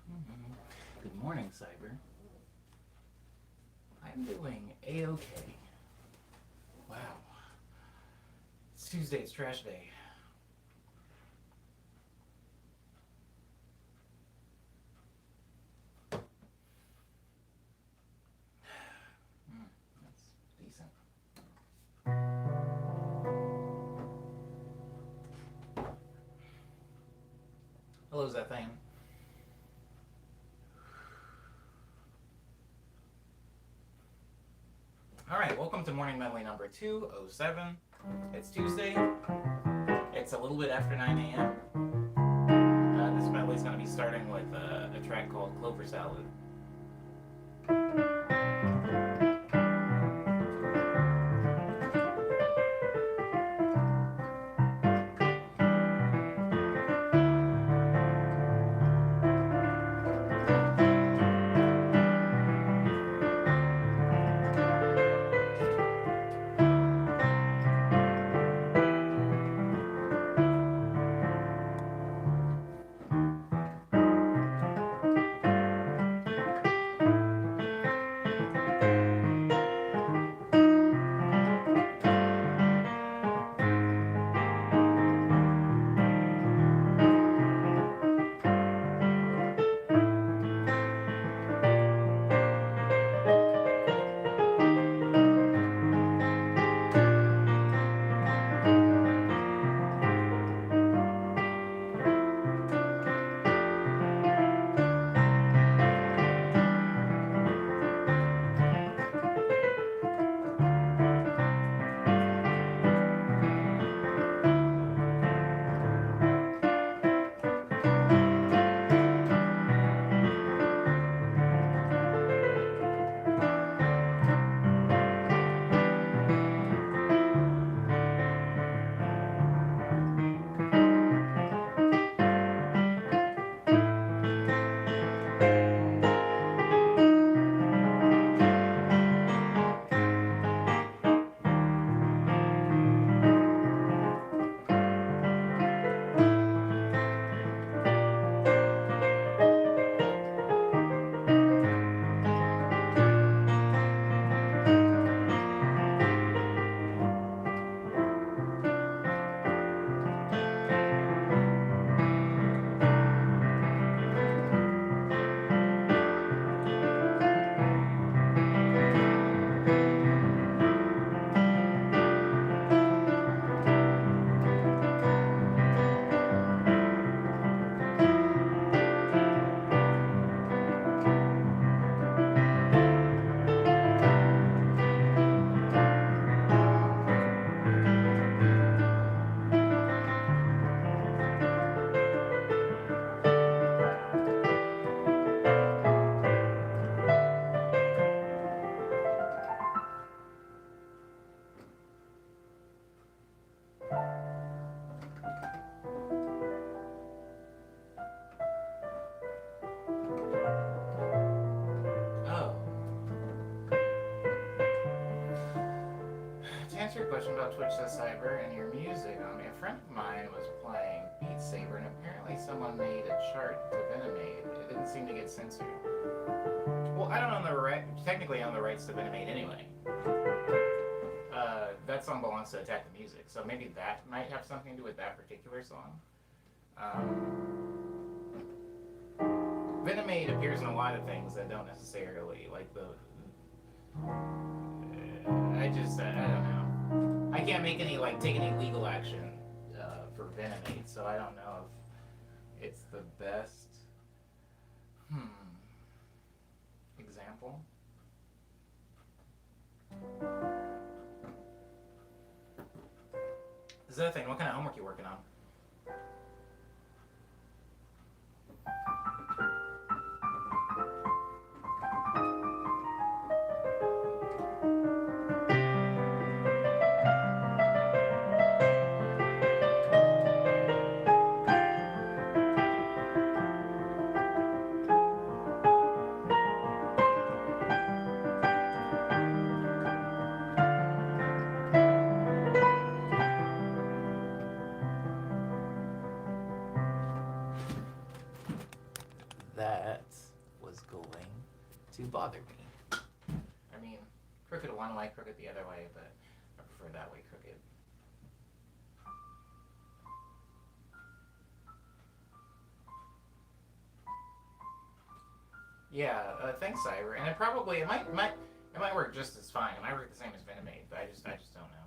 Mhm. Good morning, Cyber. I'm doing A-okay. Wow. It's Tuesday, it's trash day. That's decent. Hello, Zethane. Alright, welcome to Morning Medley number 207. It's Tuesday. It's a little bit after 9 a.m. This medley's going to be starting with a track called Clover Salad. Oh. To answer your question about Twitch says Cyber and your music, a friend of mine was playing Beat Saber, and apparently someone made a chart to Venomade. It didn't seem to get censored. Well, I don't own the right, technically own the rights to Venomade anyway. That song belongs to Attack the Music, so maybe that might have something to do with that particular song. Venomade appears in a lot of things that don't necessarily, like the. I don't know. I can't make any, take any legal action for Venomade, so I don't know if it's the best example. Zethane, what kind of homework you working on? that was going to bother me. I mean, crooked one way, crooked the other way, but I prefer that way crooked. Yeah, thanks, Cyber. And it might work just as fine. It might work the same as Venomade, but I just don't know.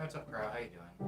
What's up, girl? How you doing?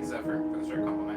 Thanks, Zephyr, for the short compliment.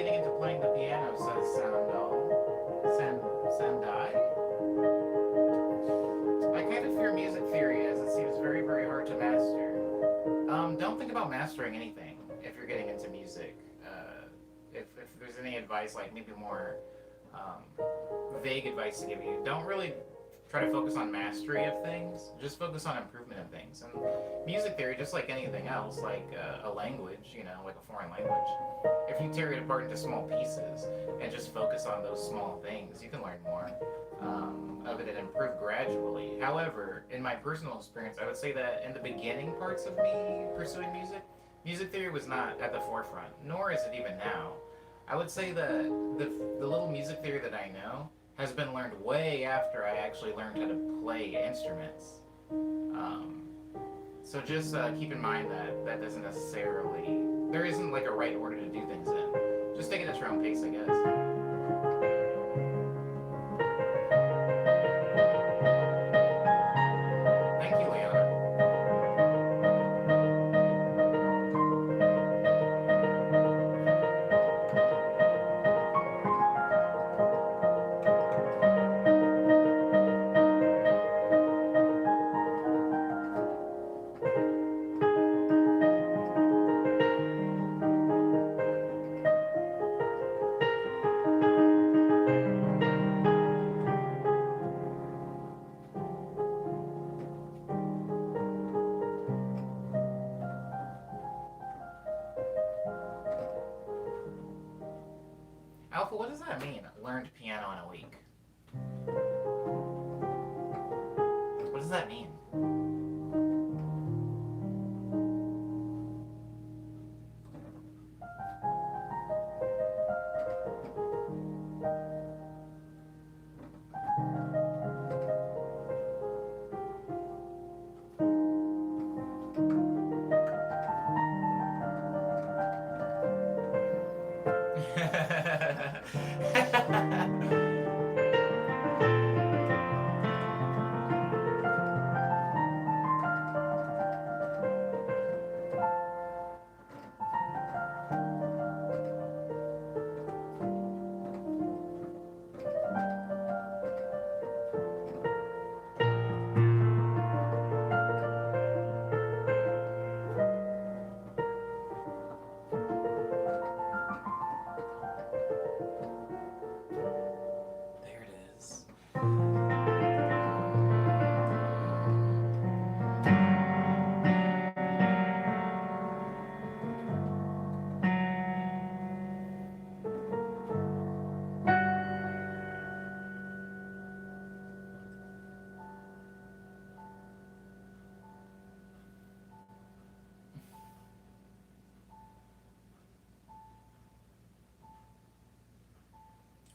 getting into playing the piano, says Sandal. Sandai? I kind of fear music theory as it seems very, very hard to master. Don't think about mastering anything if you're getting into music. If there's any advice, like maybe more vague advice to give you, don't really try to focus on mastery of things. Just focus on improvement of things. And music theory, just like anything else, like a language, like a foreign language, if you tear it apart into small pieces and just focus on those small things, you can learn more of it and improve gradually. However, in my personal experience, I would say that in the beginning parts of me pursuing music, music theory was not at the forefront, nor is it even now. I would say that the little music theory that I know has been learned way after I actually learned how to play instruments. So just keep in mind that that doesn't necessarily, there isn't like a right order to do things in. Just take it at your own pace, I guess. Thank you, Leona. Alpha, what does that mean? Learned piano in a week. What does that mean? There it is.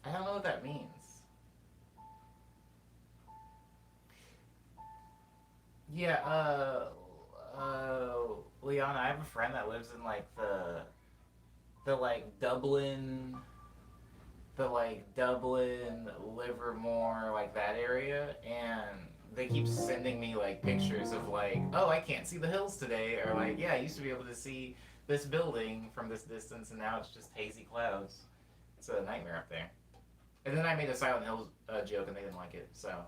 I don't know what that means. Yeah, Liana, I have a friend that lives in like the like Dublin, Livermore, like that area, and they keep sending me like pictures of like, oh, I can't see the hills today, or like, yeah, I used to be able to see this building from this distance, and now it's just hazy clouds. It's a nightmare up there. And then I made a Silent Hills joke, and they didn't like it. So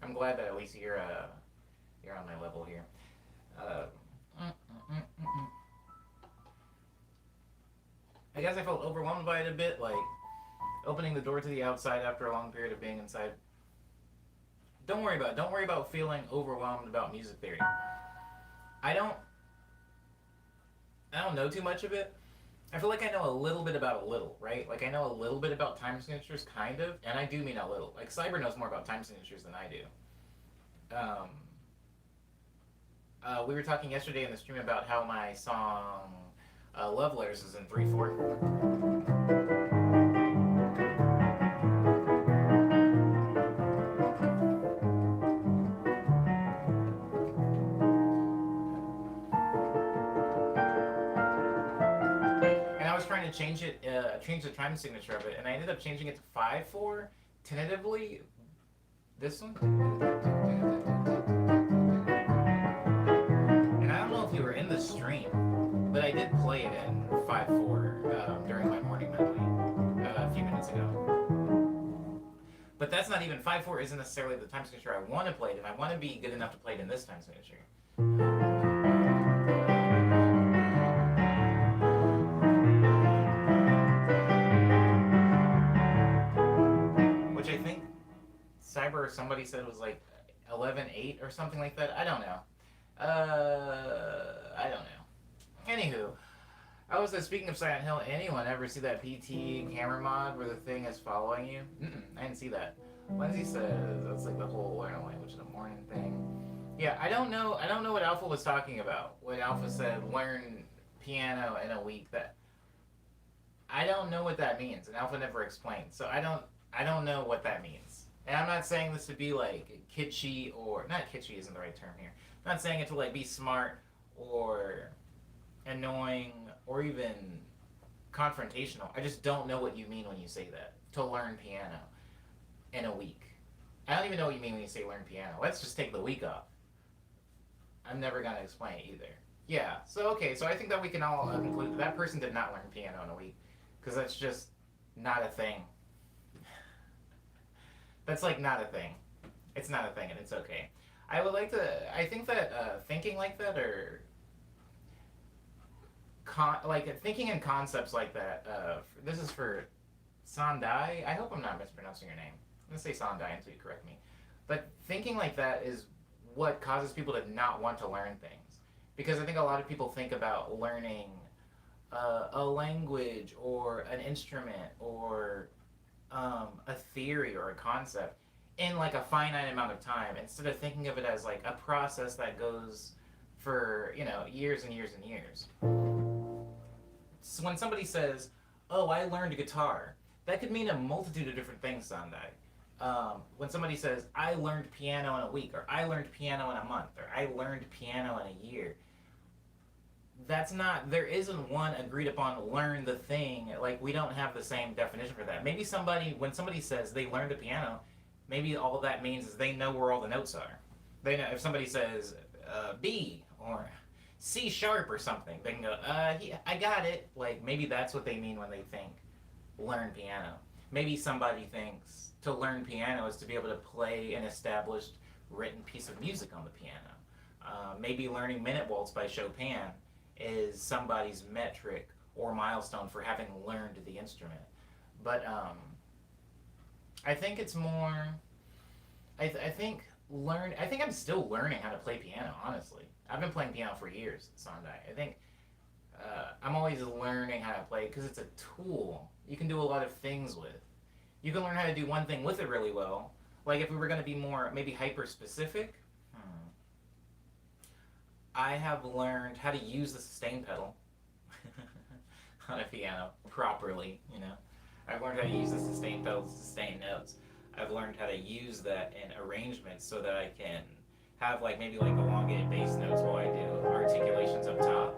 I'm glad that at least you're on my level here. Uh, mm, mm, mm, mm, mm. I guess I felt overwhelmed by it a bit, like opening the door to the outside after a long period of being inside. Don't worry about it. Don't worry about feeling overwhelmed about music theory. I don't I don't know too much of it. I feel like I know a little bit about a little, right? Like I know a little bit about time signatures, kind of, and I do mean a little. Like Cyber knows more about time signatures than I do. We were talking yesterday in the stream about how my song "Love Letters" is in 3/4. And I was trying to change the time signature of it, and I ended up changing it to 5/4 tentatively. This one. And I don't know if you were in the stream, but I did play it in 5/4 during my morning medley. But that's not even 5/4 isn't necessarily the time signature I want to play it in. I want to be good enough to play it in this time signature. Which I think Cyber or somebody said was like 11/8 or something like that. I don't know. I don't know. Anywho, I was speaking of Silent Hill. Anyone ever see that PT camera mod where the thing is following you? I didn't see that. Lindsay says that's like the whole learn a language in the morning thing. Yeah, I don't know. I don't know what Alpha was talking about. When Alpha said learn piano in a week, that I don't know what that means, and Alpha never explained. So I don't know what that means. And I'm not saying this to be like kitschy or not kitschy isn't the right term here. I'm not saying it to like be smart or annoying or even confrontational. I just don't know what you mean when you say that. To learn piano in a week. I don't even know what you mean when you say learn piano. Let's just take the week off. I'm never going to explain it either. Yeah, so okay, so I think that we can all conclude that person did not learn piano in a week. Because that's just not a thing. That's like not a thing. It's not a thing and it's okay. I would like to, I think that thinking like that or like thinking in concepts like that, this is for Sandai. I hope I'm not mispronouncing your name. I'm going to say Sandai until you correct me. But thinking like that is what causes people to not want to learn things. Because I think a lot of people think about learning a language or an instrument or a theory or a concept in like a finite amount of time instead of thinking of it as like a process that goes for, you know, years and years and years. So when somebody says, oh, I learned guitar, that could mean a multitude of different things, Sandai. When somebody says, I learned piano in a week, or I learned piano in a month, or I learned piano in a year, that's not, there isn't one agreed upon learn the thing. Like, we don't have the same definition for that. Maybe somebody, when somebody says they learned the piano, maybe all that means is they know where all the notes are. They know, if somebody says B or C sharp or something, they can go, yeah, I got it. Like, maybe that's what they mean when they think learn piano. Maybe somebody thinks to learn piano is to be able to play an established written piece of music on the piano. Maybe learning Minute Waltz by Chopin is somebody's metric or milestone for having learned the instrument. But I think it's more, I think I'm still learning how to play piano, honestly. I've been playing piano for years, Sandai. I think I'm always learning how to play because it's a tool you can do a lot of things with. You can learn how to do one thing with it really well. Like if we were going to be more maybe hyper specific, I have learned how to use the sustain pedal on a piano properly, you know. I've learned how to use the sustain pedal to sustain notes. I've learned how to use that in arrangements so that I can have like maybe like elongated bass notes while I do articulations up top.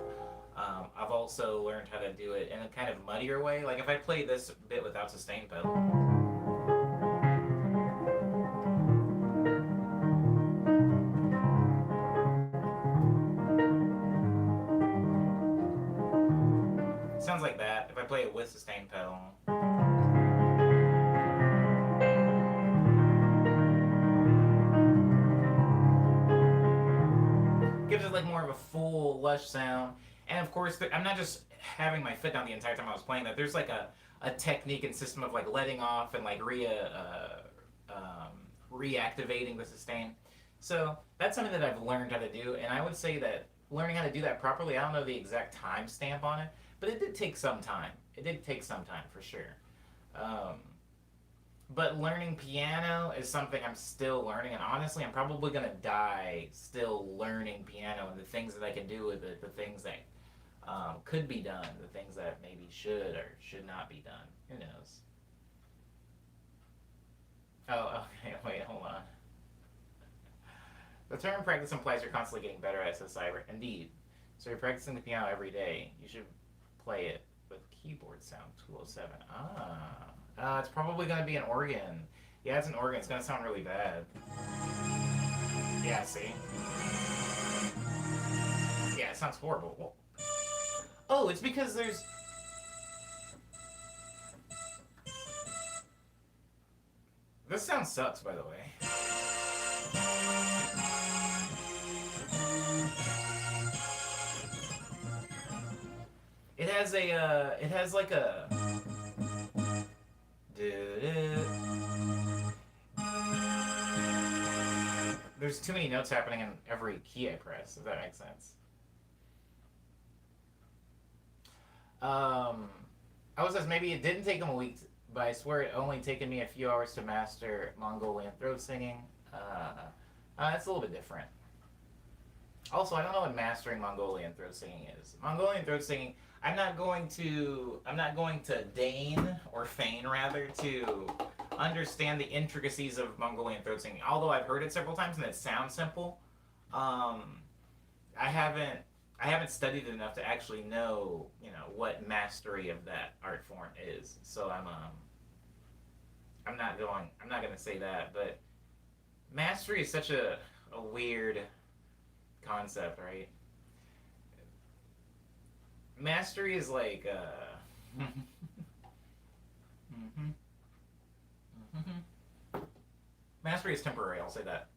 I've also learned how to do it in a kind of muddier way. Like if I play this bit without sustain pedal, it sounds like that. If I play it with sustain pedal, gives it like more of a full, lush sound. And of course, I'm not just having my foot down the entire time I was playing that. There's like a technique and system of like letting off and like reactivating the sustain. So that's something that I've learned how to do. And I would say that learning how to do that properly, I don't know the exact time stamp on it, but it did take some time. It did take some time for sure. But learning piano is something I'm still learning, and honestly, I'm probably going to die still learning piano and the things that I can do with it, the things that could be done, the things that maybe should or should not be done. Who knows? Oh, okay, wait, hold on. The term practice implies you're constantly getting better at it, says Cyber. Indeed. So you're practicing the piano every day. You should play it with keyboard sound 207. It's probably going to be an organ. Yeah, it's an organ. It's going to sound really bad. Yeah, see? Yeah, it sounds horrible. Well, oh, it's because This sound sucks, by the way. It has a, it has like a. There's too many notes happening in every key I press, if that makes sense. Um, I was just maybe it didn't take him a week, but I swear it only taken me a few hours to master Mongolian throat singing. It's a little bit different. Also, I don't know what mastering Mongolian throat singing is. Mongolian throat singing, I'm not going to deign or feign rather to understand the intricacies of Mongolian throat singing. Although I've heard it several times and it sounds simple, um, I haven't I haven't studied it enough to actually know what mastery of that art form is. So I'm not gonna say that, but mastery is such a weird concept, right? Mastery is like mastery is temporary. I'll say that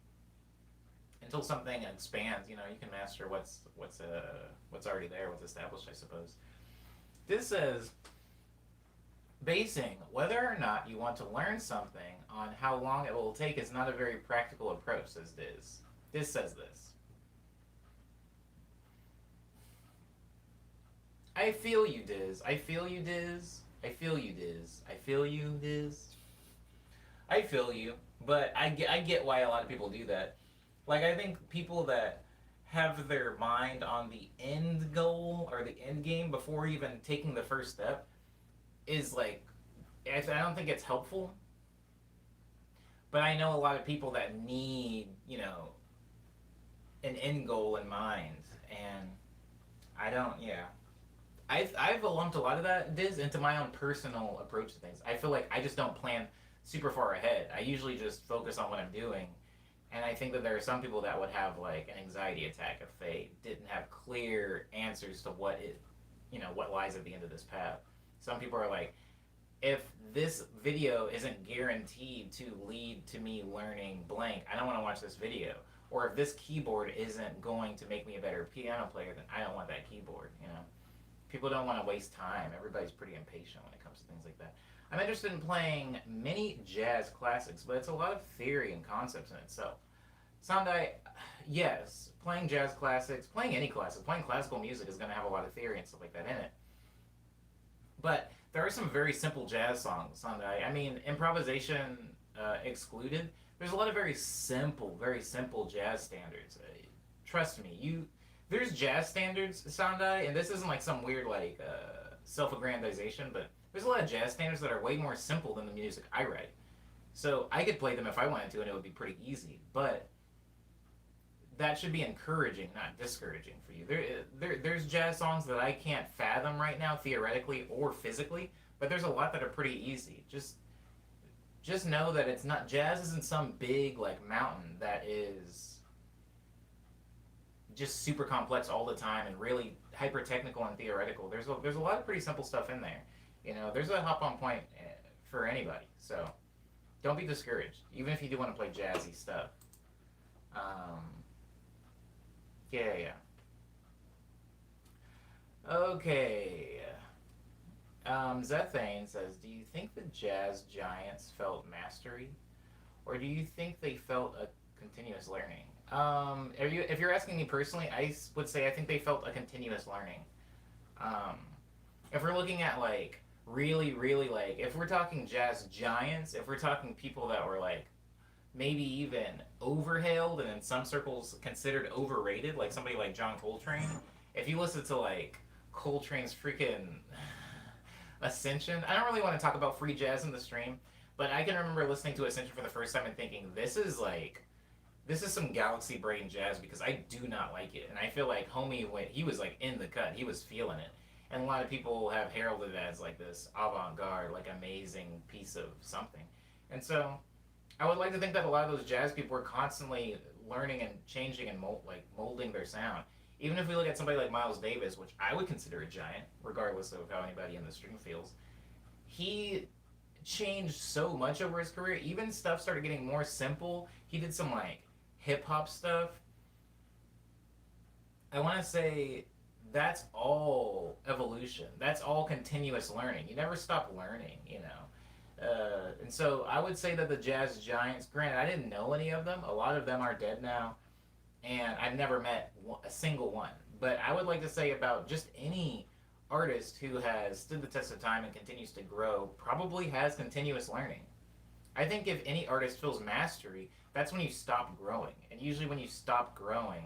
until something expands. You can master what's already there, what's established. I suppose this says basing whether or not you want to learn something on how long it will take is not a very practical approach. Says Diz. Diz says this. I feel you, Diz. I feel you, Diz. I feel you, Diz. I feel you, Diz. I feel you, but I get why a lot of people do that. Like, I think people that have their mind on the end goal or the end game before even taking the first step is like, I don't think it's helpful. But I know a lot of people that need, an end goal in mind, and I don't. Yeah, I've lumped a lot of that Diz into my own personal approach to things. I feel like I just don't plan super far ahead. I usually just focus on what I'm doing, and I think that there are some people that would have like an anxiety attack if they didn't have clear answers to what lies at the end of this path. Some people are like, if this video isn't guaranteed to lead to me learning blank, I don't want to watch this video. Or if this keyboard isn't going to make me a better piano player, then I don't want that keyboard. People don't want to waste time. Everybody's pretty impatient when it comes to things like that. I'm interested in playing many jazz classics, but it's a lot of theory and concepts in itself. Sandai, yes, playing jazz classics, playing any classics, playing classical music is going to have a lot of theory and stuff like that in it. But there are some very simple jazz songs, Sandai. I mean, improvisation excluded. There's a lot of very simple jazz standards. Trust me, there's jazz standards, Sandai, and this isn't like some weird like self-aggrandization, but there's a lot of jazz standards that are way more simple than the music I write. So I could play them if I wanted to, and it would be pretty easy. But that should be encouraging, not discouraging for you. There's jazz songs that I can't fathom right now, theoretically or physically, but there's a lot that are pretty easy. Just know that it's not jazz isn't some big like mountain that is just super complex all the time and really hyper technical and theoretical. There's a lot of pretty simple stuff in there. There's a hop on point for anybody. So don't be discouraged, even if you do want to play jazzy stuff. Yeah. Okay. Zethane says, do you think the jazz giants felt mastery, or do you think they felt a continuous learning? If you're asking me personally, I would say I think they felt a continuous learning. Um, if we're looking at like really, really like, if we're talking jazz giants, if we're talking people that were like maybe even overhailed and in some circles considered overrated, like somebody like John Coltrane. If you listen to like Coltrane's freaking Ascension, I don't really want to talk about free jazz in the stream, but I can remember listening to Ascension for the first time and thinking, this is some galaxy brain jazz because I do not like it. And I feel like homie, when he was like in the cut, he was feeling it. And a lot of people have heralded it as like this avant-garde, like amazing piece of something. And so I would like to think that a lot of those jazz people were constantly learning and changing and molding their sound. Even if we look at somebody like Miles Davis, which I would consider a giant, regardless of how anybody in the stream feels, he changed so much over his career. Even stuff started getting more simple. He did some like hip hop stuff. I want to say that's all evolution. That's all continuous learning. You never stop learning, you know. And so I would say that the jazz giants, granted, I didn't know any of them. A lot of them are dead now, and I've never met a single one. But I would like to say about just any artist who has stood the test of time and continues to grow probably has continuous learning. I think if any artist feels mastery, that's when you stop growing. And usually when you stop growing,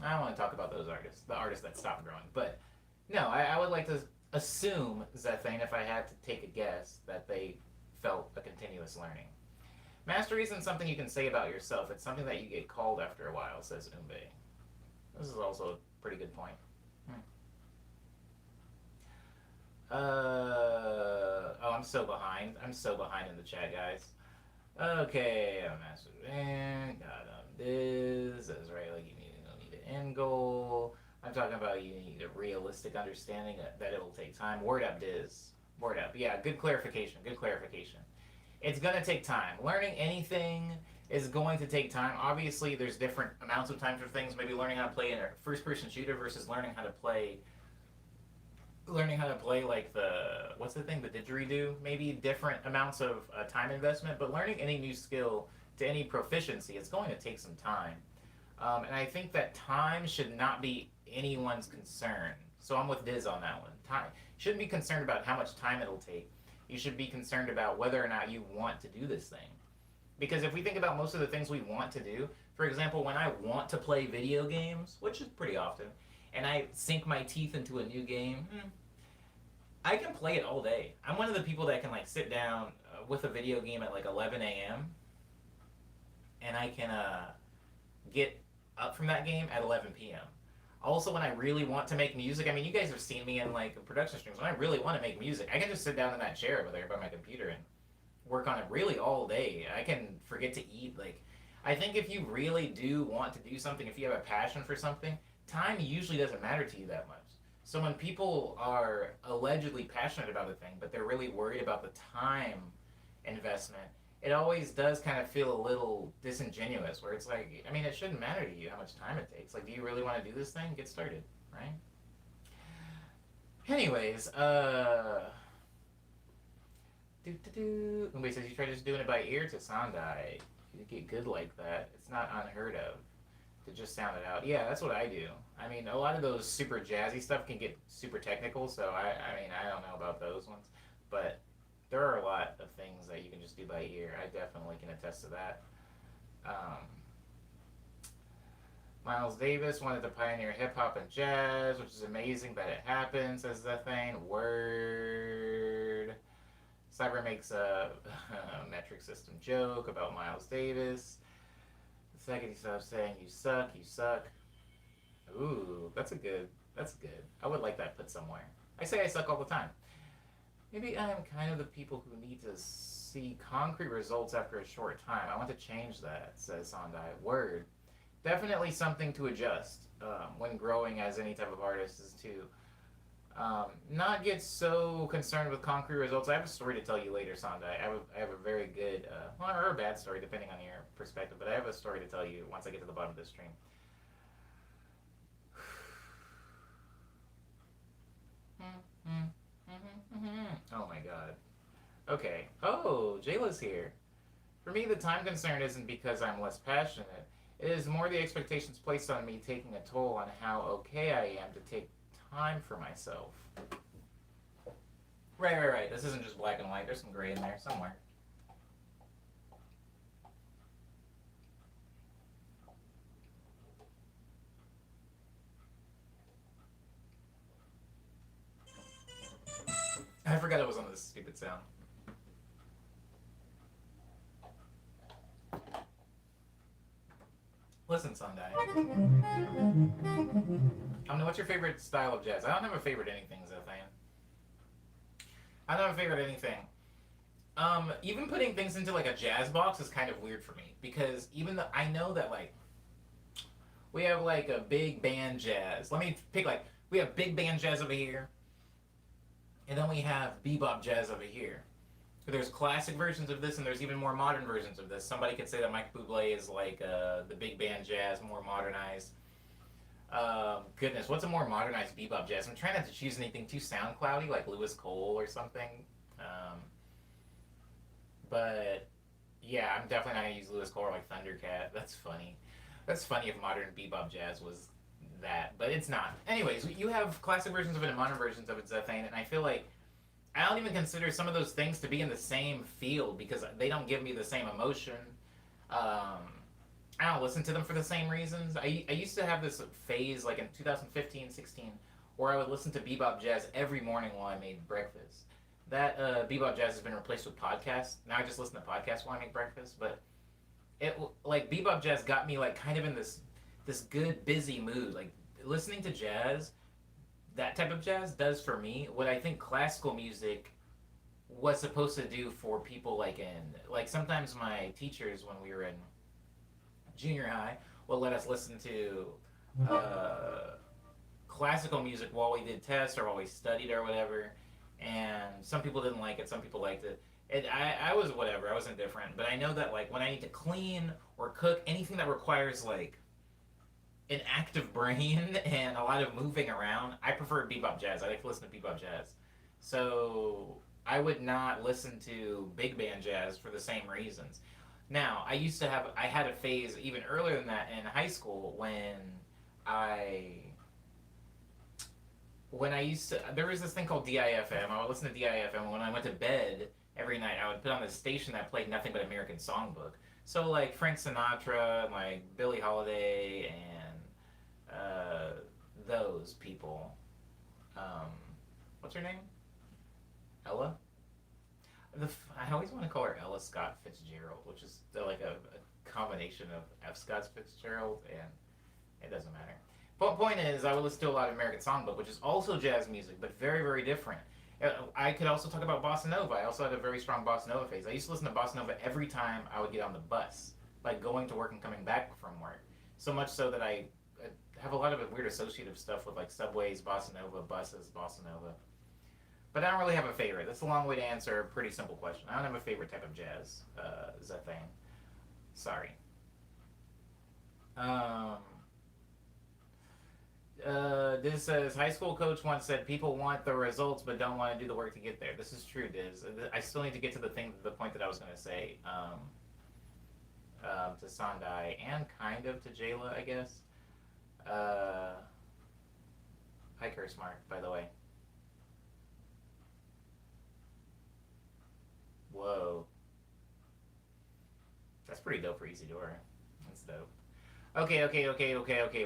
I don't want to talk about those artists, the artists that stop growing. But no, I would like to assume, Zethane, if I had to take a guess, that they felt a continuous learning. Mastery isn't something you can say about yourself. It's something that you get called after a while, says Umbe. This is also a pretty good point. Oh, I'm so behind. I'm so behind in the chat, guys. Okay, I'm master. God, this is right. Like you don't need an end goal. I'm talking about you need a realistic understanding that it'll take time. Word up, Diz. Word up. Yeah, good clarification. Good clarification. It's gonna take time. Learning anything is going to take time. Obviously, there's different amounts of time for things. Maybe learning how to play in a first-person shooter versus learning how to play like what's the thing, the didgeridoo. Maybe different amounts of time investment. But learning any new skill to any proficiency, it's going to take some time. And I think that time should not be anyone's concern. So I'm with Diz on that one. Time shouldn't be concerned about how much time it'll take. You should be concerned about whether or not you want to do this thing. Because if we think about most of the things we want to do, for example, when I want to play video games, which is pretty often, and I sink my teeth into a new game, I can play it all day. I'm one of the people that can like sit down with a video game at like 11 a.m. and I can get up from that game at 11 p.m. Also, when I really want to make music, I mean, you guys have seen me in like production streams. When I really want to make music, I can just sit down in that chair over there by my computer and work on it really all day. I can forget to eat. Like, I think if you really do want to do something, if you have a passion for something, time usually doesn't matter to you that much. So when people are allegedly passionate about a thing, but they're really worried about the time investment, it always does kind of feel a little disingenuous, where it's like, I mean, it shouldn't matter to you how much time it takes. Like, do you really want to do this thing? Get started, right? Anyways, Umbe says you try just doing it by ear to Sandai. You get good like that. It's not unheard of to just sound it out. Yeah, that's what I do. I mean, a lot of those super jazzy stuff can get super technical, so I mean, I don't know about those ones, but there are a lot of things that you can just do by ear. I definitely can attest to that. Miles Davis wanted to pioneer hip-hop and jazz, which is amazing that it happened, says Zethane. Word. Cyber makes a metric system joke about Miles Davis. The second he stops saying, you suck, you suck. Ooh, that's good. I would like that put somewhere. I say I suck all the time. Maybe I am kind of the people who need to see concrete results after a short time. I want to change that, says Sandai. Word. Definitely something to adjust when growing as any type of artist is to not get so concerned with concrete results. I have a story to tell you later, Sandai. I have a very good, or a bad story, depending on your perspective, but I have a story to tell you once I get to the bottom of this stream. Oh my god. Okay. Oh, Jayla's here. For me, the time concern isn't because I'm less passionate. It is more the expectations placed on me taking a toll on how okay I am to take time for myself. Right. This isn't just black and white. There's some gray in there somewhere. I forgot it was on this stupid sound. Listen, Sandai. What's your favorite style of jazz? I don't have a favorite anything, Zethane. I don't have a favorite anything. Even putting things into like a jazz box is kind of weird for me, because even though I know that like we have like a big band jazz. Let me pick like we have big band jazz over here. And then we have bebop jazz over here. There's classic versions of this, and there's even more modern versions of this. Somebody could say that Mike Bublé is like the big band jazz, more modernized. Goodness, what's a more modernized bebop jazz? I'm trying not to choose anything too sound cloudy, like Lewis Cole or something. Um, but yeah, I'm definitely not gonna use Lewis Cole or like Thundercat. That's funny. That's funny if modern bebop jazz was that, but it's not. Anyways, you have classic versions of it and modern versions of it, Zethane, and I feel like I don't even consider some of those things to be in the same field because they don't give me the same emotion. Um, I don't listen to them for the same reasons. I used to have this phase like in 2015, 16, where I would listen to bebop jazz every morning while I made breakfast. That bebop jazz has been replaced with podcasts. Now I just listen to podcasts while I make breakfast. But it like bebop jazz got me like kind of in this good busy mood. Like listening to jazz, that type of jazz does for me what I think classical music was supposed to do for people like sometimes my teachers when we were in junior high would let us listen to uh, classical music while we did tests or while we studied or whatever. And some people didn't like it, some people liked it. I was whatever, I was indifferent. But I know that like when I need to clean or cook, anything that requires like an active brain and a lot of moving around, I prefer bebop jazz. I like to listen to bebop jazz. So I would not listen to big band jazz for the same reasons. Now, I had a phase even earlier than that in high school I, when I used to, there was this thing called DIFM. I would listen to DIFM. When I went to bed every night, I would put on this station that played nothing but American Songbook. So like Frank Sinatra, like Billie Holiday, and those people. Um, what's her name? Ella? I always want to call her Ella Scott Fitzgerald, which is like a combination of F. Scott Fitzgerald, and it doesn't matter. But point is, I would listen to a lot of American Songbook, which is also jazz music, but very, very different. I could also talk about bossa nova. I also had a very strong bossa nova phase. I used to listen to bossa nova every time I would get on the bus, like going to work and coming back from work. So much so that I have a lot of weird associative stuff with like subways, bossa nova, buses, bossa nova. But I don't really have a favorite. That's a long way to answer a pretty simple question. I don't have a favorite type of jazz, Zethane. Sorry. Um, this says, high school coach once said, people want the results but don't want to do the work to get there. This is true, Diz. I still need to get to the point that I was going to say to Sandai and kind of to Jayla, I guess. Hi, Curse Mark, by the way. Whoa. That's pretty dope for Easy Door. That's dope. Okay,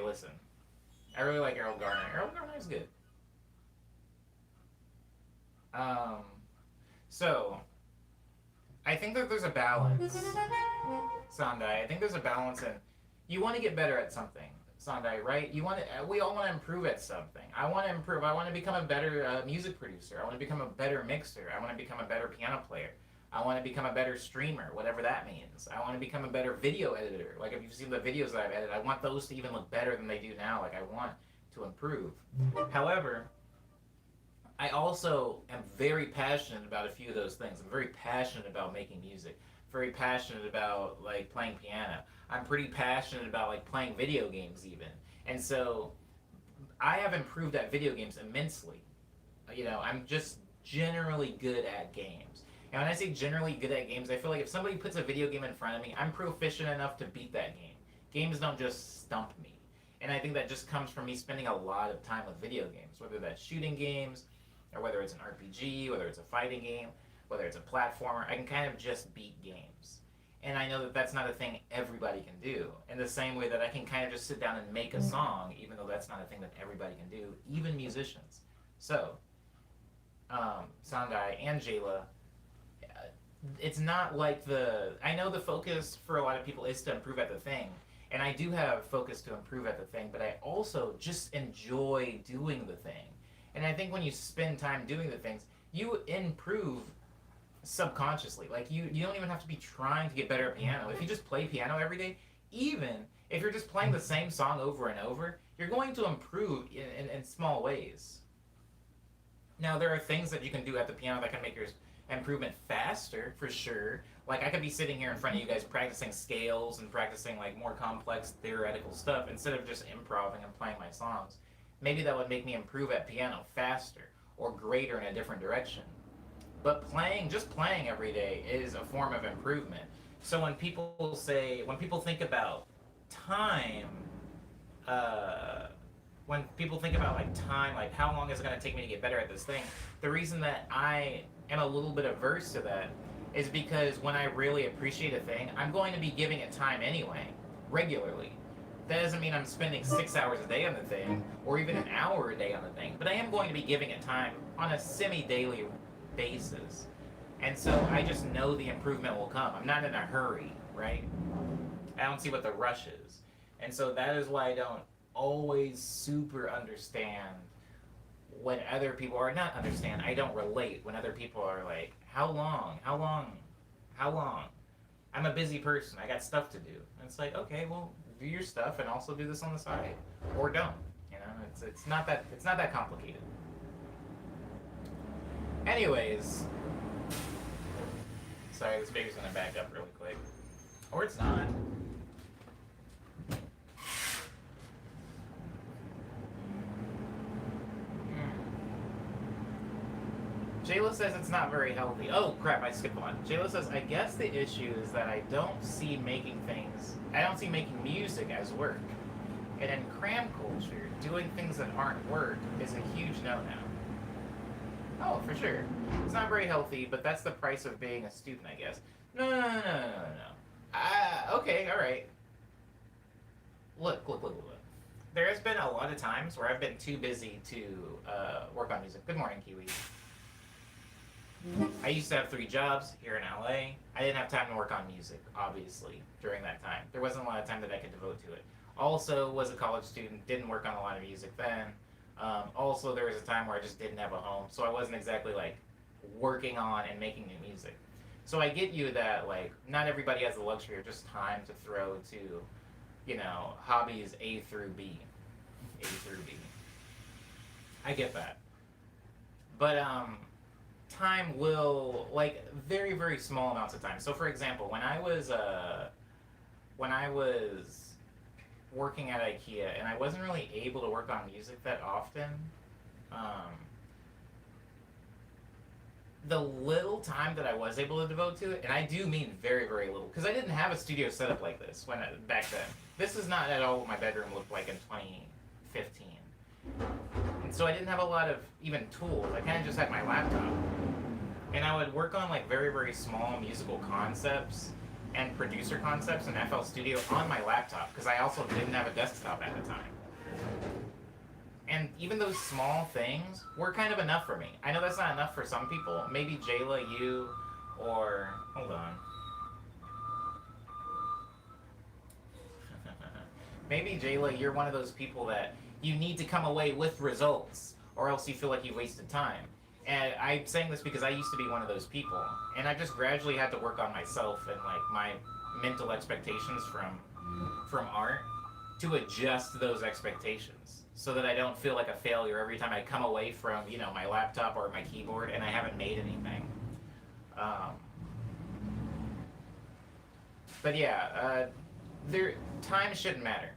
listen. I really like Errol Garner. Errol Garner is good. Um, so, I think that there's a balance, Sandai. I think there's a balance in, you want to get better at something, Sandai, right? We all want to improve at something. I want to improve. I want to become a better music producer. I want to become a better mixer. I want to become a better piano player. I want to become a better streamer, whatever that means. I want to become a better video editor. Like if you've seen the videos that I've edited, I want those to even look better than they do now. Like I want to improve. However, I also am very passionate about a few of those things. I'm very passionate about making music. Very passionate about like playing piano. I'm pretty passionate about like playing video games even. And so I have improved at video games immensely. You know, I'm just generally good at games. And when I say generally good at games, I feel like if somebody puts a video game in front of me, I'm proficient enough to beat that game. Games don't just stump me. And I think that just comes from me spending a lot of time with video games, whether that's shooting games, or whether it's an RPG, whether it's a fighting game, whether it's a platformer. I can kind of just beat games. And I know that that's not a thing everybody can do. In the same way that I can kind of just sit down and make a song, even though that's not a thing that everybody can do, even musicians. So, Sandai and Jayla, it's not like I know the focus for a lot of people is to improve at the thing, and I do have focus to improve at the thing, but I also just enjoy doing the thing. And I think when you spend time doing the things, you improve subconsciously. Like you don't even have to be trying to get better at piano. If you just play piano every day, even if you're just playing the same song over and over, you're going to improve in small ways. Now, there are things that you can do at the piano that can make your improvement faster, for sure. Like, I could be sitting here in front of you guys practicing scales and practicing, like, more complex theoretical stuff instead of just improvising and playing my songs. Maybe that would make me improve at piano faster or greater in a different direction. But playing, just playing every day is a form of improvement. So when people think about time, uh, when people think about like time, like how long is it going to take me to get better at this thing, the reason that I am a little bit averse to that is because when I really appreciate a thing, I'm going to be giving it time anyway, regularly. That doesn't mean I'm spending 6 hours a day on the thing, or even an hour a day on the thing, but I am going to be giving it time on a semi daily basis. And so I just know the improvement will come. I'm not in a hurry, right? I don't see what the rush is. And so that is why I don't always super understand when other people are not understand. I don't relate when other people are like, how long? How long? How long? I'm a busy person. I got stuff to do. And it's like, okay, well, do your stuff and also do this on the side, or don't. You know, it's not that complicated. Anyways, sorry, this baby's gonna back up really quick, or it's not. Jayla says it's not very healthy. Oh crap, I skipped one. Jayla says, I guess the issue is that I don't see making music as work. And in cram culture, doing things that aren't work is a huge no-no. Oh, for sure. It's not very healthy, but that's the price of being a student, I guess. No. Okay, alright. Look. There has been a lot of times where I've been too busy to work on music. Good morning, Kiwi. I used to have 3 jobs here in LA. I didn't have time to work on music, obviously, during that time. There wasn't a lot of time that I could devote to it. Also, was a college student, didn't work on a lot of music then. Also, there was a time where I just didn't have a home, so I wasn't exactly like working on and making new music. So I get you that like not everybody has the luxury of just time to throw to, hobbies A through B, A through B. I get that, but time will like very very small amounts of time. So for example, when I was working at IKEA and I wasn't really able to work on music that often, um, the little time that I was able to devote to it, and I do mean very very little, because I didn't have a studio set up like this back then. This is not at all what my bedroom looked like in 2015. And so I didn't have a lot of even tools. I kind of just had my laptop. And I would work on like very, very small musical concepts and producer concepts in FL Studio on my laptop, because I also didn't have a desktop at the time. And even those small things were kind of enough for me. I know that's not enough for some people. Maybe Jayla, you, or... Hold on. Maybe Jayla, you're one of those people that you need to come away with results, or else you feel like you wasted time. And I'm saying this because I used to be one of those people, and I just gradually had to work on myself and like my mental expectations from art to adjust to those expectations, so that I don't feel like a failure every time I come away from my laptop or my keyboard and I haven't made anything. Um, but yeah, time shouldn't matter.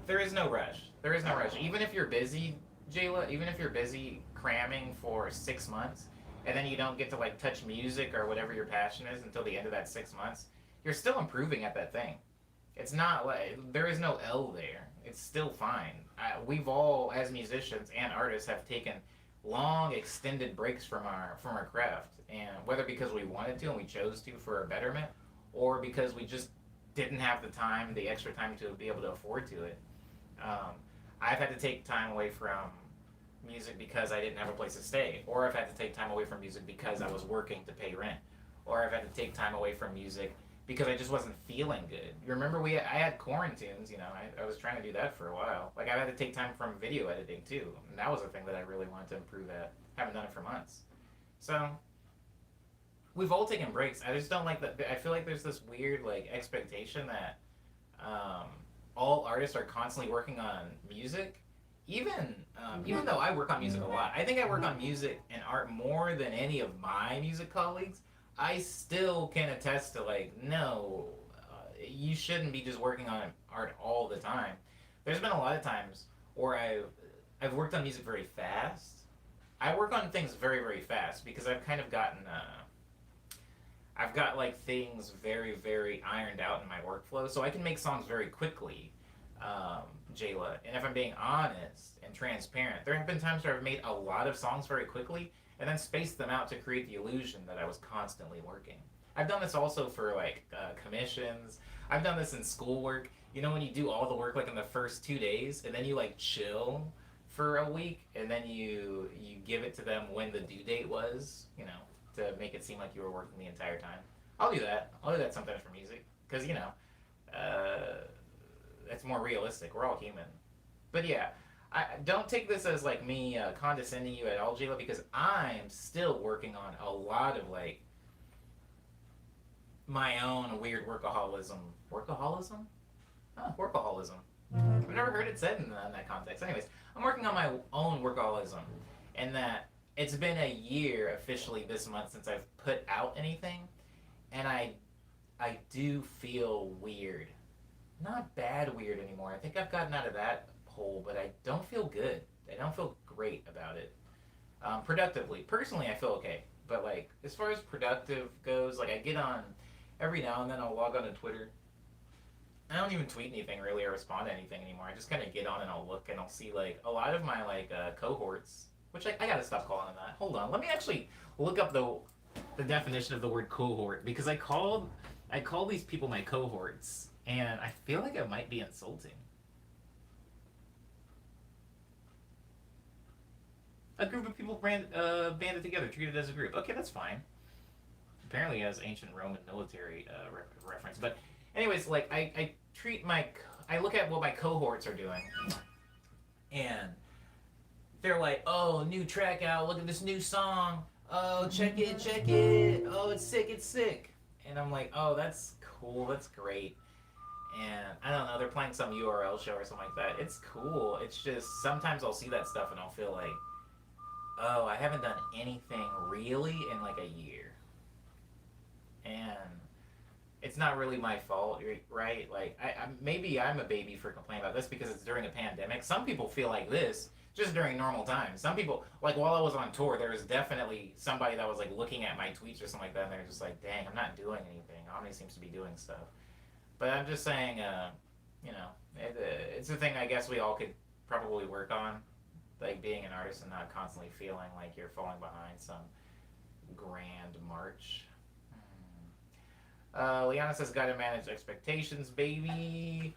There is no rush. There is no rush. Even if you're busy, Jayla, even if you're busy cramming for 6 months and then you don't get to like touch music or whatever your passion is until the end of that 6 months, you're still improving at that thing. It's not like there is no L there. It's still fine. We've all, as musicians and artists, have taken long, extended breaks from our craft, and whether because we wanted to and we chose to for our betterment, or because we just didn't have the time, the extra time to be able to afford to it. I've had to take time away from music because I didn't have a place to stay, or I've had to take time away from music because I was working to pay rent, or I've had to take time away from music because I just wasn't feeling good. You remember I had quarantines, I was trying to do that for a while. Like I had to take time from video editing too, and that was a thing that I really wanted to improve at. Haven't done it for months. So we've all taken breaks. I just don't like that. I feel like there's this weird like expectation that all artists are constantly working on music, even though I work on music a lot, I think I work on music and art more than any of my music colleagues. I still can attest to like, no, you shouldn't be just working on art all the time. There's been a lot of times where I've worked on music very fast. I work on things very very fast because I've kind of gotten I've got like things very very ironed out in my workflow, so I can make songs very quickly, Jayla. And if I'm being honest and transparent, there have been times where I've made a lot of songs very quickly and then spaced them out to create the illusion that I was constantly working. I've done this also for like commissions. I've done this in schoolwork. You know when you do all the work like in the first 2 days and then you like chill for a week and then you give it to them when the due date was, to make it seem like you were working the entire time. I'll do that. I'll do that sometimes for music because it's more realistic. We're all human. But yeah, I don't take this as like me condescending you at all, Jayla, because I'm still working on a lot of like my own weird workaholism. Workaholism? Huh, workaholism. I've never heard it said in that context. Anyways, I'm working on my own workaholism, and that it's been a year officially this month since I've put out anything, and I do feel weird. Not bad weird anymore. I think I've gotten out of that hole, but I don't feel good. I don't feel great about it. Productively, personally, I feel okay, but like as far as productive goes, like I get on every now and then. I'll log on to Twitter. I don't even tweet anything really or respond to anything anymore. I just kind of get on and I'll look and I'll see like a lot of my like cohorts, which I gotta stop calling them that. Hold on, let me actually look up the definition of the word cohort because I call these people my cohorts and I feel like it might be insulting. A group of people banded together, treated as a group. Okay, that's fine. Apparently, as ancient Roman military reference, but anyways, like I treat I look at what my cohorts are doing, and they're like, oh, new track out, look at this new song, oh, check it, oh, it's sick, and I'm like, oh, that's cool, that's great, and I don't know, they're playing some URL show or something like that. It's cool. It's just sometimes I'll see that stuff and I'll feel like, oh, I haven't done anything really in like a year, and it's not really my fault, right? Like, maybe I'm a baby for complaining about this because it's during a pandemic. Some people feel like this just during normal times. Some people, like while I was on tour, there was definitely somebody that was like looking at my tweets or something like that, and they're just like, dang, I'm not doing anything. Omni seems to be doing stuff. But I'm just saying, it's a thing I guess we all could probably work on, like being an artist and not constantly feeling like you're falling behind some grand march. Liana says, gotta manage expectations, baby.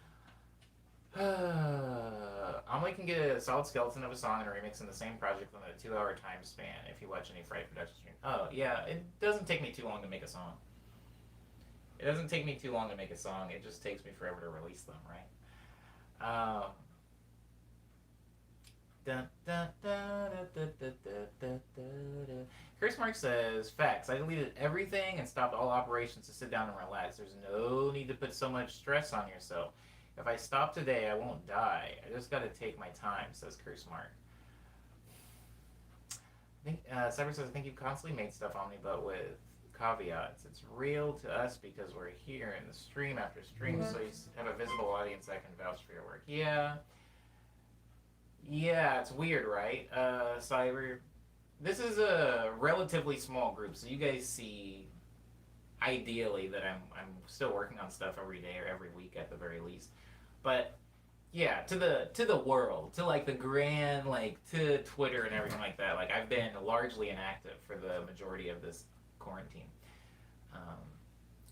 Amelie can get a solid skeleton of a song and a remix in the same project within a 2-hour time span if you watch any Friday production stream. Oh, yeah, it doesn't take me too long to make a song. It doesn't take me too long to make a song, it just takes me forever to release them, right? Chris Mark says, facts. I deleted everything and stopped all operations to sit down and relax. There's no need to put so much stress on yourself. If I stop today, I won't die. I just gotta take my time, says Chris Mark. I think Cyber says, I think you've constantly made stuff on me, but with caveats. It's real to us because we're here in the stream after stream, so you have a visible audience that can vouch for your work. Yeah, it's weird, right? Cyber, this is a relatively small group, so you guys see, ideally, that I'm still working on stuff every day or every week at the very least. But yeah, to the world, to like the grand, like to Twitter and everything like that. Like I've been largely inactive for the majority of this quarantine,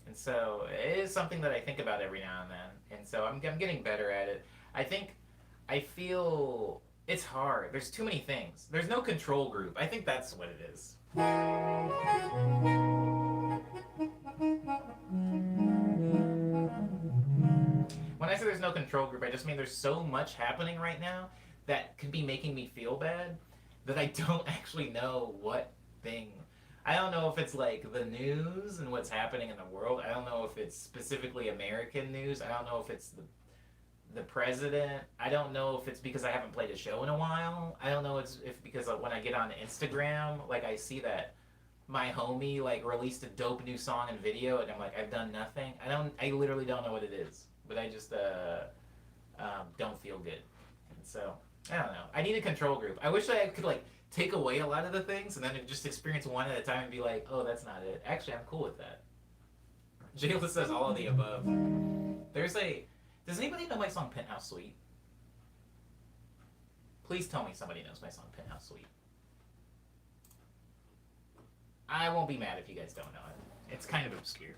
and so it is something that I think about every now and then. And so I'm getting better at it. I feel it's hard. There's too many things. There's no control group. I think that's what it is. When I say there's no control group, I just mean there's so much happening right now that could be making me feel bad that I don't actually know what thing. I don't know if it's like the news and what's happening in the world. I don't know if it's specifically American news. I don't know if it's the president. I don't know if it's because I haven't played a show in a while. I don't know if because when I get on Instagram, like I see that my homie like released a dope new song and video, and I'm like, I've done nothing. I literally don't know what it is, but I just don't feel good, and so I don't know. I need a control group. I wish I could like take away a lot of the things and then just experience one at a time and be like, oh, that's not it. Actually, I'm cool with that. Jayla says all of the above. There's a. Does anybody know my song Penthouse Suite? Please tell me somebody knows my song Penthouse Suite. I won't be mad if you guys don't know it. It's kind of obscure.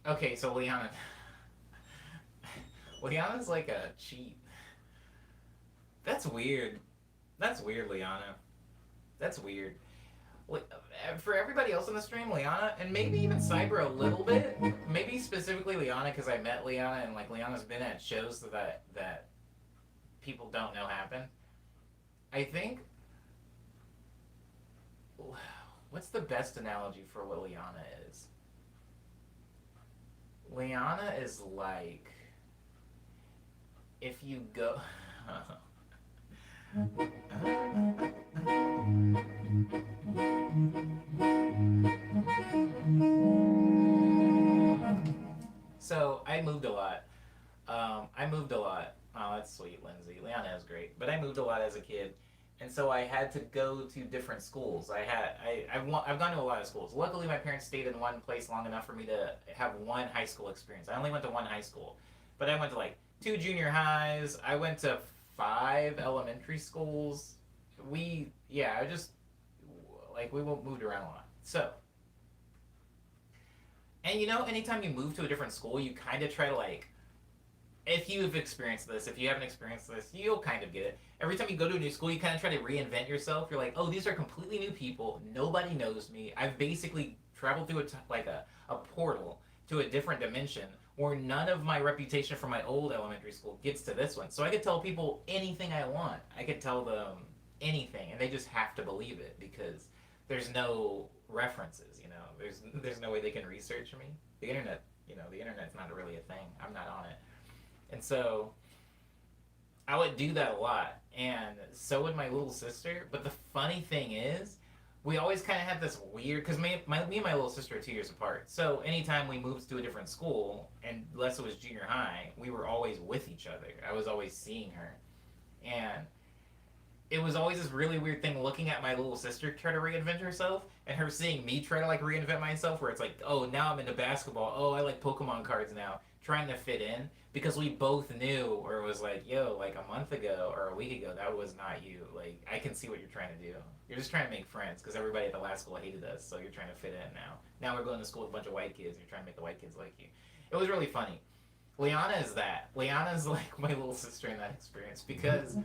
Okay, so Liana. Liana's like a cheat. That's weird. That's weird, Liana. That's weird. For everybody else on the stream, Liana, and maybe even Cyber a little bit, maybe specifically Liana because I met Liana and like Liana's been at shows that people don't know happen. I think what's the best analogy for what Liana is? Liana is like if you go So I moved a lot. I moved a lot. Oh, that's sweet, Lindsay. Liana is great, but I moved a lot as a kid, and so I had to go to different schools. I've gone to a lot of schools. Luckily, my parents stayed in one place long enough for me to have one high school experience. I only went to one high school, but I went to like two junior highs. I went to five elementary schools. I just like we moved around a lot. So, and anytime you move to a different school, you kind of try to like if you've experienced this, if you haven't experienced this, you'll kind of get it. Every time you go to a new school, you kind of try to reinvent yourself. You're like, oh, these are completely new people. Nobody knows me. I've basically traveled through a portal to a different dimension where none of my reputation from my old elementary school gets to this one. So I could tell people anything I want. I could tell them anything, and they just have to believe it because there's no references. There's no way they can research me. The internet, the internet's not really a thing. I'm not on it. And so I would do that a lot, and so would my little sister. But the funny thing is, we always kind of had this weird, because me and my little sister are 2 years apart. So anytime we moved to a different school, and unless it was junior high, we were always with each other. I was always seeing her. And it was always this really weird thing looking at my little sister try to reinvent herself, and her seeing me try to like reinvent myself, where it's like, oh, now I'm into basketball. Oh, I like Pokemon cards now. Trying to fit in. Because we both knew, or it was like, yo, like a month ago or a week ago, that was not you. Like, I can see what you're trying to do. You're just trying to make friends because everybody at the last school hated us, so you're trying to fit in now. Now we're going to school with a bunch of white kids, and you're trying to make the white kids like you. It was really funny. Liana is that. Liana's like my little sister in that experience because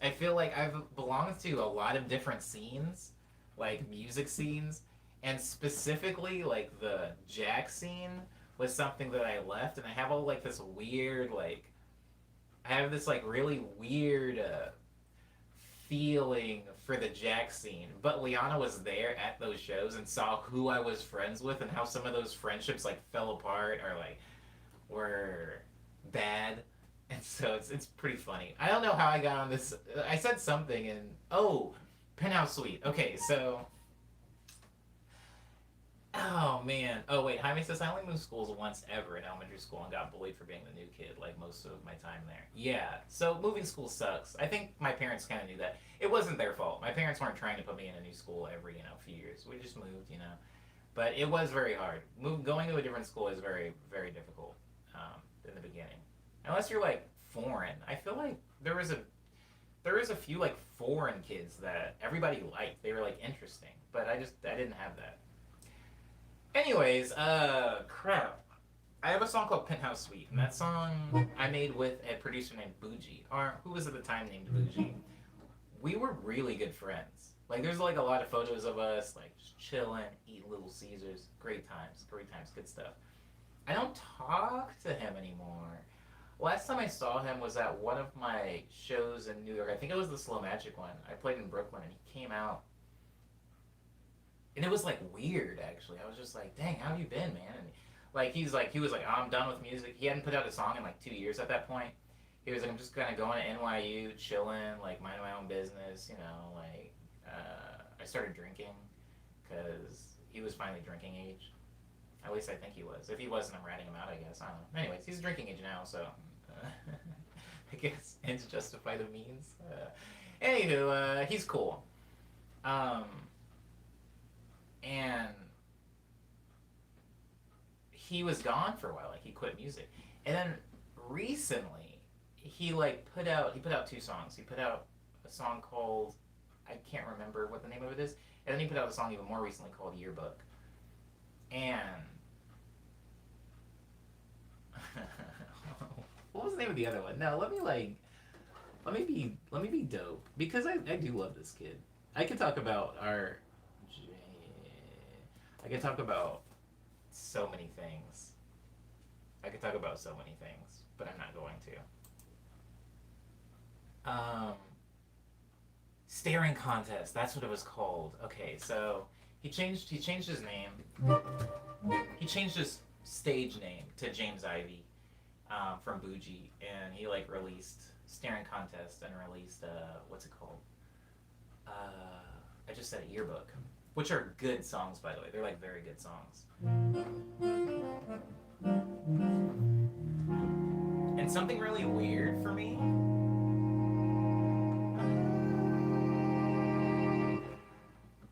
I feel like I've belonged to a lot of different scenes, like music scenes, and specifically like the Jack scene was something that I left, and I have all like this weird like I have this like really weird feeling for the Jack scene. But Liana was there at those shows and saw who I was friends with and how some of those friendships like fell apart or like were bad. And so it's pretty funny. I don't know how I got on this. I said something and Penthouse Suite. Okay, so oh man. Oh wait, Jaime says I only moved schools once ever in elementary school and got bullied for being the new kid like most of my time there. Yeah. So moving school sucks. I think my parents kind of knew that. It wasn't their fault. My parents weren't trying to put me in a new school every, few years. We just moved. But it was very hard. Going to a different school is very, very difficult in the beginning. Unless you're like foreign. I feel like there was a few like foreign kids that everybody liked. They were like interesting. But I didn't have that. Anyways, crap. I have a song called Penthouse Suite, and that song I made with a producer named Bougie, or who was at the time named Bougie. we were really good friends. Like there's like a lot of photos of us like just chilling, eating Little Caesars, great times, good stuff. I don't talk to him anymore. Last time I saw him was at one of my shows in New York. I think it was the Slow Magic one. I played in Brooklyn, and he came out, and it was like weird actually. I was just like, "Dang, how have you been, man?" And he was like, oh, "I'm done with music." He hadn't put out a song in like 2 years at that point. He was like, "I'm just kind of going to NYU, chilling, like minding my own business, you know." Like, I started drinking because he was finally drinking age. At least I think he was. If he wasn't, I'm ratting him out, I guess. I don't know. Anyways, he's drinking age now, so I guess ends justify the means. Anywho, he's cool. Um, and he was gone for a while. Like he quit music, and then recently he put out two songs. He put out a song called, I can't remember what the name of it is, and then he put out a song even more recently called Yearbook. And what was the name of the other one? No, let me be dope because I do love this kid. I could talk about our I could talk about so many things. I could talk about so many things, but I'm not going to. Staring contest. That's what it was called. Okay, so he changed his name. He changed his stage name to James Ivy from Bougie, and he like released Staring Contest and released what's it called? I just said a Yearbook, which are good songs by the way. They're like very good songs. And something really weird for me.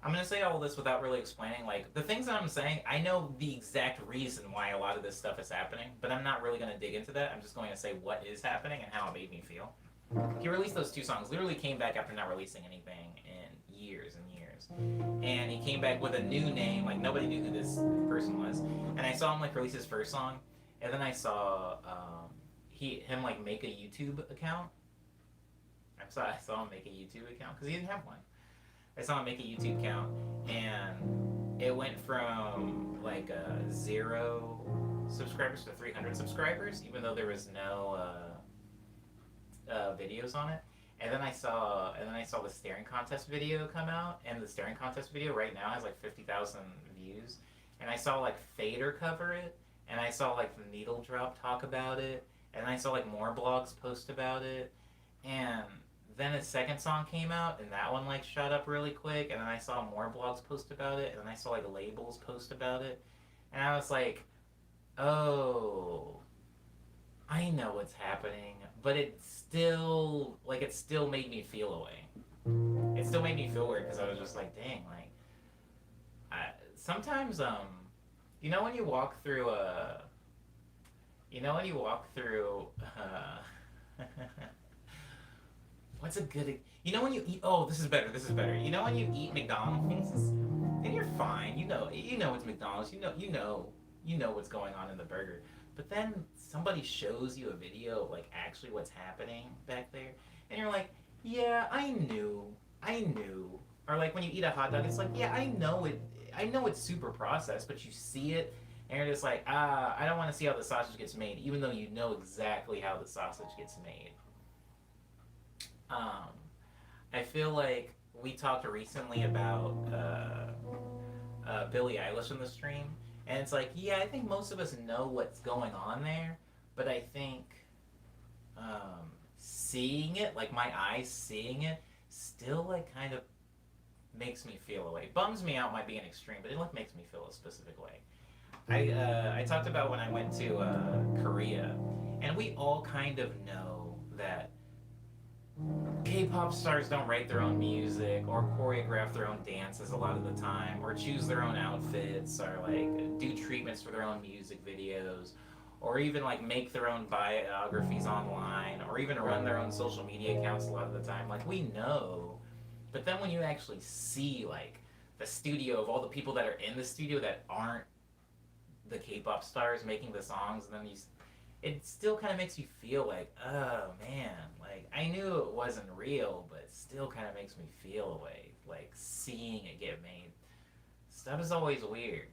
I'm gonna say all this without really explaining. Like the things that I'm saying, I know the exact reason why a lot of this stuff is happening, but I'm not really gonna dig into that. I'm just going to say what is happening and how it made me feel. He released those two songs. Literally came back after not releasing anything in years and years, and he came back with a new name. Like nobody knew who this person was. And I saw him like release his first song, and then I saw him like make a YouTube account. I saw him make a YouTube account because he didn't have one. I saw him make a YouTube account, and it went from like 0 subscribers to 300 subscribers, even though there was no videos on it. And then I saw the staring contest video come out, and the staring contest video right now has like 50,000 views. And I saw like Fader cover it, and I saw like the Needle Drop talk about it, and I saw like more blogs post about it, and then a second song came out, and that one like shot up really quick, and then I saw more blogs post about it, and then I saw like labels post about it, and I was like, oh, I know what's happening, but it still made me feel away. It still made me feel weird because I was just like, dang, like, sometimes you know when you walk through what's a good? You know when you eat? Oh, this is better. This is better. You know when you eat McDonald's and you're fine. You know it's McDonald's. You know what's going on in the burger. But then somebody shows you a video of like actually what's happening back there, and you're like, yeah, I knew. Or like when you eat a hot dog, it's like, yeah, I know it's super processed, but you see it, and you're just like, I don't want to see how the sausage gets made, even though you know exactly how the sausage gets made. I feel like we talked recently about Billie Eilish in the stream, and it's like, yeah, I think most of us know what's going on there, but I think seeing it, like my eyes seeing it, still like kind of makes me feel a way. Bums me out might be an extreme, but it like makes me feel a specific way. I talked about when I went to Korea, and we all kind of know that K-pop stars don't write their own music or choreograph their own dances a lot of the time, or choose their own outfits, or like do treatments for their own music videos, or even like make their own biographies online, or even run their own social media accounts a lot of the time. Like we know, but then when you actually see like the studio of all the people that are in the studio that aren't the K-pop stars making the songs, and then it still kind of makes you feel like, oh man, like I knew it wasn't real, but it still kind of makes me feel a way, like seeing it get made. Stuff is always weird.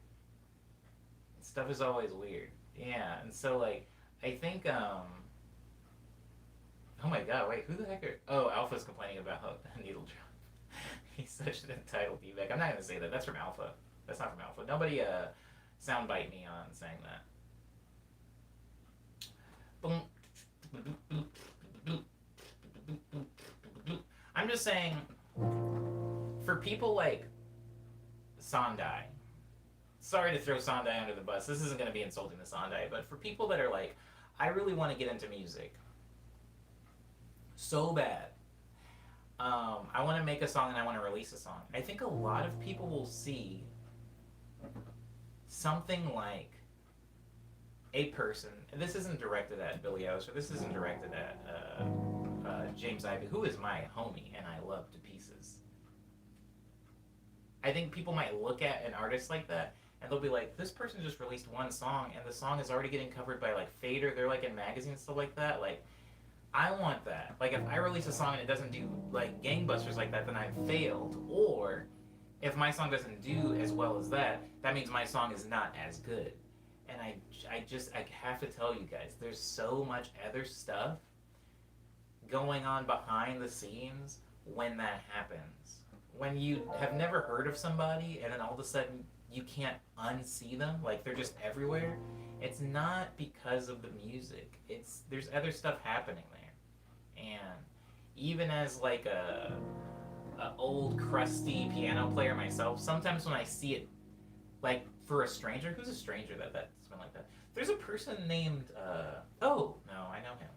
Stuff is always weird. Yeah, and so like I think oh my god, wait, who the heck are oh Alpha's complaining about needle drop. He's such an entitled feedback. I'm not gonna say that. That's from Alpha. That's not from Alpha. Nobody soundbite me on saying that. I'm just saying, for people like Sondai, sorry to throw Sondai under the bus. This isn't going to be insulting to Sondai, but for people that are like, I really want to get into music so bad. I want to make a song and I want to release a song. I think a lot of people will see something like a person. This isn't directed at Billy Oz, or this isn't directed at James Ivey, who is my homie and I love to pieces. I think people might look at an artist like that and they'll be like, this person just released one song and the song is already getting covered by like Fader. They're like in magazines and stuff like that. Like, I want that. Like, if I release a song and it doesn't do like gangbusters like that, then I've failed. Or if my song doesn't do as well as that, that means my song is not as good. And I have to tell you guys, there's so much other stuff going on behind the scenes when that happens. When you have never heard of somebody and then all of a sudden you can't unsee them, like they're just everywhere, it's not because of the music. There's other stuff happening there. And even as like a old crusty piano player myself, sometimes when I see it, like for a stranger, who's a stranger that's been like that? There's a person named oh no, I know him.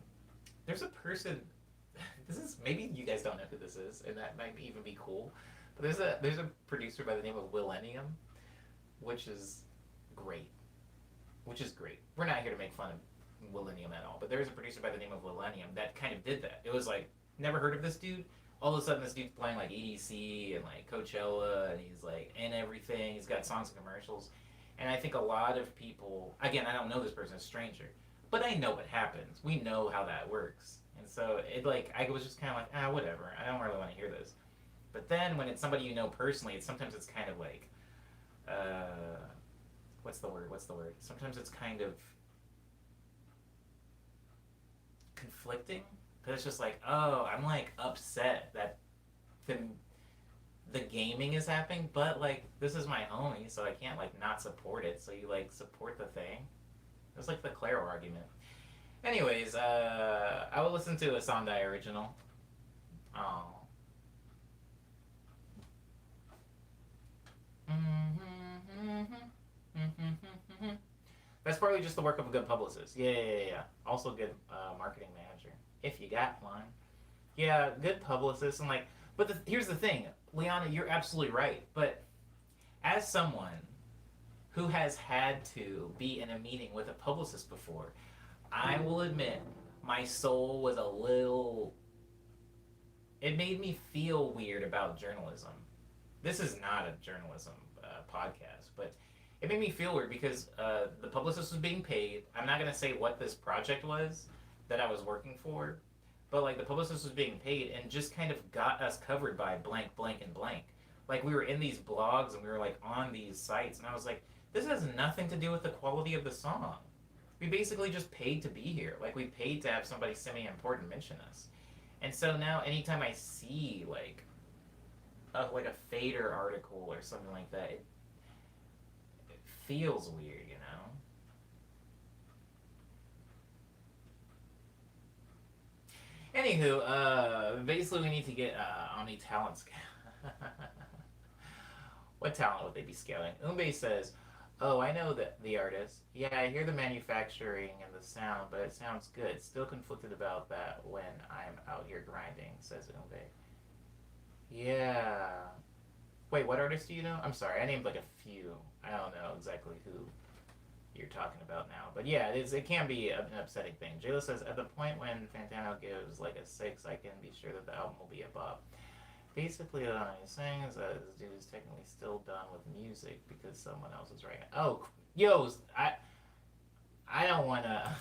There's a person. This is, maybe you guys don't know who this is, and that might even be cool. But there's a producer by the name of Millennium, which is great. Which is great. We're not here to make fun of Millennium at all, but there's a producer by the name of Millennium that kind of did that. It was like, never heard of this dude. All of a sudden, this dude's playing like EDC and like Coachella, and he's like in everything. He's got songs and commercials. And I think a lot of people, again, I don't know this person, a stranger, but I know what happens. We know how that works. And so it like, I was just kind of like, whatever. I don't really want to hear this. But then when it's somebody you know personally, sometimes it's kind of like, what's the word? Sometimes it's kind of conflicting. Because it's just like, oh, I'm like upset that the gaming is happening, but like this is my homie, so I can't like not support it. So you like support the thing. It's like the Claro argument. Anyways, I will listen to a Sondai original. Oh. That's partly just the work of a good publicist. Yeah. Also good marketing manager, if you got one. Yeah, good publicist and like. But here's the thing, Liana, you're absolutely right. But as someone who has had to be in a meeting with a publicist before, I will admit my soul was a little. It made me feel weird about journalism. This is not a journalism podcast, but it made me feel weird because the publicist was being paid. I'm not going to say what this project was that I was working for, but like the publicist was being paid and just kind of got us covered by blank, blank, and blank. Like we were in these blogs and we were like on these sites, and I was like, this has nothing to do with the quality of the song. We basically just paid to be here. Like we paid to have somebody semi-important mention us. And so now anytime I see like a Fader article or something like that, it feels weird, you know? Anywho, basically we need to get Omni talent scale. What talent would they be scaling? Umbe says, oh, I know that the artist. Yeah, I hear the manufacturing and the sound, but it sounds good. Still conflicted about that when I'm out here grinding, says Umbe. Yeah. Wait, what artist do you know? I'm sorry, I named like a few. I don't know exactly who you're talking about now. But yeah, it can be an upsetting thing. Jayla says, at the point when Fantano gives like a 6, I can be sure that the album will be a bop. Basically, what he's saying is that this dude is technically still done with music because someone else is writing it. Oh, yo, I don't want to...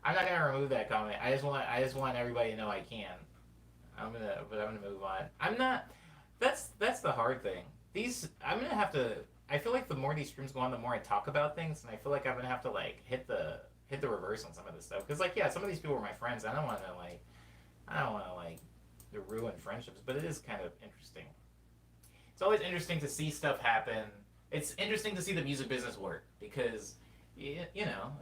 I'm not gonna remove that comment. I just want everybody to know I can. I'm gonna move on. I'm not. That's the hard thing. I'm gonna have to. I feel like the more these streams go on, the more I talk about things, and I feel like I'm gonna have to like hit the reverse on some of this stuff. Because like yeah, some of these people were my friends. I don't want to like ruin friendships, but it is kind of interesting. It's always interesting to see stuff happen. It's interesting to see the music business work because you know.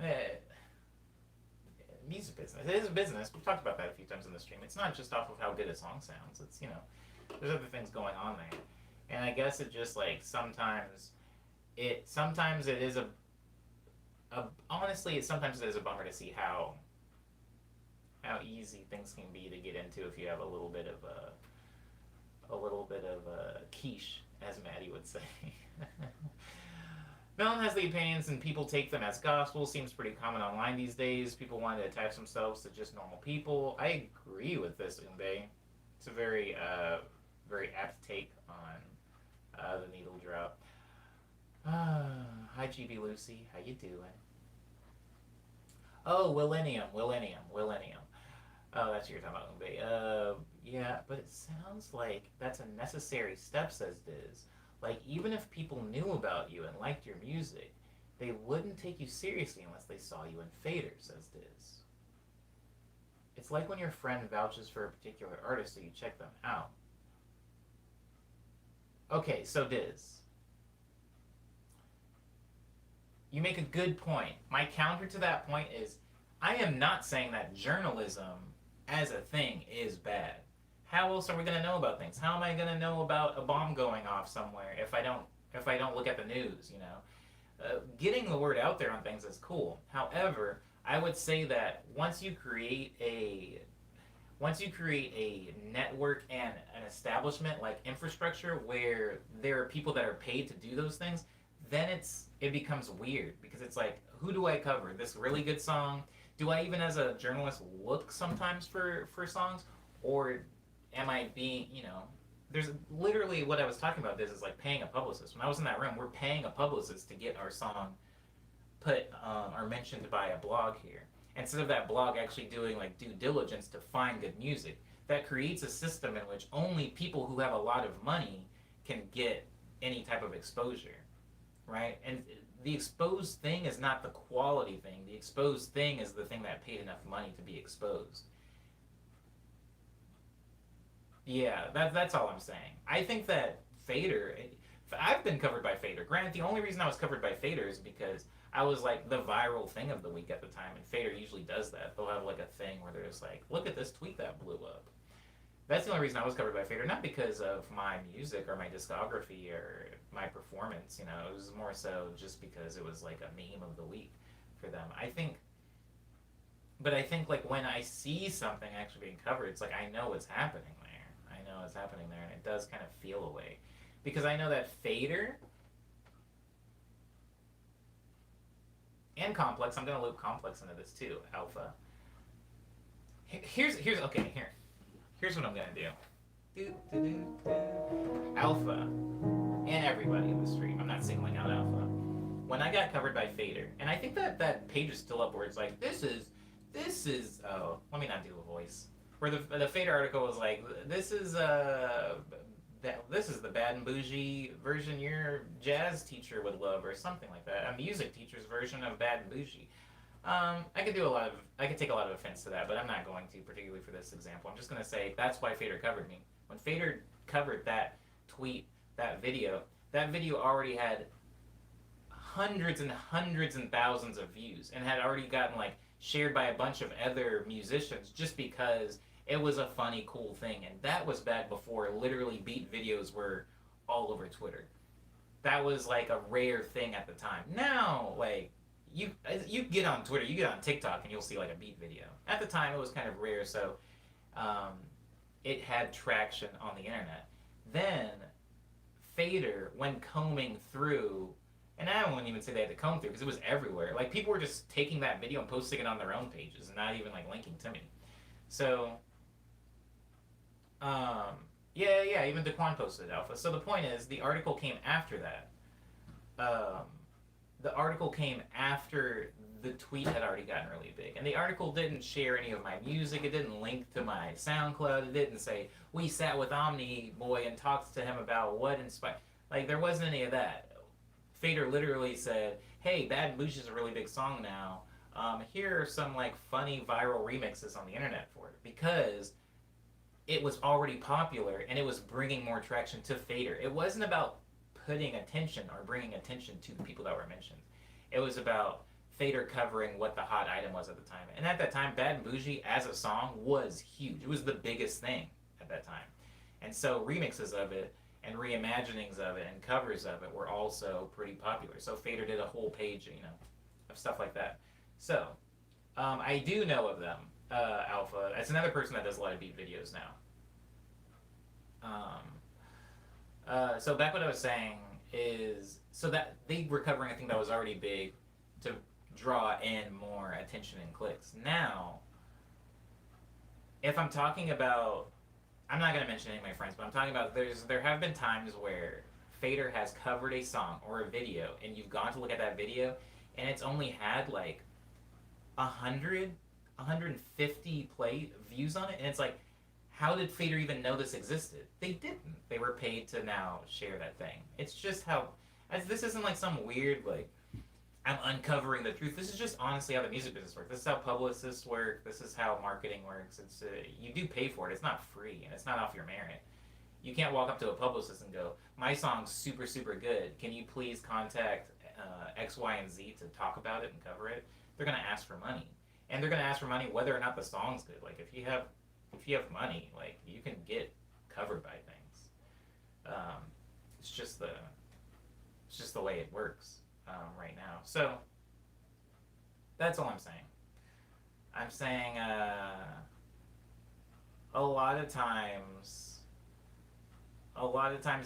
Music business. It is a business. We've talked about that a few times in the stream. It's not just off of how good a song sounds. It's there's other things going on there, and I guess it just like sometimes it is honestly sometimes it is a bummer to see how easy things can be to get into if you have a little bit of a quiche, as Maddie would say. Melon has the opinions and people take them as gospel. Seems pretty common online these days. People want to attach themselves to just normal people. I agree with this, Umbe. It's a very apt take on the needle drop. Hi, GB Lucy. How you doing? Oh, Millennium. Oh, that's what you're talking about, Umbe. Yeah, but it sounds like that's a necessary step, says Diz. Like, even if people knew about you and liked your music, they wouldn't take you seriously unless they saw you in Fader, says Diz. It's like when your friend vouches for a particular artist so you check them out. Okay, so Diz. You make a good point. My counter to that point is I am not saying that journalism as a thing is bad. How else are we going to know about things? How am I going to know about a bomb going off somewhere if I don't look at the news? Getting the word out there on things is cool. However, I would say that once you create a network and an establishment like infrastructure where there are people that are paid to do those things, then it becomes weird because it's like, who do I cover? This really good song? Do I even as a journalist look sometimes for songs, or am I being, there's literally what I was talking about. This is like paying a publicist. When I was in that room, we're paying a publicist to get our song put or mentioned by a blog here. Instead of that blog actually doing like due diligence to find good music, that creates a system in which only people who have a lot of money can get any type of exposure, right? And the exposed thing is not the quality thing. The exposed thing is the thing that paid enough money to be exposed. Yeah, that's all I'm saying. I think that Fader, I've been covered by Fader. Granted, the only reason I was covered by Fader is because I was like the viral thing of the week at the time, and Fader usually does that. They'll have like a thing where they're just like, look at this tweet that blew up. That's the only reason I was covered by Fader, not because of my music or my discography or my performance. It was more so just because it was like a meme of the week for them. But I think like when I see something actually being covered, it's like I know what's happening there. It's happening there, and it does kind of feel a way, because I know that Fader and Complex. I'm gonna loop Complex into this too. Alpha. Here's okay. Here's what I'm gonna do. Alpha and everybody in the stream. I'm not singling out Alpha. When I got covered by Fader, and I think that page is still up where it's like this is. Oh, let me not do a voice. Where the Fader article was like, this is the bad and bougie version your jazz teacher would love, or something like that. A music teacher's version of bad and bougie. I could take a lot of offense to that, but I'm not going to, particularly for this example. I'm just going to say that's why Fader covered me. When Fader covered that tweet, that video already had hundreds and hundreds and thousands of views and had already gotten like shared by a bunch of other musicians just because it was a funny, cool thing. And that was back before literally beat videos were all over Twitter. That was like a rare thing at the time. Now, like, you get on Twitter, you get on TikTok, and you'll see like a beat video. At the time, it was kind of rare, so it had traction on the internet. Then Fader, when combing through, and I wouldn't even say they had to comb through because it was everywhere. Like, people were just taking that video and posting it on their own pages and not even like linking to me. So, even Daquan posted Alpha. So the point is, the article came after that. the article came after the tweet had already gotten really big. And the article didn't share any of my music. It didn't link to my SoundCloud. It didn't say, we sat with Omni Boy and talked to him about what inspired. Like, there wasn't any of that. Fader literally said, hey, Bad and Bougie is a really big song now. Here are some, like, funny viral remixes on the internet for it. Because it was already popular and it was bringing more traction to Fader. It wasn't about putting attention or bringing attention to the people that were mentioned. It was about Fader covering what the hot item was at the time. And at that time, Bad and Bougie as a song was huge. It was the biggest thing at that time. And so remixes of it and reimaginings of it and covers of it were also pretty popular. So Fader did a whole page, of stuff like that. So I do know of them. Alpha. It's another person that does a lot of beat videos now. So back what I was saying is, so that they were covering a thing that was already big to draw in more attention and clicks. Now, if I'm talking about, I'm not going to mention any of my friends, but I'm talking about there have been times where Fader has covered a song or a video, and you've gone to look at that video, and it's only had like 150 play views on it, and it's like, how did Fader even know this existed? They didn't. They were paid to now share that thing. It's just how, this isn't like some weird, like, I'm uncovering the truth. This is just honestly how the music business works. This is how publicists work. This is how marketing works. It's you do pay for it. It's not free, and it's not off your merit. You can't walk up to a publicist and go, my song's super, super good. Can you please contact X, Y, and Z to talk about it and cover it? They're going to ask for money. And they're going to ask for money whether or not the song's good. Like, if you have money, like, you can get covered by things. It's just the way it works right now. So that's all I'm saying. I'm saying a lot of times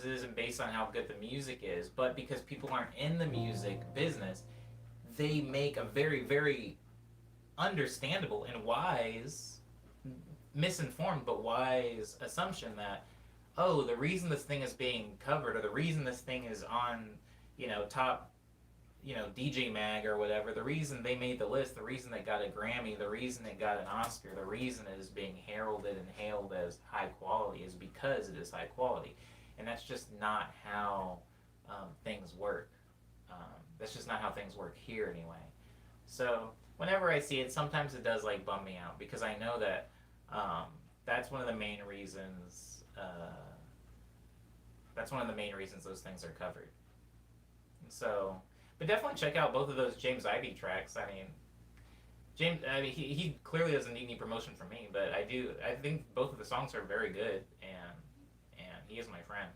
it isn't based on how good the music is, but because people aren't in the music business, they make a very, very understandable and wise, misinformed but wise assumption that, oh, the reason this thing is being covered, or the reason this thing is on, top, DJ Mag or whatever, the reason they made the list, the reason they got a Grammy, the reason it got an Oscar, the reason it is being heralded and hailed as high quality is because it is high quality. And that's just not how things work. That's just not how things work here anyway. So whenever I see it, sometimes it does like bum me out, because I know that that's one of the main reasons. That's one of the main reasons those things are covered. So, but definitely check out both of those James Ivey tracks. I mean, he clearly doesn't need any promotion from me, but I do. I think both of the songs are very good, and he is my friend.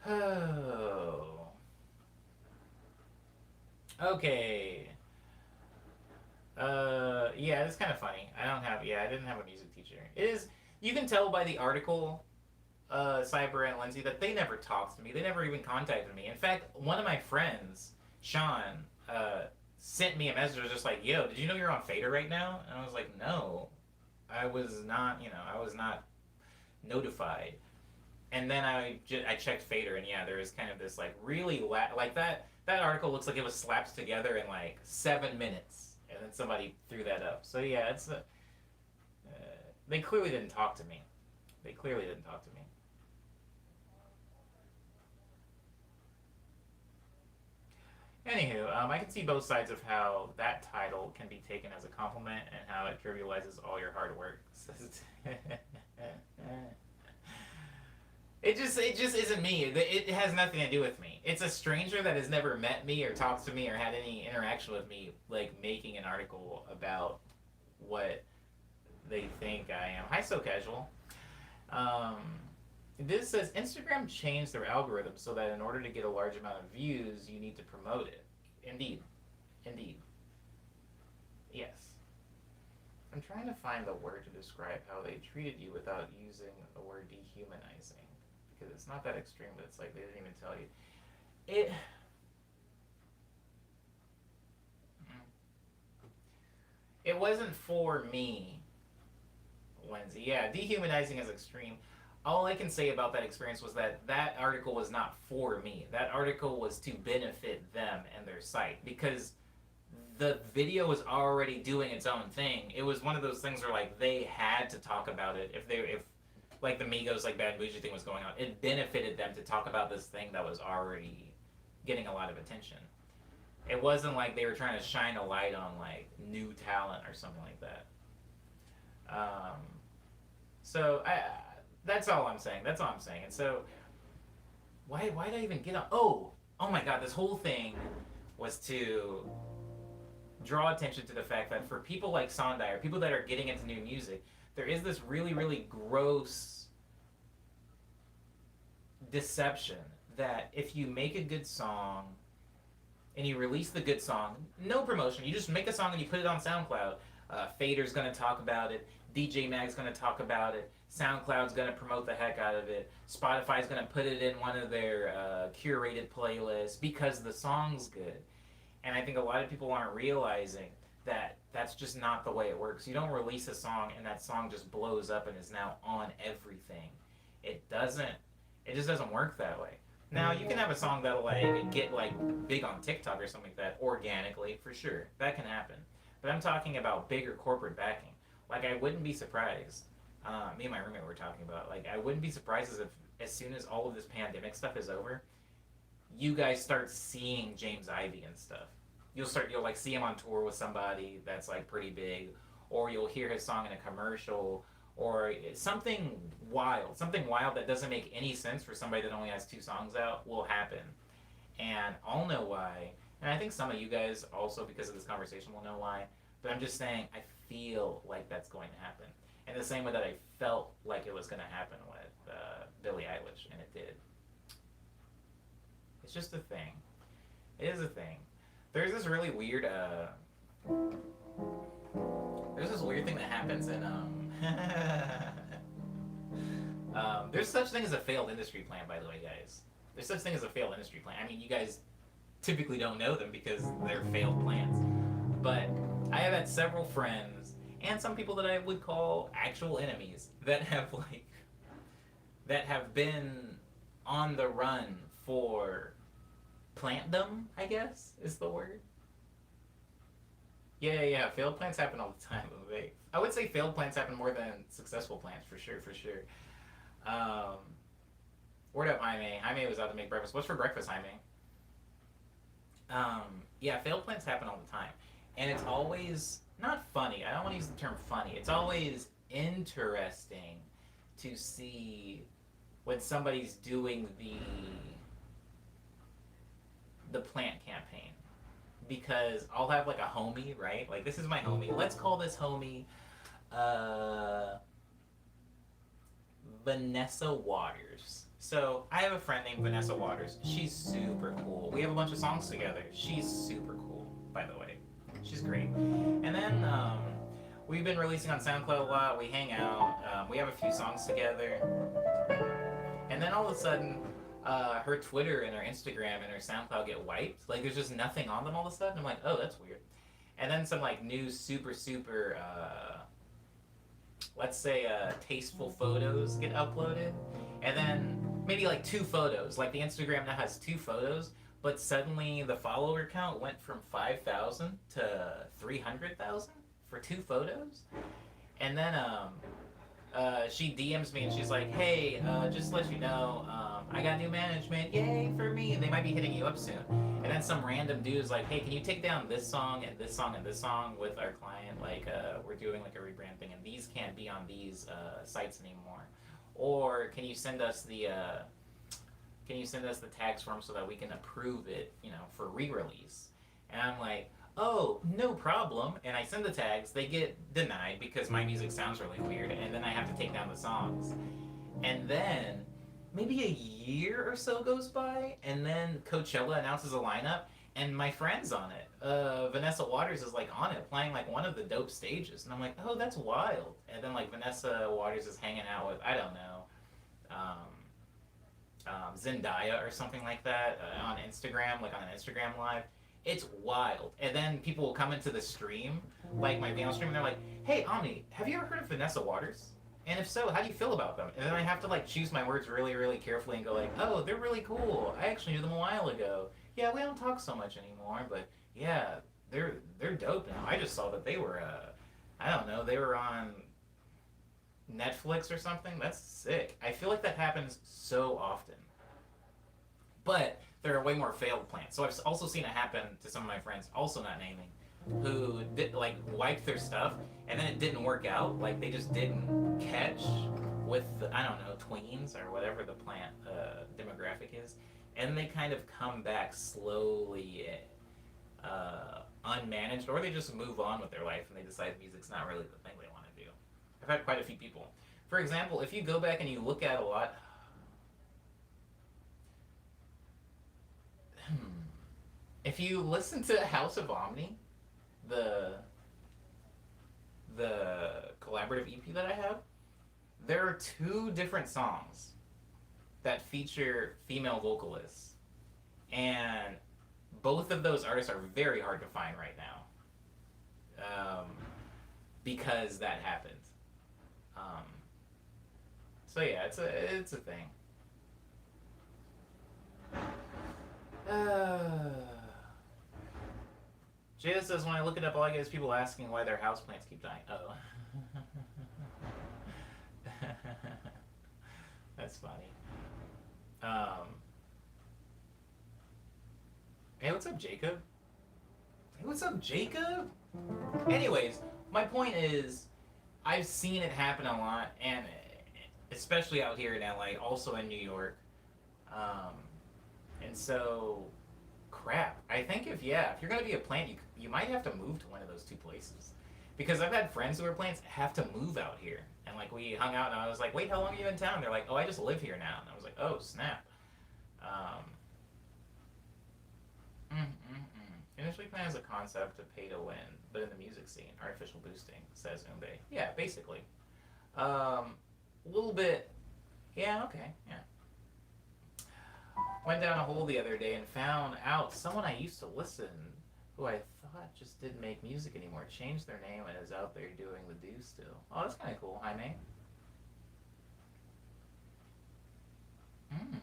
Oh. Okay. Yeah, it's kind of funny. I didn't have a music teacher. It is, you can tell by the article, Cyber and Lindsay, that they never talked to me. They never even contacted me. In fact, one of my friends, Sean, sent me a message. It was just like, yo, did you know you're on Fader right now? And I was like, no, I was not notified. And then I checked Fader, and yeah, there is kind of this like really like that article looks like it was slapped together in like 7 minutes, and then somebody threw that up. So yeah, it's they clearly didn't talk to me. Anywho, I can see both sides of how that title can be taken as a compliment and how it trivializes all your hard work. It just isn't me. It has nothing to do with me. It's a stranger that has never met me or talked to me or had any interaction with me, like making an article about what they think I am. Hi, So Casual. This says Instagram changed their algorithm so that in order to get a large amount of views, you need to promote it. Indeed. Yes. I'm trying to find the word to describe how they treated you without using the word dehumanizing. Because it's not that extreme, but it's like they didn't even tell you. It wasn't for me, Lindsay. Yeah, dehumanizing is extreme. all I can say about that experience was that that article was not for me. That article was to benefit them and their site because the video was already doing its own thing. It was one of those things where like they had to talk about it if like the Migos like Bad Bougie thing was going on. It benefited them to talk about this thing that was already getting a lot of attention. It wasn't like they were trying to shine a light on like new talent or something like that. Um, so that's all I'm saying. That's all I'm saying. And so why did I even get on? Oh my God! This whole thing was to draw attention to the fact that for people like Sondai or people that are getting into new music, there is this really gross deception that if you make a good song and you release the good song, no promotion, you just make a song and you put it on SoundCloud. Fader's gonna talk about it. DJ Mag's gonna talk about it. SoundCloud's gonna promote the heck out of it. Spotify's gonna put it in one of their curated playlists because the song's good. And I think a lot of people aren't realizing that that's just not the way it works. You don't release a song and that song just blows up and is now on everything. It doesn't. It just doesn't work that way. Now you can have a song that'll like get like big on TikTok or something like that organically for sure. That can happen. But I'm talking about bigger corporate backing. Like I wouldn't be surprised. Me and my roommate were talking about like I wouldn't be surprised as soon as all of this pandemic stuff is over, you guys start seeing James Ivy and stuff. You'll like see him on tour with somebody that's like pretty big, or you'll hear his song in a commercial, or something wild that doesn't make any sense for somebody that only has 2 songs out will happen, and I'll know why. And I think some of you guys also, because of this conversation, will know why. But I'm just saying, I feel like that's going to happen, in the same way that I felt like it was going to happen with Billie Eilish, and it did. It's just a thing. It is a thing. There's this really weird there's this weird thing that happens in there's such thing as a failed industry plan, by the way, guys. There's such thing as a failed industry plan. I mean, you guys typically don't know them because they're failed plans. But I have had several friends and some people that I would call actual enemies that have been on the run for plantdom, I guess is the word. Yeah. Failed plans happen all the time. I would say failed plans happen more than successful plans, for sure. Word up, Jaime. Jaime was out to make breakfast. What's for breakfast, Jaime? Yeah, failed plans happen all the time. And it's always, not funny, I don't want to use the term funny, it's always interesting to see when somebody's doing the plant campaign. Because I'll have like a homie, right? Like, this is my homie. Let's call this homie Vanessa Waters. So I have a friend named Vanessa Waters. She's super cool. We have a bunch of songs together. She's super cool, by the way. She's great. And then we've been releasing on SoundCloud a lot. We hang out. We have a few songs together. And then all of a sudden, her Twitter and her Instagram and her SoundCloud get wiped. Like, there's just nothing on them all of a sudden. I'm like, oh, that's weird. And then some like new super let's say tasteful photos get uploaded, and then maybe like 2 photos. Like, the Instagram now has 2 photos, but suddenly the follower count went from 5,000 to 300,000 for 2 photos. And then she DMs me and she's like, hey, just to let you know, I got new management, yay for me, and they might be hitting you up soon. And then some random dude is like, hey, can you take down this song and this song and this song with our client? Like, we're doing like a rebrand thing, and these can't be on these sites anymore. Or can you send us the tags form so that we can approve it, for re-release? And I'm like, oh, no problem. And I send the tags, they get denied because my music sounds really weird, and then I have to take down the songs. And then maybe a year or so goes by, and then Coachella announces a lineup, and my friend's on it. Vanessa Waters is like on it, playing like one of the dope stages. And I'm like, oh, that's wild. And then like Vanessa Waters is hanging out with, I don't know, Zendaya or something like that on Instagram, like on an Instagram live. It's wild. And then people will come into the stream, like my video stream, and they're like, hey, Omni, have you ever heard of Vanessa Waters? And if so, how do you feel about them? And then I have to like choose my words really, really carefully and go like, oh, they're really cool. I actually knew them a while ago. Yeah, we don't talk so much anymore, but yeah, they're dope now. I just saw that they were I don't know, they were on Netflix or something. That's sick. I feel like that happens so often. But there are way more failed plants. So I've also seen it happen to some of my friends, also not naming, who did like wiped their stuff and then it didn't work out. Like they just didn't catch with the, I don't know, tweens or whatever the plant demographic is, and they kind of come back slowly, unmanaged, or they just move on with their life and they decide music's not really the thing they want to do. I've had quite a few people. For example, if you go back and you look at a lot, if you listen to House of Omni, the the collaborative EP that I have, there are two different songs that feature female vocalists, and both of those artists are very hard to find right now, because that happened. Um, so yeah, it's a thing. Jada says, when I look it up, all I get is people asking why their houseplants keep dying. Oh. That's funny. Um, hey, what's up, Jacob? Hey, what's up, Jacob? Anyways, my point is, I've seen it happen a lot, and especially out here in LA, also in New York. Um, and so, crap. I think if you're gonna be a plant, you might have to move to one of those two places, because I've had friends who are plants have to move out here, and like we hung out, and I was like, wait, how long are you in town? They're like, oh, I just live here now, and I was like, oh, snap. Um, Initially planned as a concept to pay to win, but in the music scene, artificial boosting, says Umbe. Yeah, basically. A little bit. Yeah, okay, yeah. Went down a hole the other day and found out someone I used to listen, who I thought just didn't make music anymore, changed their name and is out there doing the do still. Oh, that's kind of cool. Hi, May. Mm.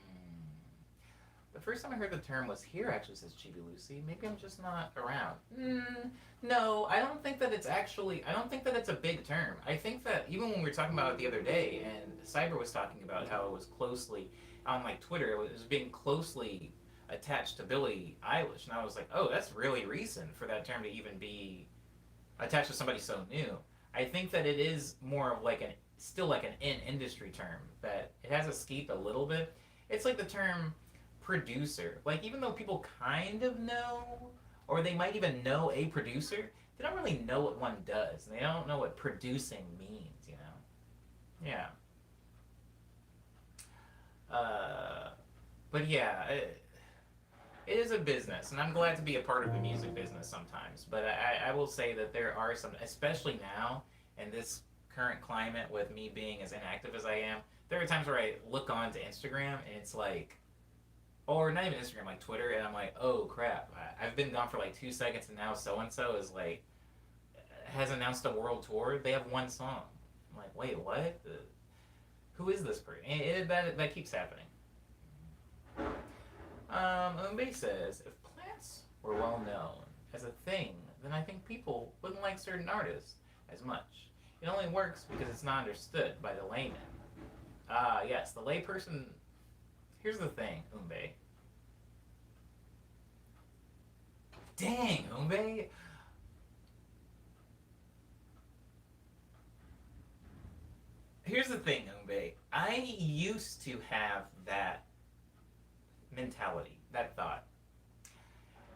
The first time I heard the term was here, actually, says Chibi Lucy. Maybe I'm just not around. No, I don't think that I don't think that it's a big term. I think that even when we were talking about it the other day, and Cyber was talking about how it was closely, on like Twitter, it was being closely attached to Billie Eilish, and I was like, oh, that's really recent for that term to even be attached to somebody so new. I think that it is more of like still like an in-industry term, that it has escaped a little bit. It's like the term producer. Like, even though people kind of know, or they might even know a producer, they don't really know what one does, and they don't know what producing means, you know? Yeah. But yeah, it is a business, and I'm glad to be a part of the music business sometimes. But I will say that there are some, especially now in this current climate with me being as inactive as I am, there are times where I look onto Instagram and it's like, or not even Instagram, like Twitter, and I'm like, oh crap, I've been gone for like 2 seconds, and now so and so is like, has announced a world tour. They have one song. I'm like, wait, what? Who is this person? That keeps happening. Umbe says, if plants were well known as a thing, then I think people wouldn't like certain artists as much. It only works because it's not understood by the layman. Yes, the layperson. Here's the thing, Umbe. Dang, Umbe. Here's the thing, Umbe. I used to have that mentality, that thought.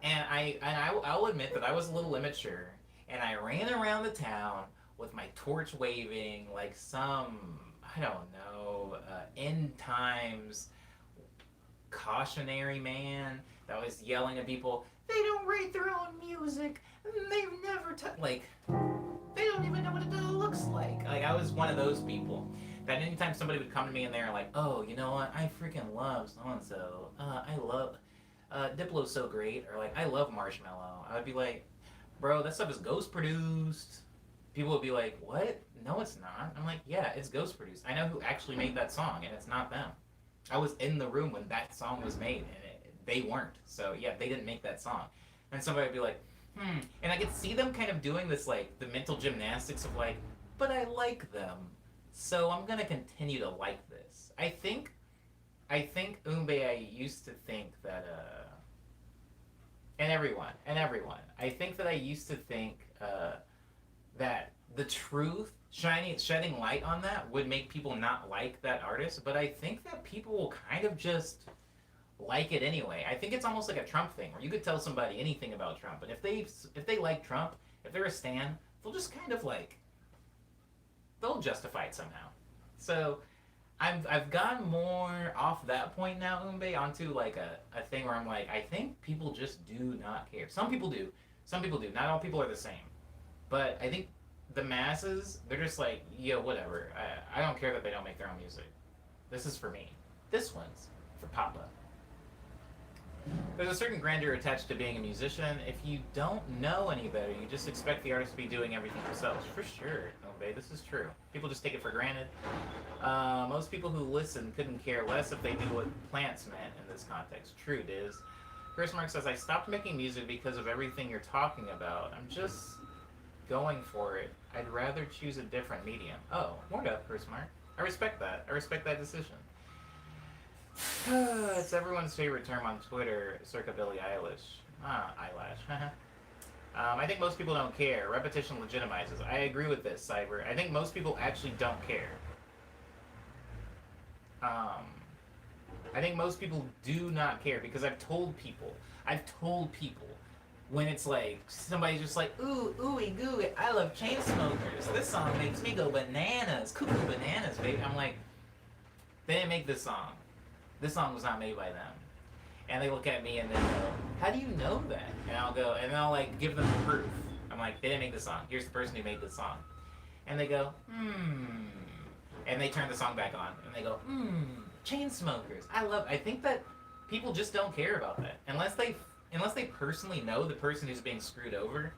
And I'll admit that I was a little immature, and I ran around the town with my torch waving like some, I don't know, end times cautionary man that was yelling at people, they don't rate their own music, they've never like, they don't even know what it looks like. Like, I was one of those people that anytime somebody would come to me and they're like, oh, you know what, I freaking love so-and-so, I love, Diplo's so great, or like, I love Marshmallow, I would be like, bro, that stuff is ghost produced, people would be like, "What? No, it's not." I'm like, "Yeah, it's ghost produced. I know who actually made that song, and it's not them. I was in the room when that song was made, and they weren't. So yeah, they didn't make that song." And somebody would be like, "Hmm," and I could see them kind of doing this like the mental gymnastics of like, "But I like them, so I'm gonna continue to like this." I think Umbe, I used to think that and everyone. I think that I used to think that the truth shedding light on that would make people not like that artist, but I think that people will kind of just like it anyway. I think it's almost like a Trump thing where you could tell somebody anything about Trump, and if they like Trump, if they're a stan, they'll just kind of like they'll justify it somehow. So I've gone more off that point now, Umbe, onto like a thing where I'm like, I think people just do not care. Some people do. Some people do. Not all people are the same. But I think the masses, they're just like, yo, whatever. I don't care that they don't make their own music. This is for me. This one's for Papa. There's a certain grandeur attached to being a musician. If you don't know any better, you just expect the artist to be doing everything themselves. For sure, Obey, this is true. People just take it for granted. Most people who listen couldn't care less if they knew what plants meant in this context. True, Diz. Chris Mark says, I stopped making music because of everything you're talking about. I'm just going for it. I'd rather choose a different medium. Oh, word up, Chris Mark. I respect that. I respect that decision. It's everyone's favorite term on Twitter, circa Billie Eilish. Eyelash. I think most people don't care. Repetition legitimizes. I agree with this, Cyber. I think most people actually don't care. I think most people do not care because I've told people when it's like somebody's just like, ooh, ooey gooey, I love Chainsmokers. This song makes me go bananas, cuckoo bananas, baby. I'm like, they didn't make this song. This song was not made by them. And they look at me and they go, how do you know that? And I'll go, and I'll like give them proof. I'm like, they didn't make this song. Here's the person who made this song. And they go, and they turn the song back on. And they go, Chainsmokers. I think that people just don't care about that. Unless they personally know the person who's being screwed over,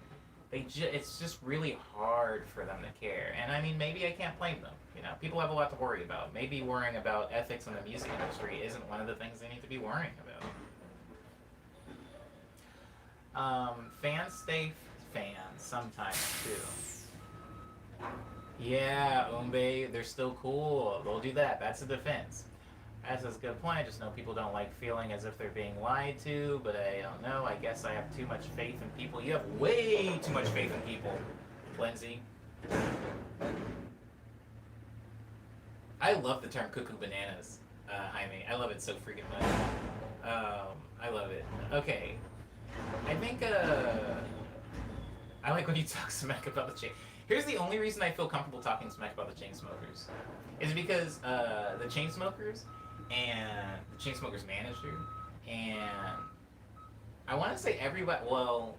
it's just really hard for them to care. And I mean, maybe I can't blame them. You know, people have a lot to worry about. Maybe worrying about ethics in the music industry isn't one of the things they need to be worrying about. Fans stay fans sometimes too. Yeah, Umbe, they're still cool. They'll do that. That's a defense. That's a good point. I just know people don't like feeling as if they're being lied to, but I don't know. I guess I have too much faith in people. You have way too much faith in people, Lindsay. I love the term cuckoo bananas, Jaime. I love it so freaking much. I love it. Okay. I think, I like when you talk smack about the chain. Here's the only reason I feel comfortable talking smack about the Chainsmokers. Is because, the Chainsmokers and the Chainsmokers manager and I want to say everybody, well,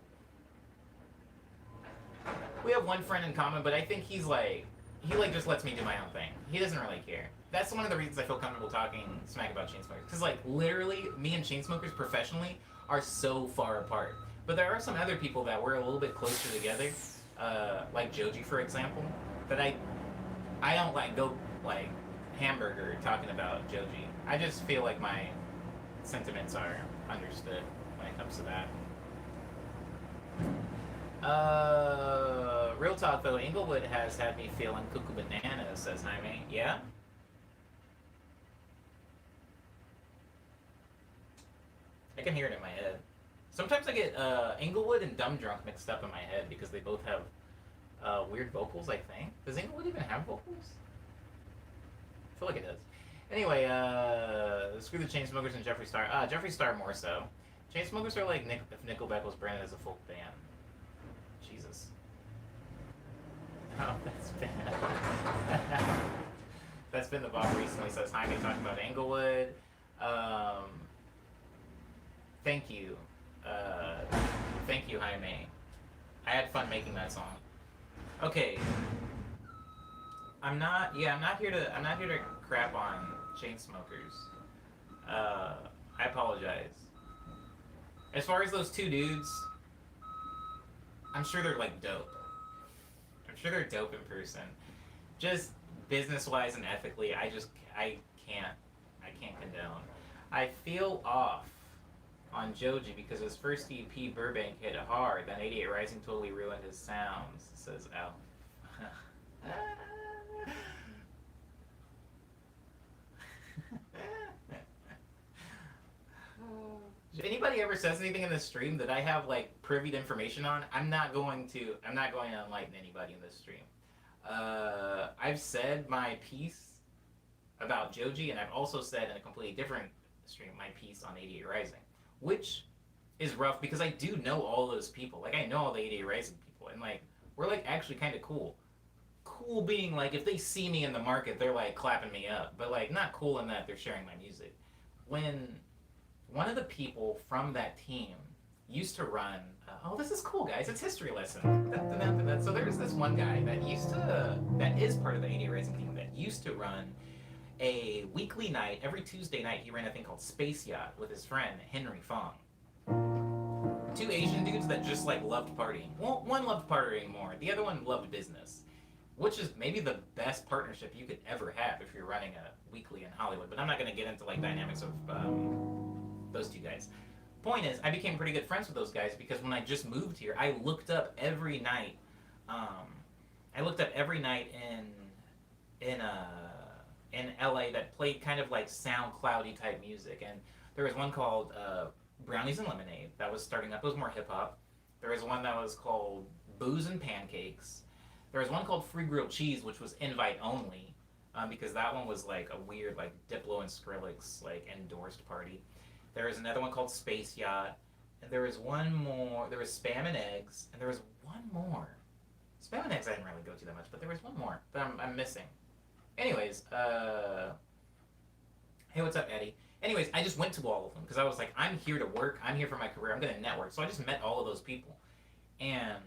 we have one friend in common, but I think he just lets me do my own thing. He doesn't really care. That's one of the reasons I feel comfortable talking smack about Chainsmokers. Because, like, literally, me and Chainsmokers professionally are so far apart. But there are some other people that we're a little bit closer together, like Joji, for example, that I don't, like, go, like, hamburger talking about Joji. I just feel like my sentiments are understood when it comes to that. Real talk though, Inglewood has had me feeling cuckoo bananas, says Jaime. Yeah? I can hear it in my head. Sometimes I get Inglewood and Dumb Drunk mixed up in my head because they both have weird vocals, I think. Does Inglewood even have vocals? I feel like it does. Anyway, screw the Chainsmokers and Jeffree Star. Jeffree Star more so. Chainsmokers are like if Nickelback was branded as a folk band. Jesus. Oh, that's bad. That's been the vibe recently, says Jaime, talking about Inglewood. Thank you. Thank you, Jaime. I had fun making that song. Okay. I'm not here to crap on Chainsmokers. I apologize. As far as those two dudes, I'm sure they're like dope. I'm I'm sure they're dope in person. Just business wise and ethically, I can't I can't condone. I feel off on Joji because his first EP Burbank hit hard, then 88 Rising totally ruined his sounds, says Al. If anybody ever says anything in this stream that I have like privied information on, I'm not going to enlighten anybody in this stream. I've said my piece about Joji, and I've also said in a completely different stream my piece on 88 Rising, which is rough because I do know all those people. Like I know all the 88 Rising people, and like we're like actually kind of cool. Cool being like if they see me in the market, they're like clapping me up, but like not cool in that they're sharing my music. When one of the people from that team used to run. Oh, this is cool, guys! It's history lesson. So there's this one guy that is part of the 88 Rising team that used to run a weekly night. Every Tuesday night, he ran a thing called Space Yacht with his friend Henry Fong. Two Asian dudes that just like loved partying. Well, one loved partying more. The other one loved business, which is maybe the best partnership you could ever have if you're running a weekly in Hollywood. But I'm not going to get into like dynamics of those two guys. Point is, I became pretty good friends with those guys because when I just moved here, I looked up every night. I looked up every night in LA that played kind of like sound cloudy type music, and there was one called Brownies and Lemonade that was starting up. It was more hip hop. There was one that was called Booze and Pancakes. There was one called Free Grilled Cheese, which was invite only, because that one was like a weird like Diplo and Skrillex like endorsed party. There was another one called Space Yacht, and there was one more. There was Spam and Eggs, and there was one more. Spam and Eggs I didn't really go to that much, but there was one more that I'm missing. Anyways, hey, what's up, Eddie? Anyways, I just went to all of them because I was like, I'm here to work. I'm here for my career. I'm going to network. So I just met all of those people. And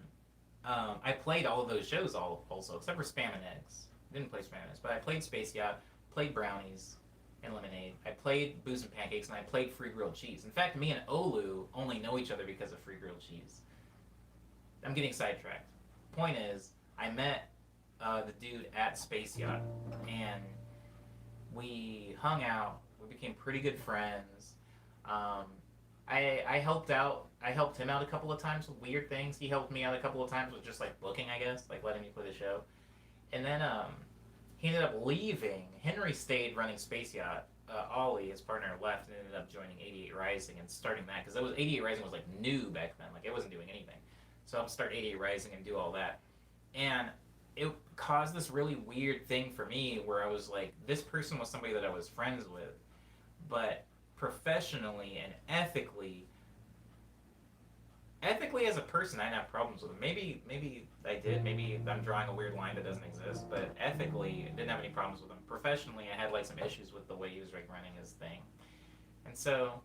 I played all of those shows also, except for Spam and Eggs. Didn't play Spam and Eggs, but I played Space Yacht, played Brownies and Lemonade. I played Booze and Pancakes, and I played Free Grilled Cheese. In fact, me and Olu only know each other because of Free Grilled Cheese. I'm getting sidetracked. Point is, I met the dude at Space Yacht, and we hung out. We became pretty good friends. I helped out. I helped him out a couple of times with weird things. He helped me out a couple of times with just like booking, I guess, like letting me play the show. And then he ended up leaving. Henry stayed running Space Yacht. Ollie, his partner, left and ended up joining 88 Rising and starting that because 88 Rising was like new back then. Like it wasn't doing anything. So I'll start 88 Rising and do all that. And it caused this really weird thing for me where I was like, this person was somebody that I was friends with, but professionally and ethically as a person, I didn't have problems with him. Maybe I did. Maybe I'm drawing a weird line that doesn't exist. But ethically, I didn't have any problems with him. Professionally, I had like some issues with the way he was like running his thing, and so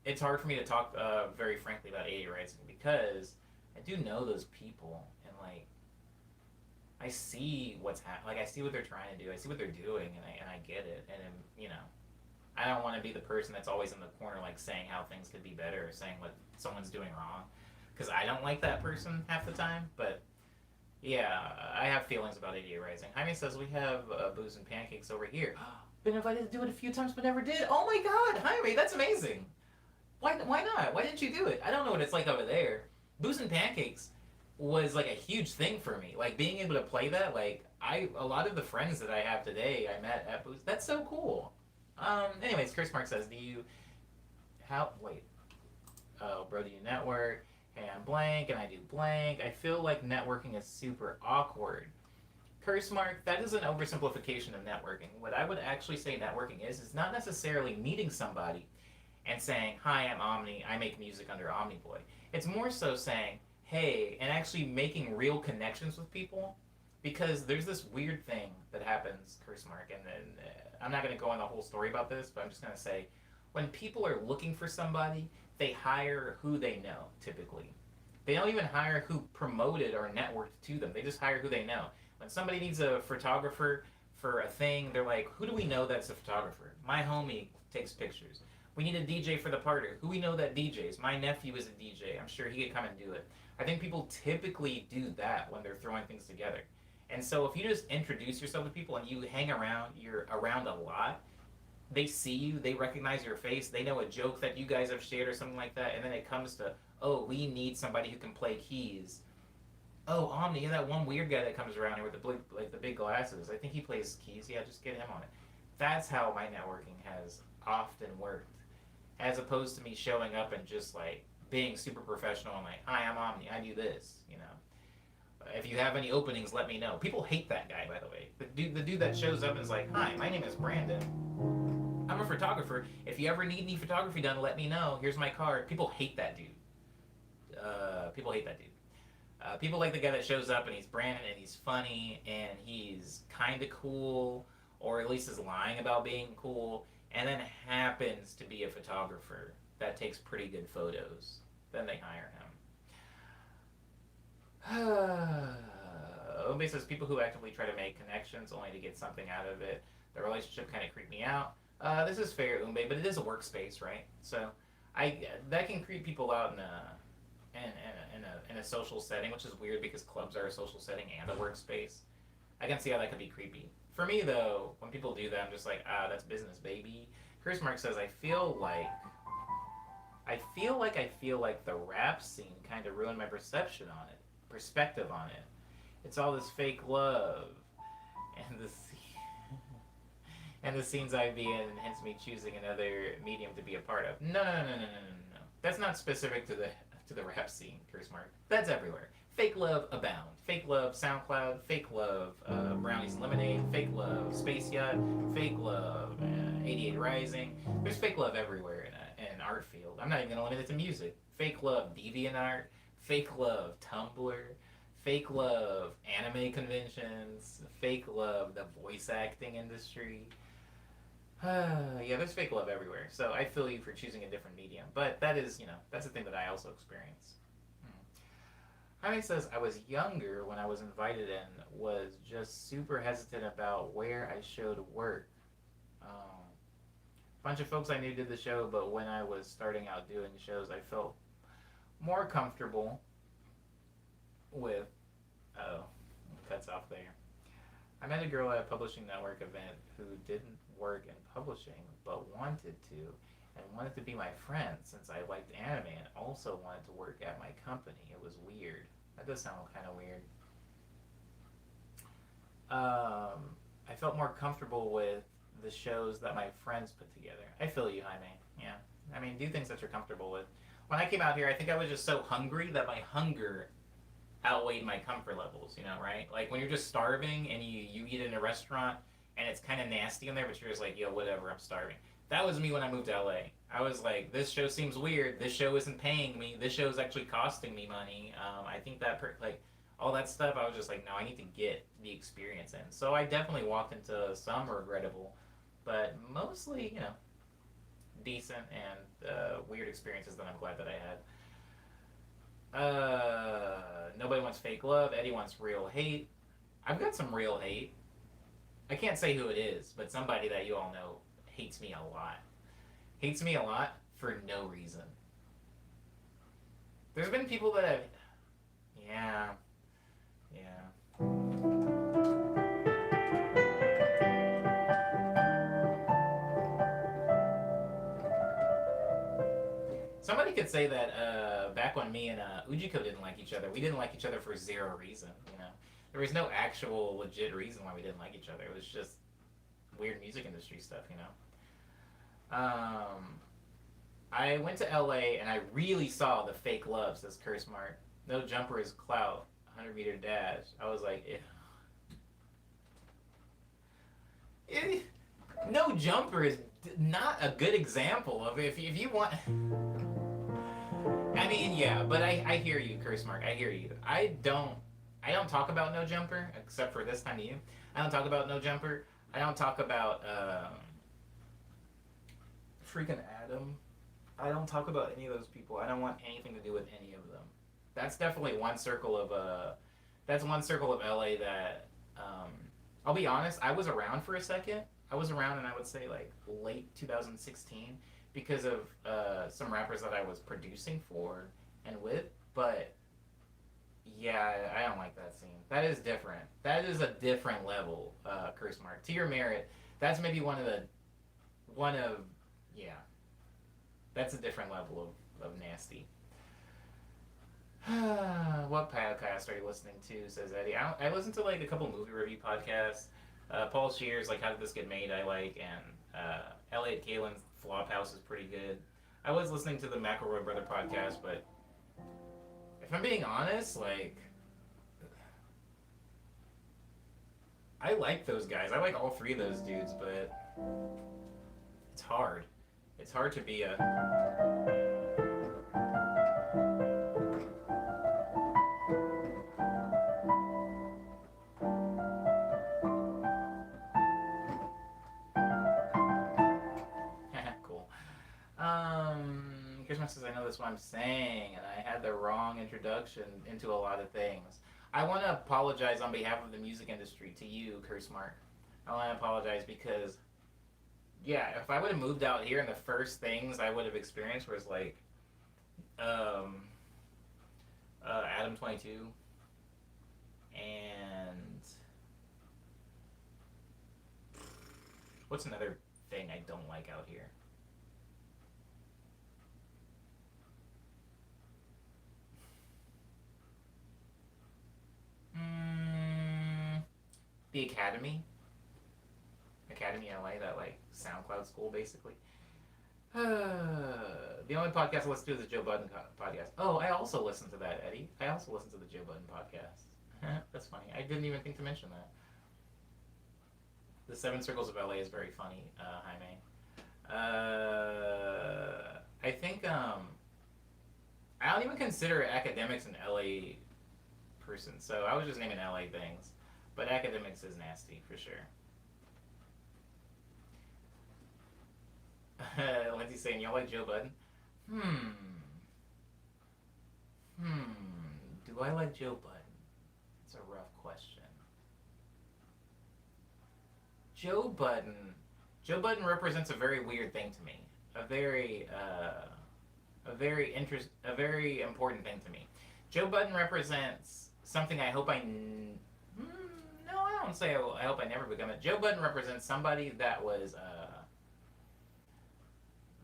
it's hard for me to talk very frankly about 88 Rising because I do know those people and like I see what's happening. Like I see what they're trying to do. I see what they're doing, and I get it. And you know, I don't want to be the person that's always in the corner, like saying how things could be better or saying what someone's doing wrong, because I don't like that person half the time. But yeah, I have feelings about 88 Rising. Jaime says we have Booze and Pancakes over here. Been invited to do it a few times, but never did. Oh my God, Jaime, that's amazing. Why not? Why didn't you do it? I don't know what it's like over there. Booze and Pancakes was like a huge thing for me. Like being able to play that, like a lot of the friends that I have today I met at Booze. That's so cool. Anyways, Chris Mark says, oh, bro, do you network? Hey, I'm blank, and I do blank. I feel like networking is super awkward. Curse Mark, that is an oversimplification of networking. What I would actually say networking is not necessarily meeting somebody and saying, hi, I'm Omni, I make music under Omniboy. It's more so saying, hey, and actually making real connections with people, because there's this weird thing that happens, Curse Mark, and then I'm not going to go on the whole story about this, but I'm just going to say, when people are looking for somebody, they hire who they know, typically. They don't even hire who promoted or networked to them. They just hire who they know. When somebody needs a photographer for a thing, they're like, who do we know that's a photographer? My homie takes pictures. We need a DJ for the party. Who we know that DJs? My nephew is a DJ. I'm sure he could come and do it. I think people typically do that when they're throwing things together. And so if you just introduce yourself to people and you hang around, you're around a lot, they see you, they recognize your face, they know a joke that you guys have shared or something like that, and then it comes to, oh, we need somebody who can play keys. Oh, Omni, you're that one weird guy that comes around here with the big glasses. I think he plays keys. Yeah, just get him on it. That's how my networking has often worked, as opposed to me showing up and just like being super professional and like, hi, I'm Omni, I do this. If you have any openings, let me know. People hate that guy, by the way. The dude that shows up and is like, hi, my name is Brandon. I'm a photographer. If you ever need any photography done, let me know. Here's my card. People hate that dude. People hate that dude. People like the guy that shows up and he's Brandon and he's funny and he's kind of cool, or at least is lying about being cool, and then happens to be a photographer that takes pretty good photos. Then they hire him. Ombe says people who actively try to make connections only to get something out of it. The relationship kind of creeped me out. This is fair, Umbe, but it is a workspace, right? So that can creep people out in a social setting, which is weird because clubs are a social setting and a workspace. I can see how that could be creepy. For me, though, when people do that, I'm just like, that's business, baby. Chris Mark says, I feel like the rap scene kind of ruined my perspective on it. It's all this fake love, and the scenes I be in, and hence me choosing another medium to be a part of. No. That's not specific to the rap scene, Chris Mark. That's everywhere. Fake love abound. Fake love SoundCloud. Fake love Brownies Lemonade. Fake love Space Yacht. Fake love 88 Rising. There's fake love everywhere in an art field. I'm not even gonna limit it to music. Fake love DeviantArt. Fake love Tumblr. Fake love anime conventions. Fake love the voice acting industry. Yeah, there's fake love everywhere. So I feel you for choosing a different medium. But that is, that's a thing that I also experience. Jaime says, I was younger when I was invited and was just super hesitant about where I showed work. Bunch of folks I knew did the show, but when I was starting out doing shows, I felt more comfortable with... Oh, cuts off there. I met a girl at a publishing network event who didn't work in publishing, but wanted to, and wanted to be my friend since I liked anime and also wanted to work at my company. It was weird. That does sound kind of weird. I felt more comfortable with the shows that my friends put together. I feel you, Jaime. Yeah. I mean, do things that you're comfortable with. When I came out here, I think I was just so hungry that my hunger outweighed my comfort levels, right? Like when you're just starving and you eat in a restaurant and it's kind of nasty in there, but you're just like, yo, whatever, I'm starving. That was me when I moved to LA. I was like, this show seems weird. This show isn't paying me. This show is actually costing me money. I think that, all that stuff, I was just like, no, I need to get the experience in. So I definitely walked into some regrettable, but mostly, decent and weird experiences that I'm glad that I had. Nobody wants fake love. Eddie wants real hate. I've got some real hate. I can't say who it is, but somebody that you all know hates me a lot. Hates me a lot for no reason. There's been people that have... Yeah. Somebody could say that back when me and Ujiko didn't like each other, we didn't like each other for zero reason, There was no actual legit reason why we didn't like each other. It was just weird music industry stuff, I went to LA and I really saw the fake love, says Curse Mark. No jumper is clout. 100-meter dash. I was like, no jumper is not a good example of it. If you want... I mean, yeah, but I hear you, Curse Mark. I hear you. I don't talk about no jumper, except for this time to you. I don't talk about no jumper. I don't talk about freaking Adam. I don't talk about any of those people. I don't want anything to do with any of them. That's definitely one circle of LA that I'll be honest, I was around for a second. I was around and I would say like late 2016 because of some rappers that I was producing for and with, but Yeah, I don't like that scene. That is different. That is a different level, curse mark. To your merit, that's maybe one of yeah. That's a different level of nasty. What podcast are you listening to? Says Eddie. I listen to like a couple movie review podcasts. Paul Shear's like How Did This Get Made? I like, and Elliot Kalin's Flophouse is pretty good. I was listening to the McElroy Brother podcast, but if I'm being honest, like I like those guys. I like all three of those dudes, but it's hard. It's hard to be a cool. Christmas says I know that's what I'm saying, and I had the wrong introduction into a lot of things. I want to apologize on behalf of the music industry to you, Curse Mark. I want to apologize because, yeah, if I would have moved out here and the first things I would have experienced was like, um, Adam 22 and what's another thing I don't like out here? Mm, the Academy. Academy LA, that like SoundCloud school basically. The only podcast I listen to is the Joe Budden podcast. Oh, I also listen to that, Eddie. I also listen to the Joe Budden podcast. That's funny. I didn't even think to mention that. The Seven Circles of LA is very funny, Jaime. I think I don't even consider academics an LA person, so I was just naming LA things. But academics is nasty for sure. Lindsay's saying y'all like Joe Budden. Hmm. Hmm. Do I like Joe Budden? It's a rough question. Joe Budden. Joe Budden represents a very weird thing to me. A very important thing to me. Joe Budden represents something I hope no, I don't say I hope I never become it. Joe Budden represents somebody that was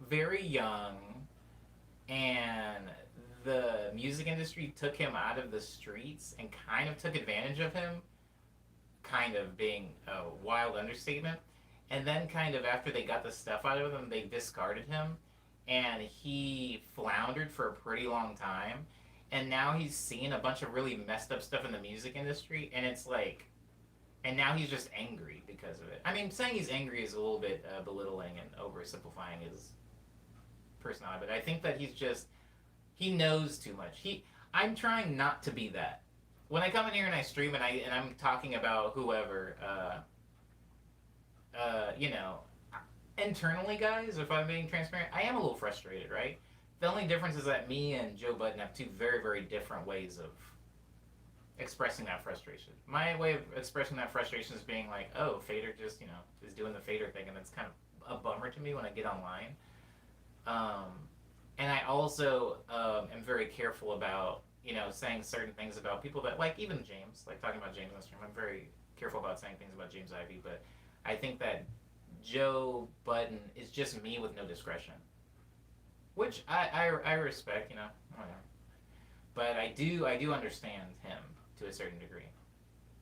very young, and the music industry took him out of the streets and kind of took advantage of him, kind of being a wild understatement. And then, kind of after they got the stuff out of him, they discarded him, and he floundered for a pretty long time. And now he's seen a bunch of really messed up stuff in the music industry, and it's like, and now he's just angry because of it. I mean, saying he's angry is a little bit belittling and oversimplifying his personality, but I think that he knows too much. I'm trying not to be that. When I come in here and I stream and I'm talking about whoever, you know, internally, guys, if I'm being transparent, I am a little frustrated, right? The only difference is that me and Joe Budden have two very, very different ways of expressing that frustration. My way of expressing that frustration is being like, oh, Fader just, is doing the Fader thing, and it's kind of a bummer to me when I get online. Um, and I also am very careful about, saying certain things about people that, like, even James, like talking about James on the stream, I'm very careful about saying things about James Ivey, but I think that Joe Budden is just me with no discretion, which I respect, whatever. But I do understand him to a certain degree.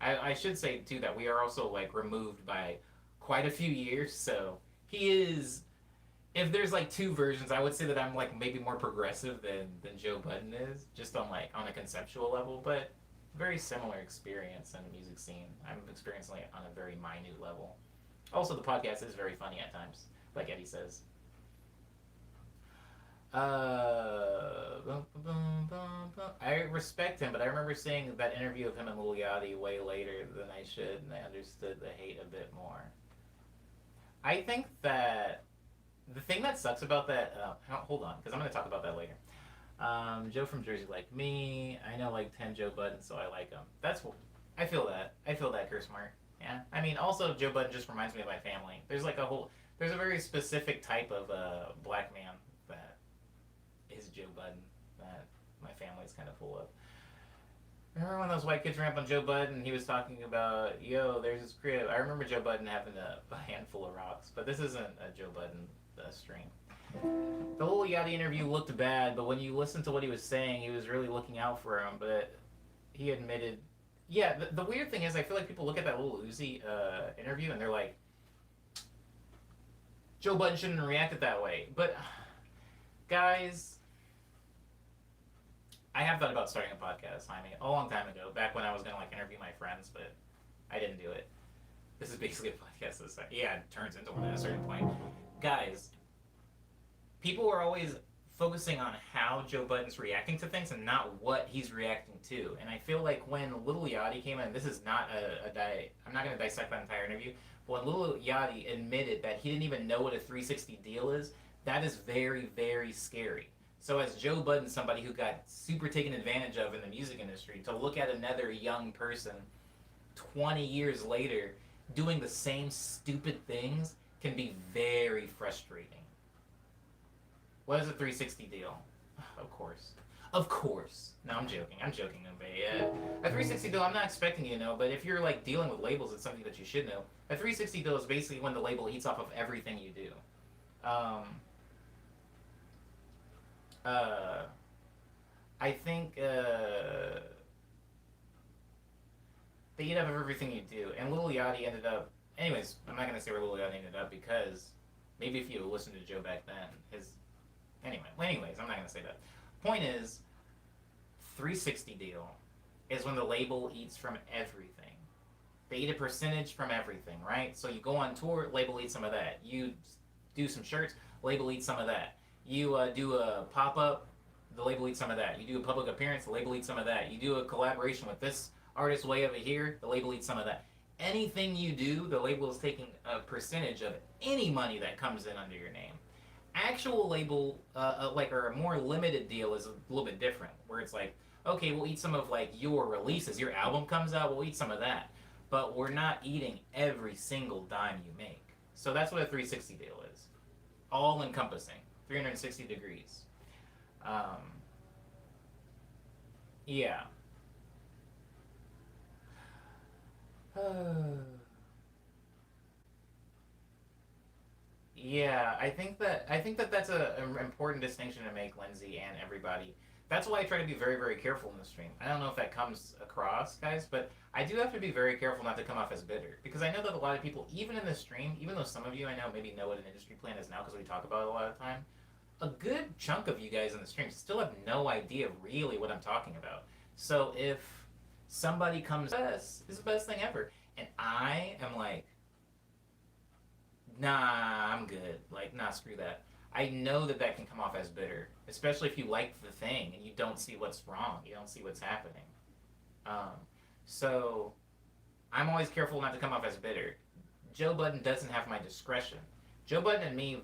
I should say too that we are also like removed by quite a few years, so he is. If there's like two versions, I would say that I'm like maybe more progressive than Joe Budden is, just on a conceptual level, but very similar experience in the music scene. I'm experiencing it on a very minute level. Also, the podcast is very funny at times, like Eddie says. I respect him, but I remember seeing that interview of him and Lil Yachty way later than I should, and I understood the hate a bit more. I think that the thing that sucks about that, hold on, because I'm going to talk about that later. Joe from Jersey like me. I know like 10 Joe Budden, so I like him. I feel that. I feel that, Curse Mark. Yeah. I mean, also, Joe Budden just reminds me of my family. There's a very specific type of black man that is Joe Budden that my family is kind of full of. Remember when those white kids ran up on Joe Budden and he was talking about, yo, there's this crib. I remember Joe Budden having a handful of rocks, but this isn't a Joe Budden stream. The Lil Yachty interview looked bad, but when you listen to what he was saying, he was really looking out for him. But he admitted, yeah. The weird thing is, I feel like people look at that Lil Uzi interview and they're like, Joe Budden shouldn't have reacted that way. But guys, I have thought about starting a podcast, Jaime, a long time ago, back when I was gonna like interview my friends, but I didn't do it. This is basically a podcast this time. Yeah, it turns into one at a certain point. Guys, people are always focusing on how Joe Budden's reacting to things and not what he's reacting to. And I feel like when Lil Yachty came in, this is not I'm not going to dissect that entire interview, but when Lil Yachty admitted that he didn't even know what a 360 deal is, that is very, very scary. So as Joe Budden, somebody who got super taken advantage of in the music industry, to look at another young person 20 years later doing the same stupid things can be very frustrating. What is a 360 deal? Of course. Of course. No, I'm joking. I'm joking. A 360 deal, I'm not expecting you to know, but if you're like dealing with labels, it's something that you should know. A 360 deal is basically when the label eats off of everything you do. I think they eat up of everything you do. And Lil Yachty ended up... Anyways, I'm not going to say where Lil Yachty ended up because maybe if you listened to Joe back then, his... Anyways, I'm not going to say that. Point is, 360 deal is when the label eats from everything. They eat a percentage from everything, right? So you go on tour, label eats some of that. You do some shirts, label eats some of that. You do a pop-up, the label eats some of that. You do a public appearance, the label eats some of that. You do a collaboration with this artist way over here, the label eats some of that. Anything you do, the label is taking a percentage of any money that comes in under your name. Actual label, or a more limited deal is a little bit different, where it's like, okay, we'll eat some of like your releases. Your album comes out, we'll eat some of that. But we're not eating every single dime you make. So that's what a 360 deal is. All encompassing. 360 degrees. Yeah. Yeah, I think that that's an important distinction to make, Lindsay, and everybody. That's why I try to be very, very careful in the stream. I don't know if that comes across, guys, but I do have to be very careful not to come off as bitter. Because I know that a lot of people, even in the stream, even though some of you I know maybe know what an industry plan is now because we talk about it a lot of the time, a good chunk of you guys in the stream still have no idea really what I'm talking about. So if somebody comes, this is the best thing ever, and I am like, nah, I'm good. Like, nah, screw that. I know that that can come off as bitter, especially if you like the thing and you don't see what's wrong. You don't see what's happening. So I'm always careful not to come off as bitter. Joe Budden doesn't have my discretion. Joe Budden and me,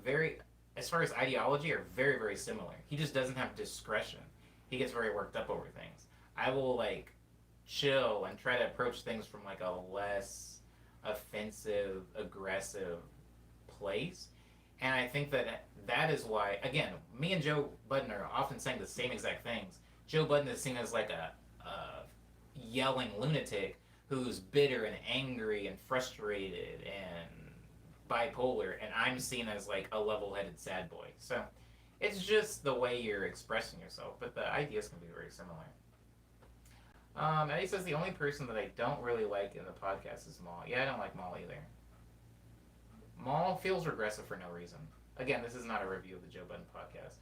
as far as ideology, are very, very similar. He just doesn't have discretion. He gets very worked up over things. I will, like, chill and try to approach things from, like, a less offensive, aggressive place. And I think that is why, again, me and Joe Budden are often saying the same exact things. Joe Budden is seen as like a yelling lunatic who's bitter and angry and frustrated and bipolar, and I'm seen as like a level-headed sad boy. So it's just the way you're expressing yourself, but the ideas can be very similar. Eddie says the only person that I don't really like in the podcast is Maul. Yeah, I don't like Maul either. Maul feels regressive for no reason. Again, this is not a review of the Joe Budden podcast.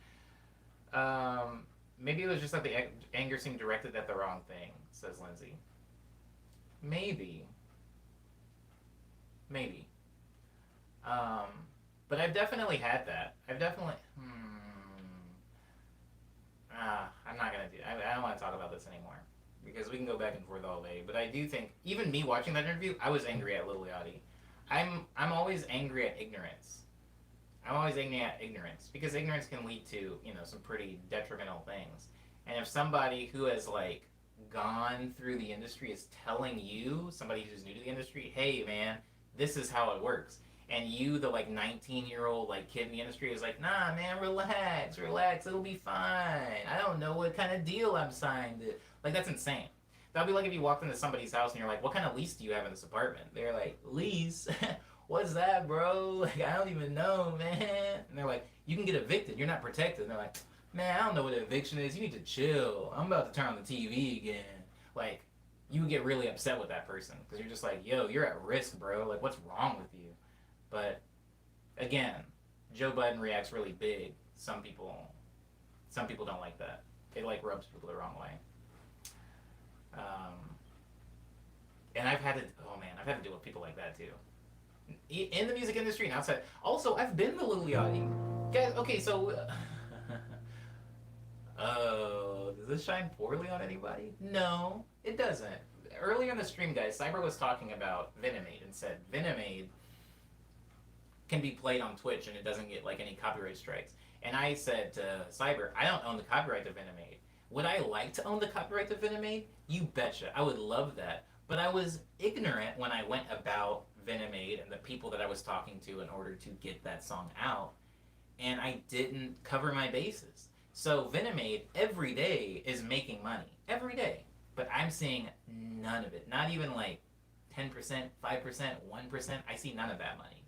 Maybe it was just that the anger seemed directed at the wrong thing, says Lindsay. Maybe. But I've definitely had that. I'm not going to do I don't want to talk about this anymore. Because we can go back and forth all day. But I do think, even me watching that interview, I was angry at Lil Yachty. I'm always angry at ignorance. Because ignorance can lead to, some pretty detrimental things. And if somebody who has like gone through the industry is telling you, somebody who's new to the industry, hey man, this is how it works. And you, the like 19-year-old like kid in the industry, is like, nah man, relax, it'll be fine. I don't know what kind of deal I'm signed to. Like, that's insane. That'd be like if you walked into somebody's house and you're like, "What kind of lease do you have in this apartment?" They're like, "Lease? What's that, bro? Like, I don't even know, man." And they're like, "You can get evicted. You're not protected." And they're like, "Man, I don't know what an eviction is. You need to chill. I'm about to turn on the TV again." Like, you would get really upset with that person because you're just like, "Yo, you're at risk, bro. Like, what's wrong with you?" But again, Joe Budden reacts really big. Some people don't like that. It like rubs people the wrong way. Um, and I've had to deal with people like that too, in the music industry and outside. Also, I've been the Lil Yachty. Guys, okay, so oh, does this shine poorly on anybody? No, it doesn't. Earlier in the stream, guys, Cyber was talking about Venomade and said Venomade can be played on Twitch and it doesn't get like any copyright strikes. And I said to Cyber, I don't own the copyright to Venomade. Would I like to own the copyright to Venomade? You betcha. I would love that. But I was ignorant when I went about Venomade and the people that I was talking to in order to get that song out. And I didn't cover my bases. So Venomade every day is making money. Every day. But I'm seeing none of it. Not even like 10%, 5%, 1%. I see none of that money.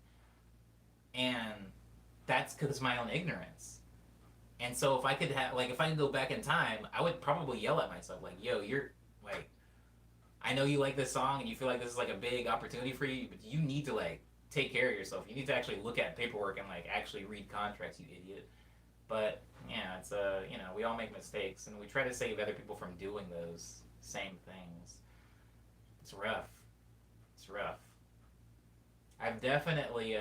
And that's because of my own ignorance. And so if I could have, like, if I could go back in time, I would probably yell at myself, like, "Yo, you're, like, I know you like this song and you feel like this is, like, a big opportunity for you, but you need to, like, take care of yourself. You need to actually look at paperwork and, like, actually read contracts, you idiot." But, yeah, it's, you know, we all make mistakes, and we try to save other people from doing those same things. It's rough. It's rough. I've definitely,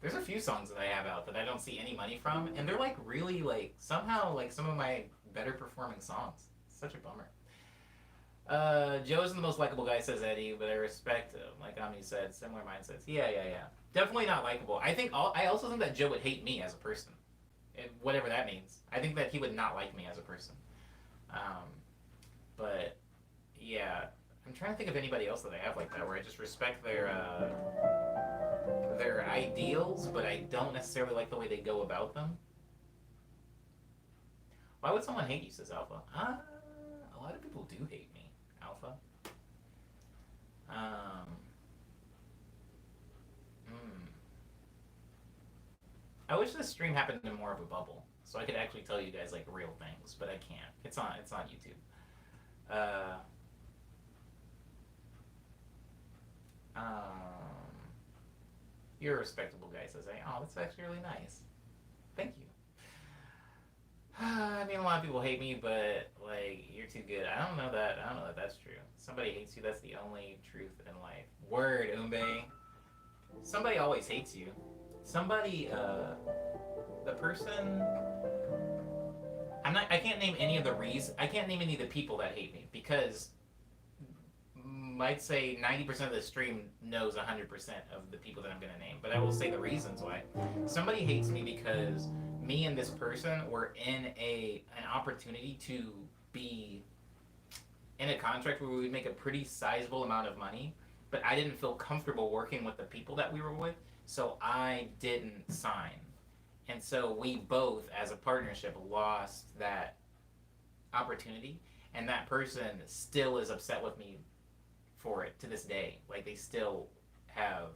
there's a few songs that I have out that I don't see any money from, and they're like really like somehow like some of my better performing songs. It's such a bummer. Joe isn't the most likable guy, says Eddie, but I respect him. Like Ami said, similar mindsets. Yeah, yeah, yeah. Definitely not likable. I also think that Joe would hate me as a person, whatever that means. I think that he would not like me as a person. But yeah, I'm trying to think of anybody else that I have like that where I just respect their ideals, but I don't necessarily like the way they go about them. Why would someone hate you, says Alpha? A lot of people do hate me, Alpha. I wish this stream happened in more of a bubble, so I could actually tell you guys like real things, but I can't. It's on YouTube. You're a respectable guy, says I. Oh, that's actually really nice. Thank you. I mean, a lot of people hate me, but like, you're too good. I don't know that that's true. Somebody hates you. That's the only truth in life. Word, Umbe. Somebody always hates you. Somebody, the person. I can't name any of the reasons. I can't name any of the people that hate me because I'd say 90% of the stream knows 100% of the people that I'm going to name. But I will say the reasons why. Somebody hates me because me and this person were in an opportunity to be in a contract where we would make a pretty sizable amount of money, but I didn't feel comfortable working with the people that we were with, so I didn't sign. And so we both, as a partnership, lost that opportunity, and that person still is upset with me for it to this day. Like, they still have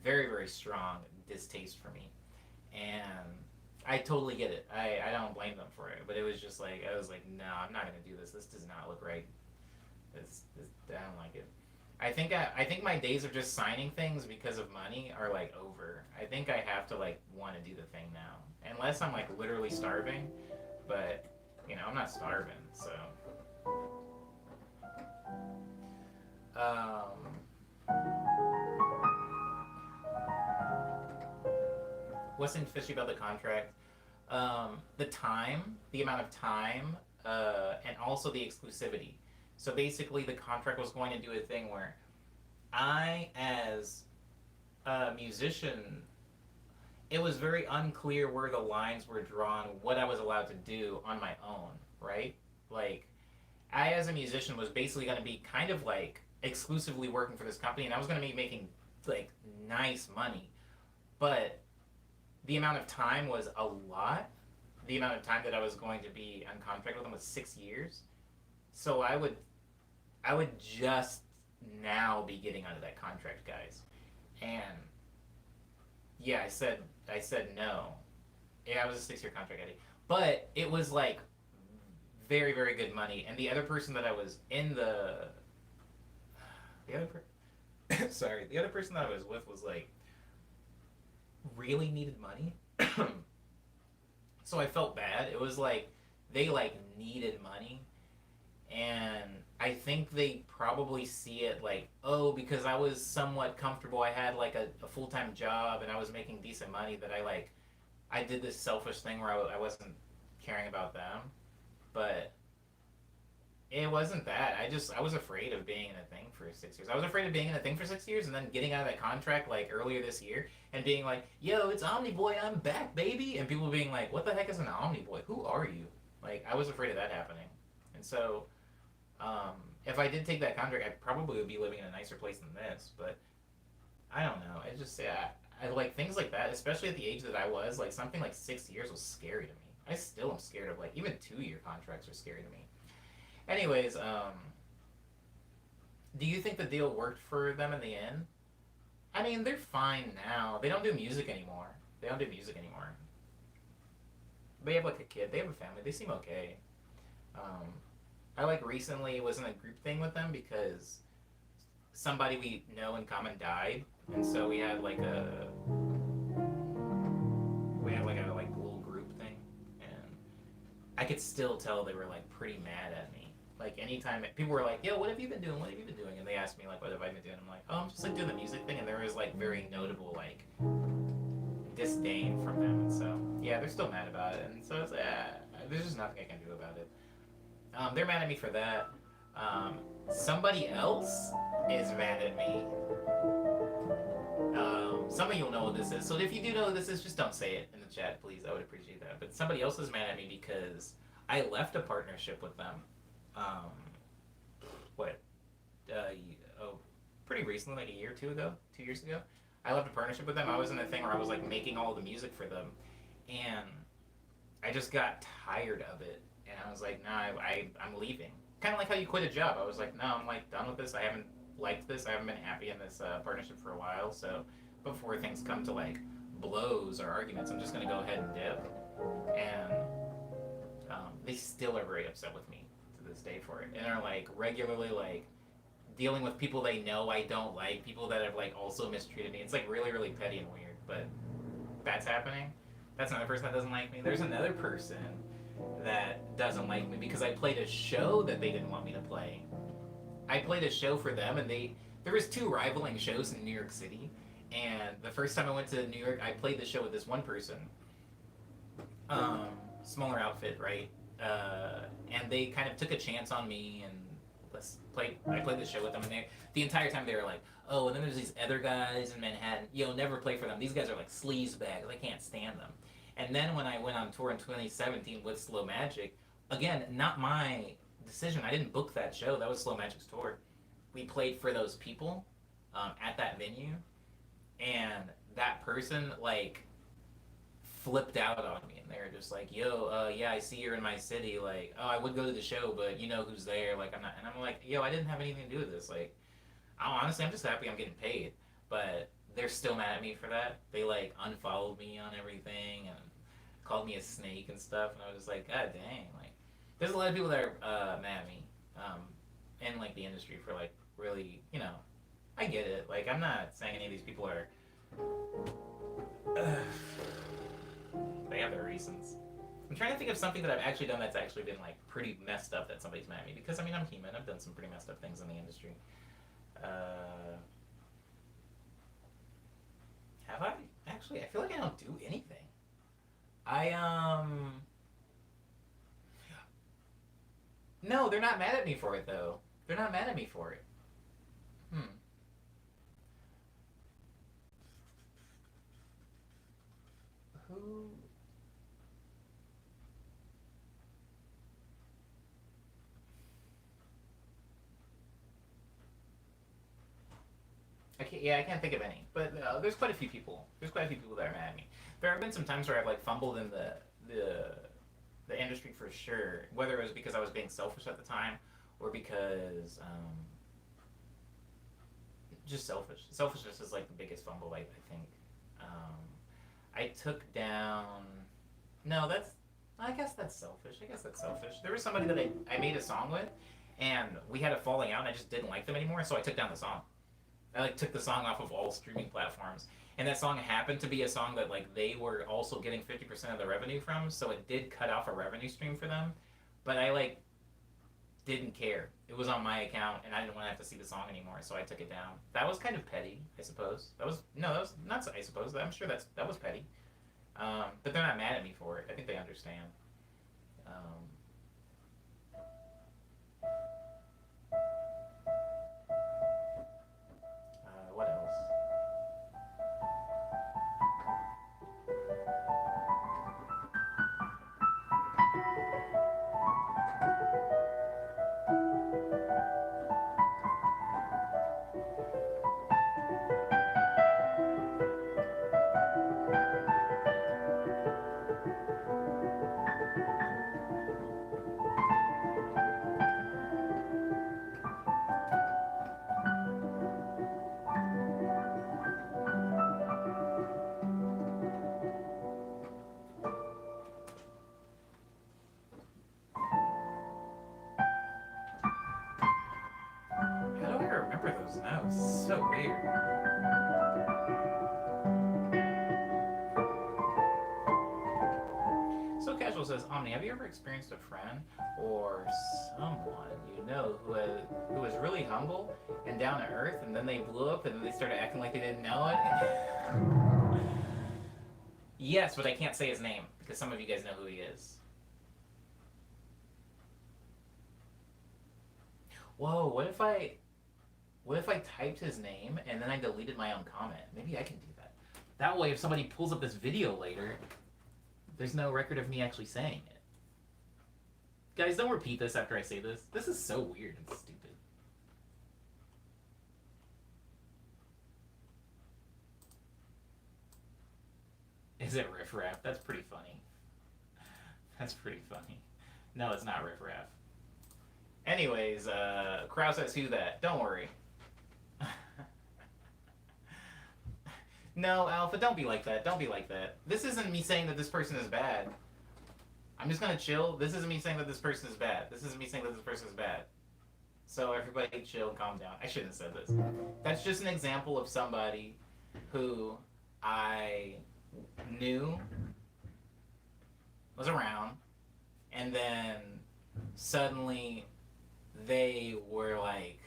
very, very strong distaste for me. And I totally get it. I don't blame them for it. But it was just like, I was like, no, I'm not going to do this. This does not look right. I don't like it. I think my days of just signing things because of money are like over. I think I have to like want to do the thing now. Unless I'm like literally starving. But, you know, I'm not starving, so. What's fishy about the contract? The amount of time, and also the exclusivity. So basically, the contract was going to do a thing where I, as a musician, it was very unclear where the lines were drawn, what I was allowed to do on my own, right? Like, I, as a musician, was basically going to be kind of like exclusively working for this company, and I was going to be making like nice money, but the amount of time was a lot, the amount of time that I was going to be on contract with them was 6 years. So I would just now be getting out of that contract, guys. And yeah, I said no. Yeah, it was a 6 year contract, Eddie. But it was like very, very good money. And the other person that I was in the other sorry, the other person that I was with was like really needed money. So I felt bad. It was like they like needed money, and I think they probably see it like, oh, because I was somewhat comfortable, I had like a full time job and I was making decent money, that I did this selfish thing where I wasn't caring about them. But it wasn't that. I was afraid of being in a thing for 6 years. I was afraid of being in a thing for 6 years and then getting out of that contract like earlier this year and being like, "Yo, it's Omni Boy, I'm back, baby," and people being like, "What the heck is an Omni Boy? Who are you?" Like I was afraid of that happening, and so if I did take that contract, I probably would be living in a nicer place than this. But I don't know. I just yeah, I like things like that, especially at the age that I was. Like something like 6 years was scary to me. I still am scared of like even 2 year contracts are scary to me. Anyways, do you think the deal worked for them in the end? I mean, they're fine now. They don't do music anymore. They don't do music anymore. They have like a kid. They have a family. They seem okay. Um, I like recently was in a group thing with them because somebody we know in common died, and so we had like a little group thing, and I could still tell they were like pretty mad at me. Like anytime people were like, "Yo, what have you been doing? What have you been doing?" and they asked me like, "What have I been doing?" I'm like, "Oh, I'm just like doing the music thing," and there was like very notable like disdain from them, and so yeah, they're still mad about it, and so it's there's just nothing I can do about it. They're mad at me for that. Um, Somebody else is mad at me. Some of you'll know what this is. So if you do know what this is, just don't say it in the chat, please. I would appreciate that. But somebody else is mad at me because I left a partnership with them. Um, what? Oh, pretty recently, like a year or two ago, 2 years ago. I left a partnership with them. I was in a thing where I was like making all the music for them, and I just got tired of it, and I was like, nah, I'm leaving. Kind of like how you quit a job. I was like, no, I'm like done with this. I haven't liked this. I haven't been happy in this partnership for a while. So before things come to like blows or arguments, I'm just gonna go ahead and dip. And they still are very upset with me to this day for it, and are like regularly like dealing with people they know I don't like, people that have like also mistreated me. It's like really really petty and weird, but that's happening. That's another person that doesn't like me. There's another person that doesn't like me because I played a show that they didn't want me to play. I played a show for them, and there was two rivaling shows in New York City. And the first time I went to New York, I played the show with this one person, um, smaller outfit, right? And they kind of took a chance on me, and I played the show with them, and the entire time they were like, "Oh," and then there's these other guys in Manhattan. Never play for them. These guys are like sleaze bags. I can't stand them. And then when I went on tour in 2017 with Slow Magic, again, not my decision. I didn't book that show. That was Slow Magic's tour. We played for those people at that venue, and that person like flipped out on me, and they were just like, "Yo, yeah, I see you're in my city. Like, oh, I would go to the show, but you know who's there. Like, I'm not." And I'm like, "Yo, I didn't have anything to do with this. Like, honestly, I'm just happy I'm getting paid." But they're still mad at me for that. They like unfollowed me on everything and called me a snake and stuff. And I was just like, God dang! Like, there's a lot of people that are mad at me, in like the industry for like really, I get it. Like, I'm not saying any of these people are. They have their reasons. I'm trying to think of something that I've actually done that's actually been like pretty messed up that somebody's mad at me, because I mean I'm human. I've done some pretty messed up things in the industry. Uh, have I? Actually, I feel like I don't do anything. I No, they're not mad at me for it though. They're not mad at me for it. Hmm. Who? Yeah, I can't think of any. But there's quite a few people. There's quite a few people that are mad at me. There have been some times where I've like fumbled in the the industry for sure. Whether it was because I was being selfish at the time or because just selfish. Selfishness is like the biggest fumble, I think. Um, I took down. No, that's. I guess that's selfish. I guess that's selfish. There was somebody that I made a song with, and we had a falling out, and I just didn't like them anymore, so I took down the song. I like took the song off of all streaming platforms, and that song happened to be a song that like they were also getting 50% of the revenue from, so it did cut off a revenue stream for them. But I like didn't care. It was on my account, and I didn't want to have to see the song anymore, so I took it down. That was kind of petty, I suppose. That was no, that was not. I suppose I'm sure that was petty. But they're not mad at me for it. I think they understand. Um, what else? How do I remember those notes? So weird. So Casual says, Omni, have you ever experienced a friend or someone you know who was really humble and down to earth, and then they blew up, and then they started acting like they didn't know it? Yes, but I can't say his name because some of you guys know who he is. Whoa, what if I typed his name and then I deleted my own comment? Maybe I can do that. That way, if somebody pulls up this video later, there's no record of me actually saying it. Guys, don't repeat this after I say this. This is so weird and stupid. Is it Riff Raff? That's pretty funny. That's pretty funny. No, it's not Riff Raff. Anyways, Crow says who that? Don't worry. No, Alpha, don't be like that. Don't be like that. This isn't me saying that this person is bad. I'm just gonna chill. This isn't me saying that this person is bad. This isn't me saying that this person is bad. So everybody chill, calm down. I shouldn't have said this. That's just an example of somebody who I knew was around, and then suddenly they were like,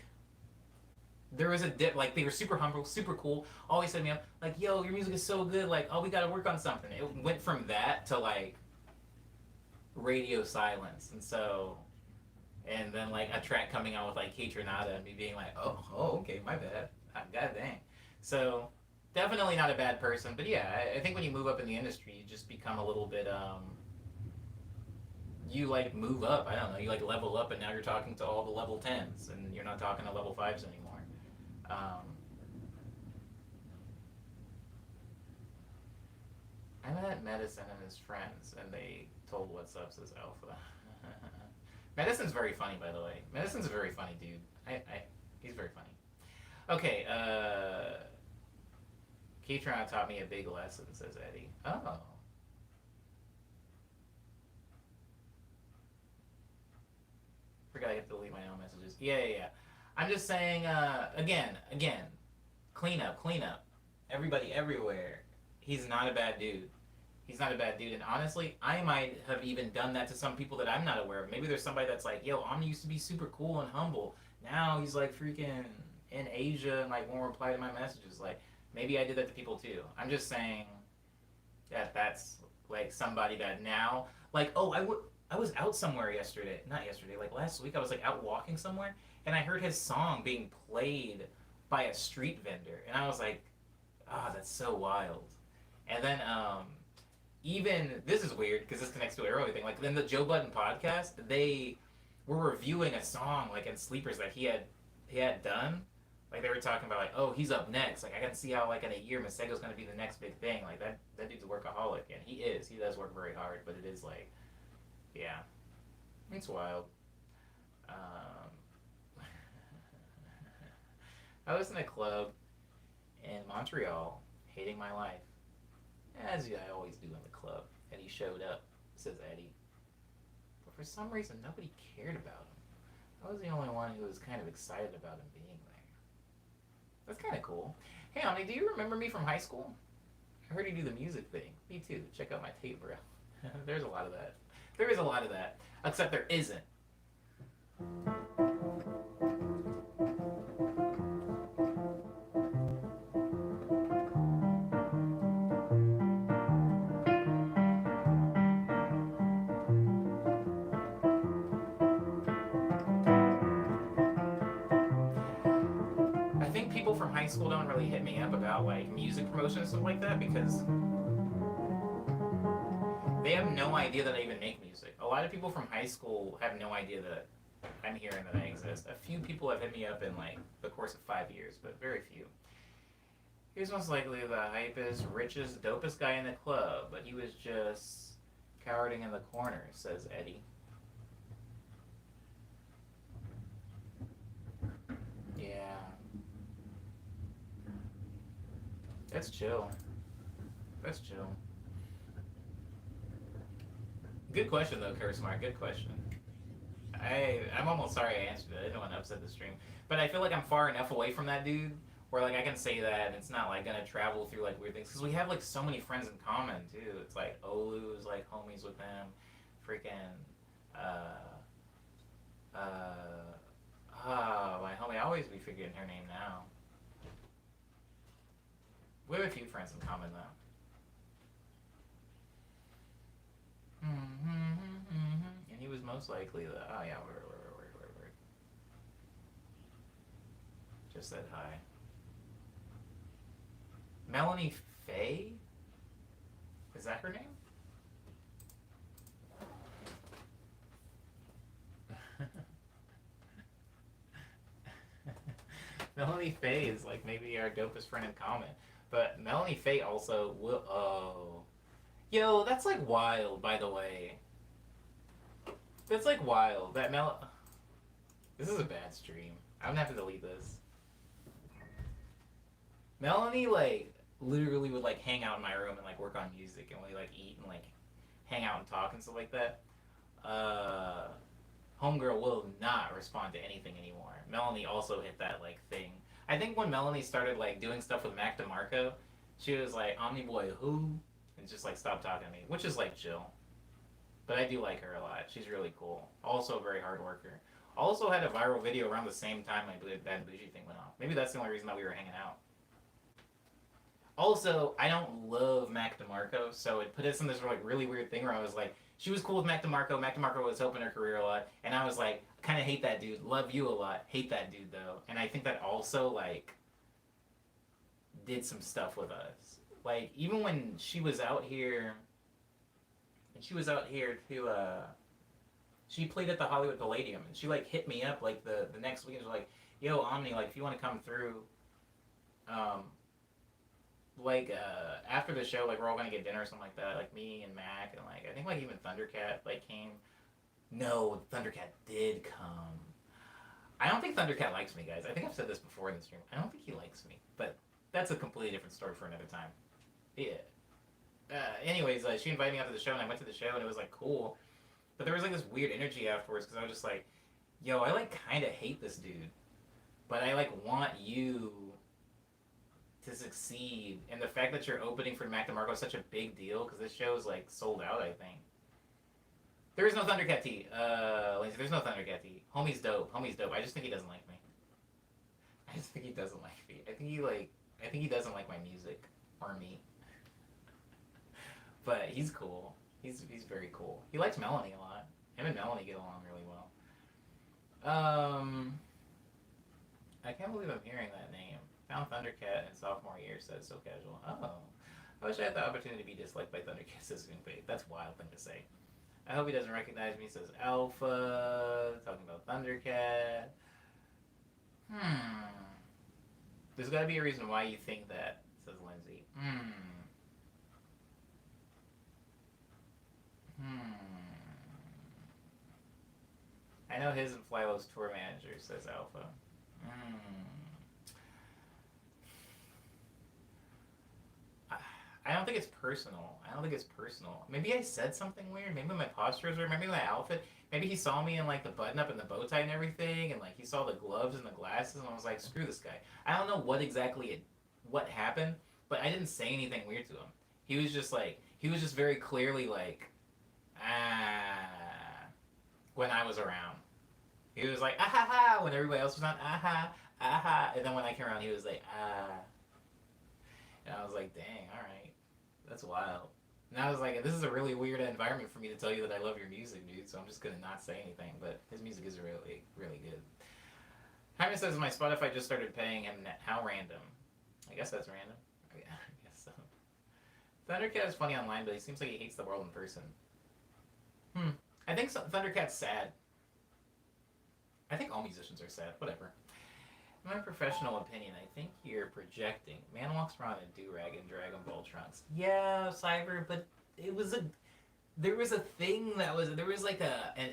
there was a dip, like they were super humble, super cool, always set me up, like, yo, your music is so good, like, oh, we gotta work on something. It went from that to like radio silence, and then like a track coming out with like Kate Renata and me being like, oh, okay, my bad, god dang. So definitely not a bad person, but yeah, I think when you move up in the industry, you just become a little bit you like move up. I don't know. You like level up, and now you're talking to all the level 10s, and you're not talking to level 5s anymore. I met Medicine and his friends, and they told what's up, says Alpha. Medicine's very funny, by the way. Medicine's a very funny dude. He's very funny. Okay, Keitron taught me a big lesson, says Eddie. Oh. Forgot I have to delete my own messages. Yeah. I'm just saying, again, clean up. Everybody, everywhere. He's not a bad dude. He's not a bad dude. And honestly, I might have even done that to some people that I'm not aware of. Maybe there's somebody that's like, yo, Omni used to be super cool and humble. Now he's like freaking in Asia and like won't reply to my messages. Like, maybe I did that to people too. I'm just saying that that's like somebody that now, like, oh, I was out somewhere yesterday. Not yesterday, like last week. I was like out walking somewhere, and I heard his song being played by a street vendor, and I was like, ah, oh, that's so wild. And then even this is weird because this connects to an earlier thing. Like in the Joe Budden podcast, they were reviewing a song like in Sleepers that he had done. Like they were talking about like, oh, he's up next. Like I can see how like in a year Masego's gonna be the next big thing. Like that dude's a workaholic, and he is. He does work very hard, but it is like Yeah, it's wild. Um, I was in a club in Montreal, hating my life, as I always do in the club. Eddie showed up, says Eddie. But for some reason, nobody cared about him. I was the only one who was kind of excited about him being there. That's kind of cool. Hey, Omni, do you remember me from high school? I heard you do the music thing. Me too. Check out my tape, bro. There's a lot of that. There is a lot of that. Except there isn't. I think people from high school don't really hit me up about like music promotion and stuff like that because they have no idea that I even make music. A lot of people from high school have no idea that I'm here and that I exist. A few people have hit me up in like the course of 5 years, but very few. He was most likely the hypest, richest, dopest guy in the club, but he was just cowarding in the corner, says Eddie. Yeah. That's chill. That's chill. Good question though, Kursmart. Good question. I'm almost sorry I answered it. I didn't want to upset the stream, but I feel like I'm far enough away from that dude where like I can say that and it's not like gonna travel through like weird things because we have like so many friends in common too. It's like Olu's like homies with them, freaking my homie. I always be forgetting her name now. We have a few friends in common though. And he was most likely the oh yeah, word. Just said hi. Melanie Faye? Is that her name? Melanie Faye is like maybe our dopest friend in common. But Melanie Faye also will. Oh. Yo, that's like wild, by the way. That's like wild. This is a bad stream. I'm gonna have to delete this. Melanie, like, literally would, like, hang out in my room and, like, work on music. And we, like, eat and, like, hang out and talk and stuff like that. Homegirl will not respond to anything anymore. Melanie also hit that, like, thing. I think when Melanie started, like, doing stuff with Mac DeMarco, she was like, Omniboy who? And just, like, stopped talking to me. Which is, like, chill. But I do like her a lot. She's really cool. Also a very hard worker. Also had a viral video around the same time my Bad Bougie thing went off. Maybe that's the only reason that we were hanging out. Also, I don't love Mac DeMarco, so it put us in this like really weird thing where I was like, she was cool with Mac DeMarco. Mac DeMarco was helping her career a lot, and I was like, kind of hate that dude. Love you a lot. Hate that dude though. And I think that also like did some stuff with us. Like even when she was out here, to she played at the Hollywood Palladium, and she like hit me up like the next weekend. She was like, yo Omni, like if you want to come through, after the show, like we're all gonna get dinner or something like that. Like me and Mac and like I think like even Thundercat like came. No, Thundercat did come. I don't think Thundercat likes me, guys. I think I've said this before in the stream. I don't think he likes me, but that's a completely different story for another time. Yeah. Anyways, she invited me out to the show, and I went to the show, and it was like cool. But there was like this weird energy afterwards because I was just like, yo, I like kind of hate this dude, but I like want you to succeed, and the fact that you're opening for Mac DeMarco is such a big deal because this show is like sold out. I think there is no Thundercat tea. Lindsay, there's no Thundercat tea. Homie's dope. Homie's dope. I just think he doesn't like me. I just think he doesn't like me. I think he doesn't like my music or me. But he's cool. He's very cool. He likes Melanie a lot. Him and Melanie get along really well. I can't believe I'm hearing that name. Found Thundercat in sophomore year, says so casual. Oh. I wish I had the opportunity to be disliked by Thundercat, says Goonbait. That's a wild thing to say. I hope he doesn't recognize me, says Alpha. Talking about Thundercat. There's gotta be a reason why you think that, says Lindsay. I know his and Flylo's tour manager, says Alpha. Mm. I don't think it's personal. I don't think it's personal. Maybe I said something weird. Maybe my posture was weird. Maybe my outfit. Maybe he saw me in like the button up and the bow tie and everything, and like he saw the gloves and the glasses, and I was like, screw this guy. I don't know what exactly what happened, but I didn't say anything weird to him. He was just very clearly like, ah, when I was around. He was like, ah ha ha, when everybody else was on, ah ha, and then when I came around, he was like, ah. And I was like, dang, alright. That's wild. And I was like, this is a really weird environment for me to tell you that I love your music, dude, so I'm just gonna not say anything, but his music is really, really good. Jaime says my Spotify just started paying him how random. I guess that's random. Yeah, I guess so. Thundercat is funny online, but he seems like he hates the world in person. I think Thundercat's sad. I think all musicians are sad. Whatever. In my professional opinion, I think you're projecting. Man walks around in do-rag and Dragon Ball trunks. Yeah, Cyber, but there was a thing there was like an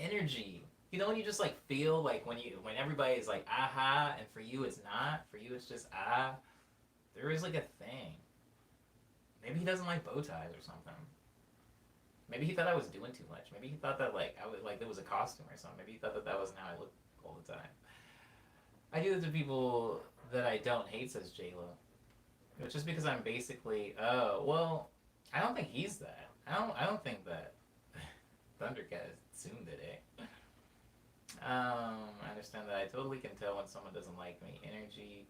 energy. You know when you just like feel like when everybody's like aha, and for you it's not. For you it's just ah. There is like a thing. Maybe he doesn't like bow ties or something. Maybe he thought I was doing too much. Maybe he thought that like I was like there was a costume or something. Maybe he thought that wasn't how I looked all the time. I do this to people that I don't hate, says J-Lo. It's just because I'm basically, oh, well, I don't think he's that. I don't think that Thundercat assumed it, eh? I understand that. I totally can tell when someone doesn't like me. Energy,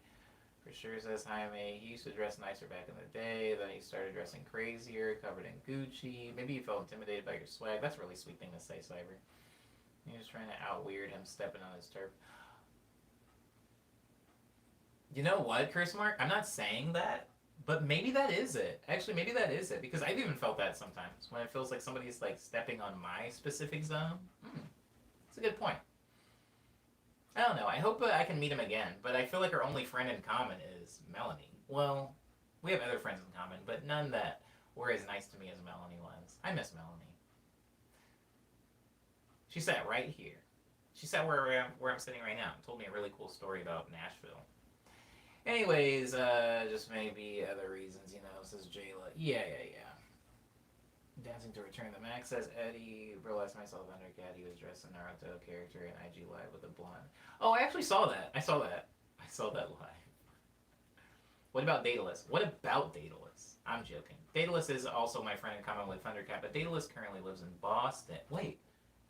for sure, says Jaime. He used to dress nicer back in the day. Then he started dressing crazier, covered in Gucci. Maybe he felt intimidated by your swag. That's a really sweet thing to say, Cyber. He was trying to out-weird him stepping on his turf. You know what, Curse Mark? I'm not saying that, but maybe that is it. Actually, maybe that is it, because I've even felt that sometimes, when it feels like somebody's like stepping on my specific zone. That's a good point. I don't know. I hope I can meet him again, but I feel like our only friend in common is Melanie. Well, we have other friends in common, but none that were as nice to me as Melanie was. I miss Melanie. She sat right here. She sat where I'm sitting right now and told me a really cool story about Nashville. Anyways, just maybe other reasons, you know, says Jayla. Yeah. Dancing to Return the Mac, says Eddie. Burlesque myself Thundercat. He was dressed in Naruto character in IG Live with a blonde. Oh, I actually saw that. I saw that live. What about Daedalus? I'm joking. Daedalus is also my friend in common with Thundercat, but Daedalus currently lives in Boston. Wait,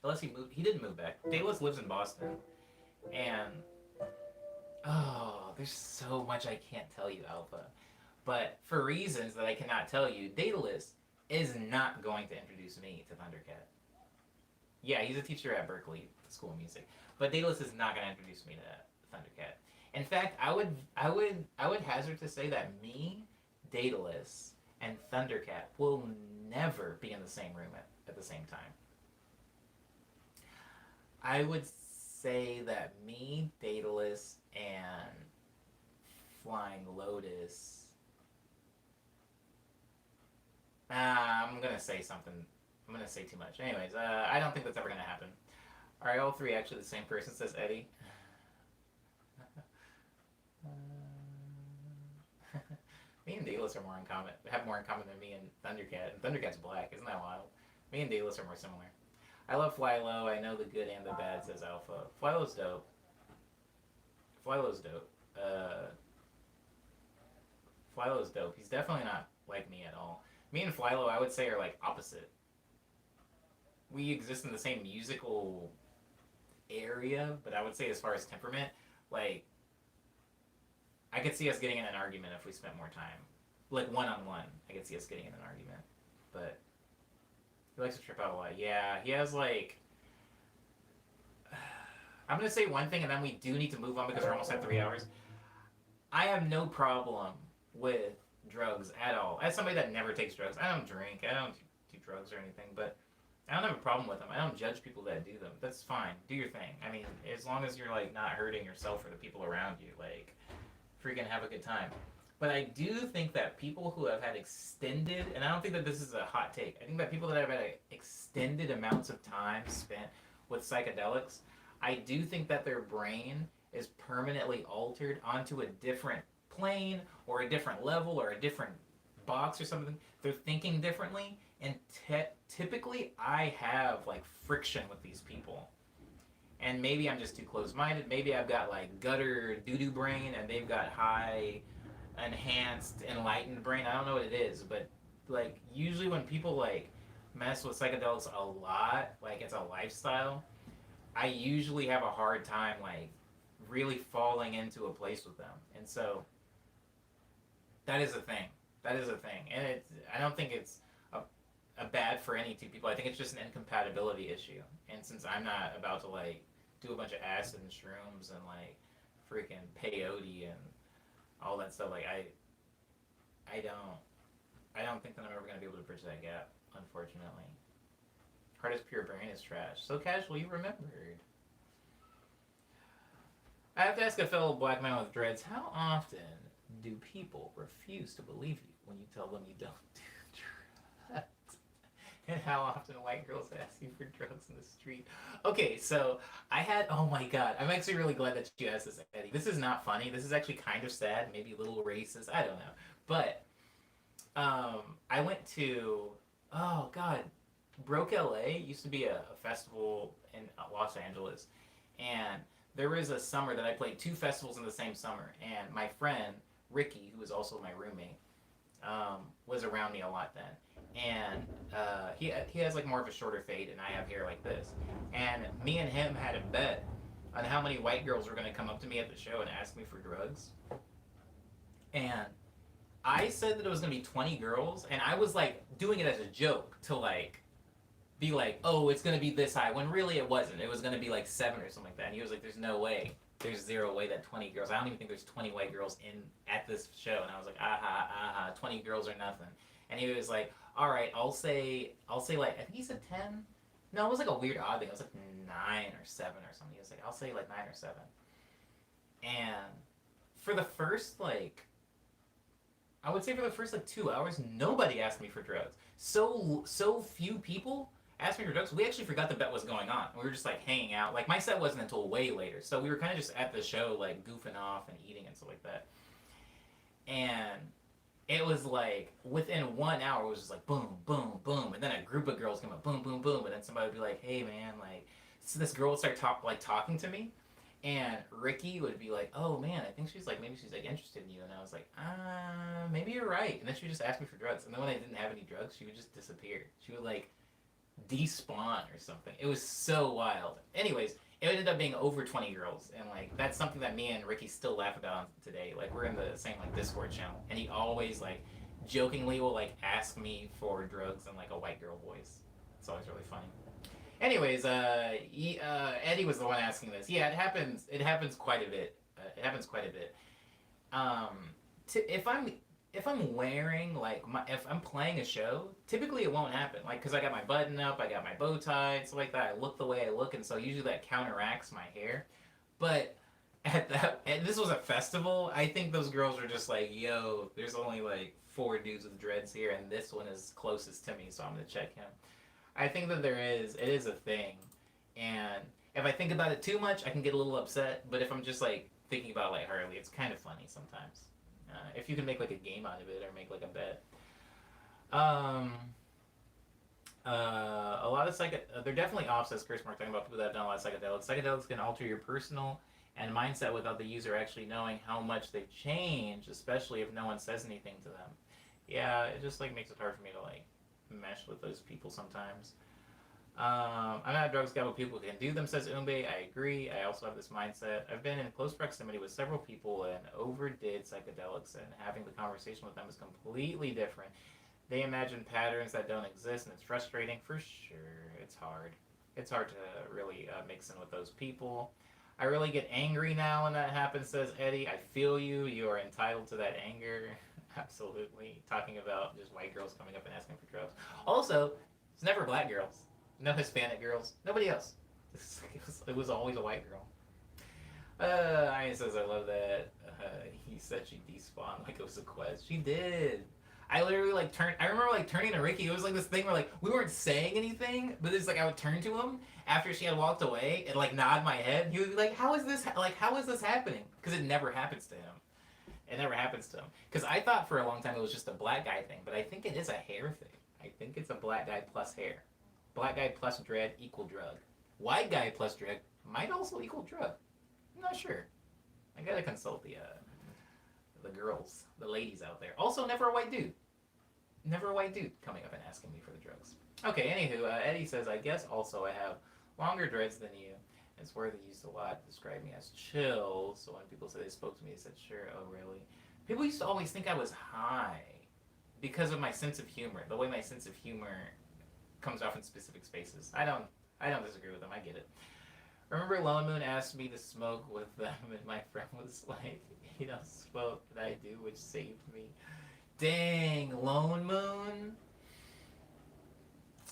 unless he moved. He didn't move back. Daedalus lives in Boston. And oh, there's so much I can't tell you, Alpha. But for reasons that I cannot tell you, Daedalus is not going to introduce me to Thundercat. Yeah, he's a teacher at Berkeley School of Music, but Daedalus is not going to introduce me to Thundercat. In fact, I would hazard to say that me, Daedalus, and Thundercat will never be in the same room at the same time. I would say that me, Daedalus, and Flying Lotus. I'm gonna say something. I'm gonna say too much. Anyways, I don't think that's ever gonna happen. Are all three actually the same person? Says Eddie. Me and Daedalus are more in common. Have more in common than me and Thundercat. And Thundercat's black. Isn't that wild? Me and Daedalus are more similar. I love Flylo. I know the good and the bad, says Alpha. Flylo's dope. Flylo's dope. He's definitely not like me at all. Me and Flylo, I would say, are like opposite. We exist in the same musical area, but I would say as far as temperament, like, I could see us getting in an argument if we spent more time. Like, one-on-one, I could see us getting in an argument. But he likes to trip out a lot. Yeah, he has, like... I'm going to say one thing, and then we do need to move on because we're almost at 3 hours. I have no problem with drugs at all. As somebody that never takes drugs, I don't drink, I don't do drugs or anything, but I don't have a problem with them. I don't judge people that do them. That's fine. Do your thing. I mean, as long as you're, like, not hurting yourself or the people around you, like, freaking have a good time. But I do think that people who have had extended, and I don't think that this is a hot take, I think that people that have had extended amounts of time spent with psychedelics, I do think that their brain is permanently altered onto a different plane or a different level or a different box or something. They're thinking differently, and typically I have like friction with these people. And maybe I'm just too close-minded. Maybe I've got like gutter doo-doo brain, and they've got high, enhanced, enlightened brain. I don't know what it is, but like usually when people like mess with psychedelics a lot, like it's a lifestyle, I usually have a hard time like really falling into a place with them. And so that is a thing. That is a thing. And I don't think it's a bad for any two people. I think it's just an incompatibility issue. And since I'm not about to like do a bunch of acid and shrooms and like freaking peyote and all that stuff, like I don't think that I'm ever gonna be able to bridge that gap, unfortunately. Heart is pure, brain is trash. So casual, you remembered. I have to ask a fellow black man with dreads, how often do people refuse to believe you when you tell them you don't do drugs? And how often white girls ask you for drugs in the street? Okay, so I had, oh my god, I'm actually really glad that you asked this, Eddie. This is not funny. This is actually kind of sad, maybe a little racist. I don't know. But I went to, oh god, Broke LA used to be a festival in Los Angeles. And there was a summer that I played two festivals in the same summer. And my friend, Ricky, who was also my roommate, was around me a lot then. And he has like more of a shorter fade, and I have hair like this. And me and him had a bet on how many white girls were going to come up to me at the show and ask me for drugs. And I said that it was going to be 20 girls, and I was like doing it as a joke to like be like, oh, it's going to be this high, when really it wasn't. It was going to be like 7 or something like that. And he was like, there's no way. There's zero way that 20 girls, I don't even think there's 20 white girls at this show. And I was like, 20 girls are nothing. And he was like, all right, I'll say like, I think he said 10. No, it was like a weird odd thing. It was like 9 or 7 or something. He was like, I'll say like 9 or 7. And for the first like, I would say for the first like 2 hours, nobody asked me for drugs. So few people asked me for drugs. We actually forgot the bet was going on. We were just like hanging out. Like my set wasn't until way later, so we were kind of just at the show like goofing off and eating and stuff like that. And it was like within 1 hour, it was just like boom, boom, boom, and then a group of girls came up, boom, boom, boom, and then somebody would be like, "Hey, man," like, so this girl would start talking to me, and Ricky would be like, "Oh man, I think maybe she's like interested in you," and I was like, maybe you're right," and then she would just ask me for drugs, and then when I didn't have any drugs, she would just disappear. She would like despawn or something. It was so wild. Anyways, it ended up being over 20 girls, and like that's something that me and Ricky still laugh about today. Like we're in the same like Discord channel, and he always like jokingly will like ask me for drugs in like a white girl voice. It's always really funny. Anyways, Eddie was the one asking this. Yeah, it happens. It happens quite a bit. It happens quite a bit. If I'm wearing like if I'm playing a show, typically it won't happen. Like because I got my button up, I got my bow tie, and stuff like that. I look the way I look, and so usually that counteracts my hair. But and this was a festival. I think those girls were just like, "Yo, there's only like 4 dudes with dreads here, and this one is closest to me, so I'm gonna check him." I think that it is a thing, and if I think about it too much, I can get a little upset. But if I'm just like thinking about it lightheartedly, it's kind of funny sometimes. If you can make like a game out of it or make like a bet. A lot of they're definitely off, says Chris Mark, talking about people that have done a lot of psychedelics. Psychedelics can alter your personal and mindset without the user actually knowing how much they've changed, especially if no one says anything to them. Yeah, it just like makes it hard for me to like mesh with those people sometimes. I'm not a drugs guy, but people can do them, says Umbe. I agree. I also have this mindset. I've been in close proximity with several people and overdid psychedelics, and having the conversation with them is completely different. They imagine patterns that don't exist, and it's frustrating for sure. It's hard. It's hard to really mix in with those people. I really get angry now when that happens, says Eddie. I feel you. You are entitled to that anger. Absolutely. Talking about just white girls coming up and asking for drugs. Also, it's never black girls. No Hispanic girls. Nobody else. It was always a white girl. Ian says, I love that. He said she despawned like it was a quest. She did. I literally like turned. I remember like turning to Ricky. It was like this thing where like we weren't saying anything, but it's like I would turn to him after she had walked away and like nod my head. He would be like, "How is this? Like, how is this happening?" Because it never happens to him. It never happens to him. Because I thought for a long time it was just a black guy thing, but I think it is a hair thing. I think it's a black guy plus hair. Black guy plus dread equal drug. White guy plus drug might also equal drug. I'm not sure. I gotta consult the girls, the ladies out there. Also, never a white dude. Never a white dude coming up and asking me for the drugs. Okay, anywho, Eddie says, I guess also I have longer dreads than you. It's word they used a lot to describe me as chill. So when people say they spoke to me, they said, sure, oh really? People used to always think I was high because of my sense of humor. The way my sense of humor comes off in specific spaces. I don't disagree with them. I get it. Remember Lone Moon asked me to smoke with them, and my friend was like, you don't smoke, and I do, which saved me. Dang, Lone Moon.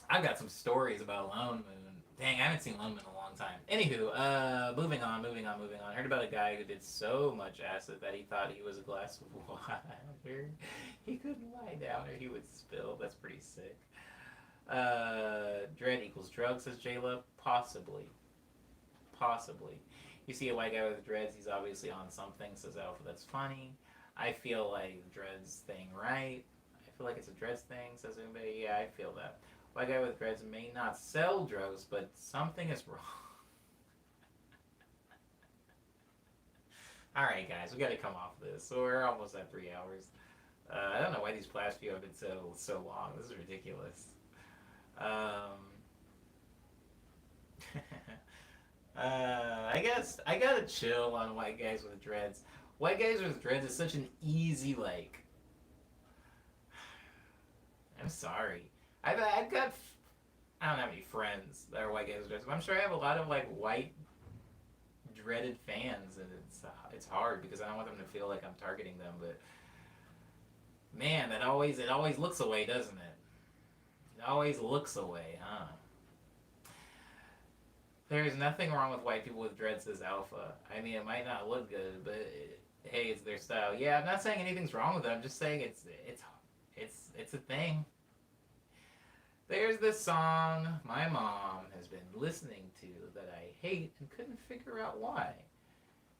I've got some stories about Lone Moon. Dang, I haven't seen Lone Moon in a long time. Anywho, moving on. I heard about a guy who did so much acid that he thought he was a glass of water. He couldn't lie down or he would spill. That's pretty sick. Dread equals drugs, says J-Lo. Possibly. You see a white guy with dreads, he's obviously on something, says Alpha. That's funny. I feel like dreads thing, right? I feel like it's a dreads thing, says Umbe. Yeah, I feel that. White guy with dreads may not sell drugs, but something is wrong. Alright, guys, we gotta come off this. So we're almost at 3 hours. I don't know why these last few have been so long. This is ridiculous. I guess I gotta chill on white guys with dreads. White guys with dreads is such an easy, like. I'm sorry. I've got. I don't have any friends that are white guys with dreads, but I'm sure I have a lot of, like, white dreaded fans, and it's hard because I don't want them to feel like I'm targeting them, but. Man, it always looks away, doesn't it? It always looks away, huh? There is nothing wrong with white people with dreads, says Alpha. I mean, it might not look good, but hey, it's their style. Yeah, I'm not saying anything's wrong with it. I'm just saying it's a thing. There's this song my mom has been listening to that I hate and couldn't figure out why.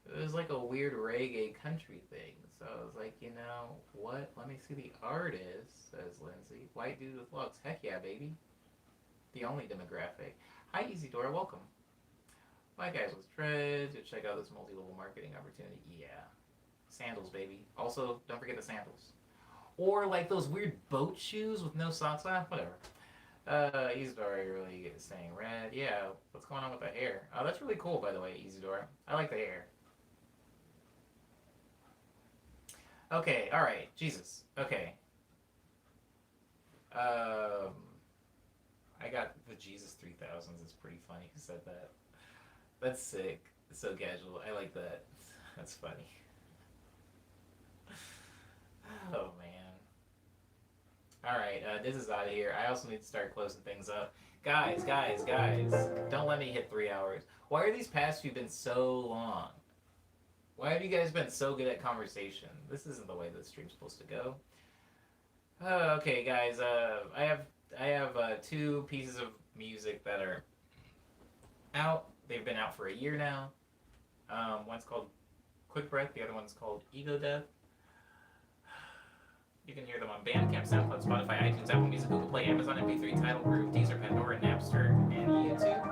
It was like a weird reggae country thing. So I was like, you know what? Let me see the artist, says Lindsay. White dude with looks. Heck yeah, baby. The only demographic. Hi, Isidora. Welcome. White guys with dreads. Check out this multi-level marketing opportunity. Yeah. Sandals, baby. Also, don't forget the sandals. Or like those weird boat shoes with no socks on. Whatever. Isidora really saying red. Yeah. What's going on with the hair? Oh, that's really cool, by the way, Isidora. I like the hair. Okay, alright. Jesus. Okay. I got the Jesus 3000s. It's pretty funny who said that. That's sick. It's so casual. I like that. That's funny. Oh, man. Alright, this is out of here. I also need to start closing things up. Guys. Don't let me hit 3 hours. Why are these past few been so long? Why have you guys been so good at conversation? This isn't the way the stream's supposed to go. Okay, guys. I have 2 pieces of music that are out. They've been out for a year now. One's called Quick Breath. The other one's called Ego Death. You can hear them on Bandcamp, SoundCloud, Spotify, iTunes, Apple Music, Google Play, Amazon MP3, Tidal, Groove, Deezer, Pandora, Napster, and YouTube.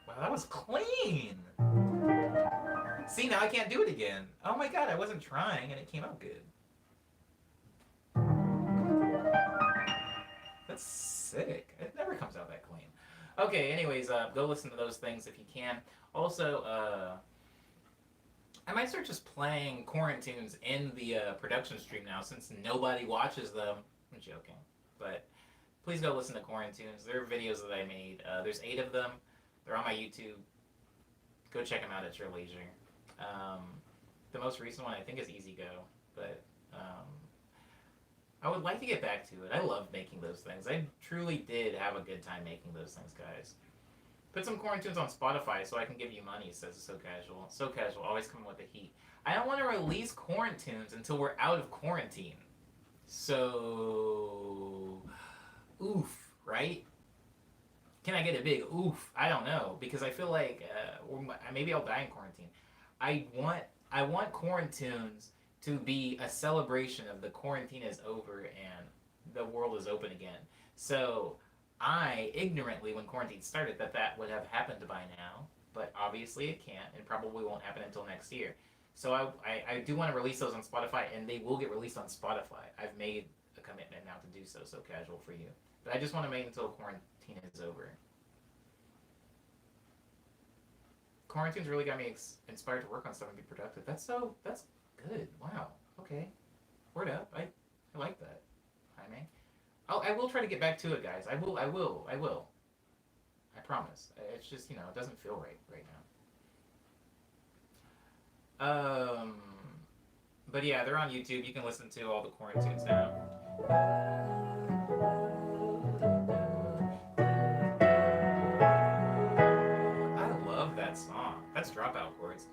Wow, that was clean! See, now I can't do it again. Oh my god, I wasn't trying and it came out good. That's sick. It never comes out that clean. Okay, anyways, go listen to those things if you can. Also, I might start just playing Quarantunes in the production stream now since nobody watches them. I'm joking. But please go listen to Quarantunes. They're videos that I made. There's 8 of them. They're on my YouTube. Go check them out at your leisure. The most recent one I think is Easy Go, but I would like to get back to it. I love making those things. I truly did have a good time making those things, guys. Put some Quarantunes on Spotify so I can give you money, says So Casual. So Casual, always coming with the heat. I don't want to release Quarantunes until we're out of quarantine. So, oof, right? Can I get a big oof? I don't know because I feel like maybe I'll die in quarantine. I want I want quarantunes to be a celebration of the quarantine is over and the world is open again. So I ignorantly, when quarantine started, that would have happened by now, but obviously it can't and probably won't happen until next year. So I do want to release those on Spotify, and they will get released on Spotify. I've made a commitment now to do so. So casual for you, but I just want to wait until quarantine is over. Quarantine's really got me inspired to work on stuff and be productive. That's good. Wow. Okay. Word up. I like that. Jaime. I will try to get back to it, guys. I will. I promise. It's just it doesn't feel right now. But yeah, they're on YouTube. You can listen to all the quarantines now. I love that song. That's Dropout chords.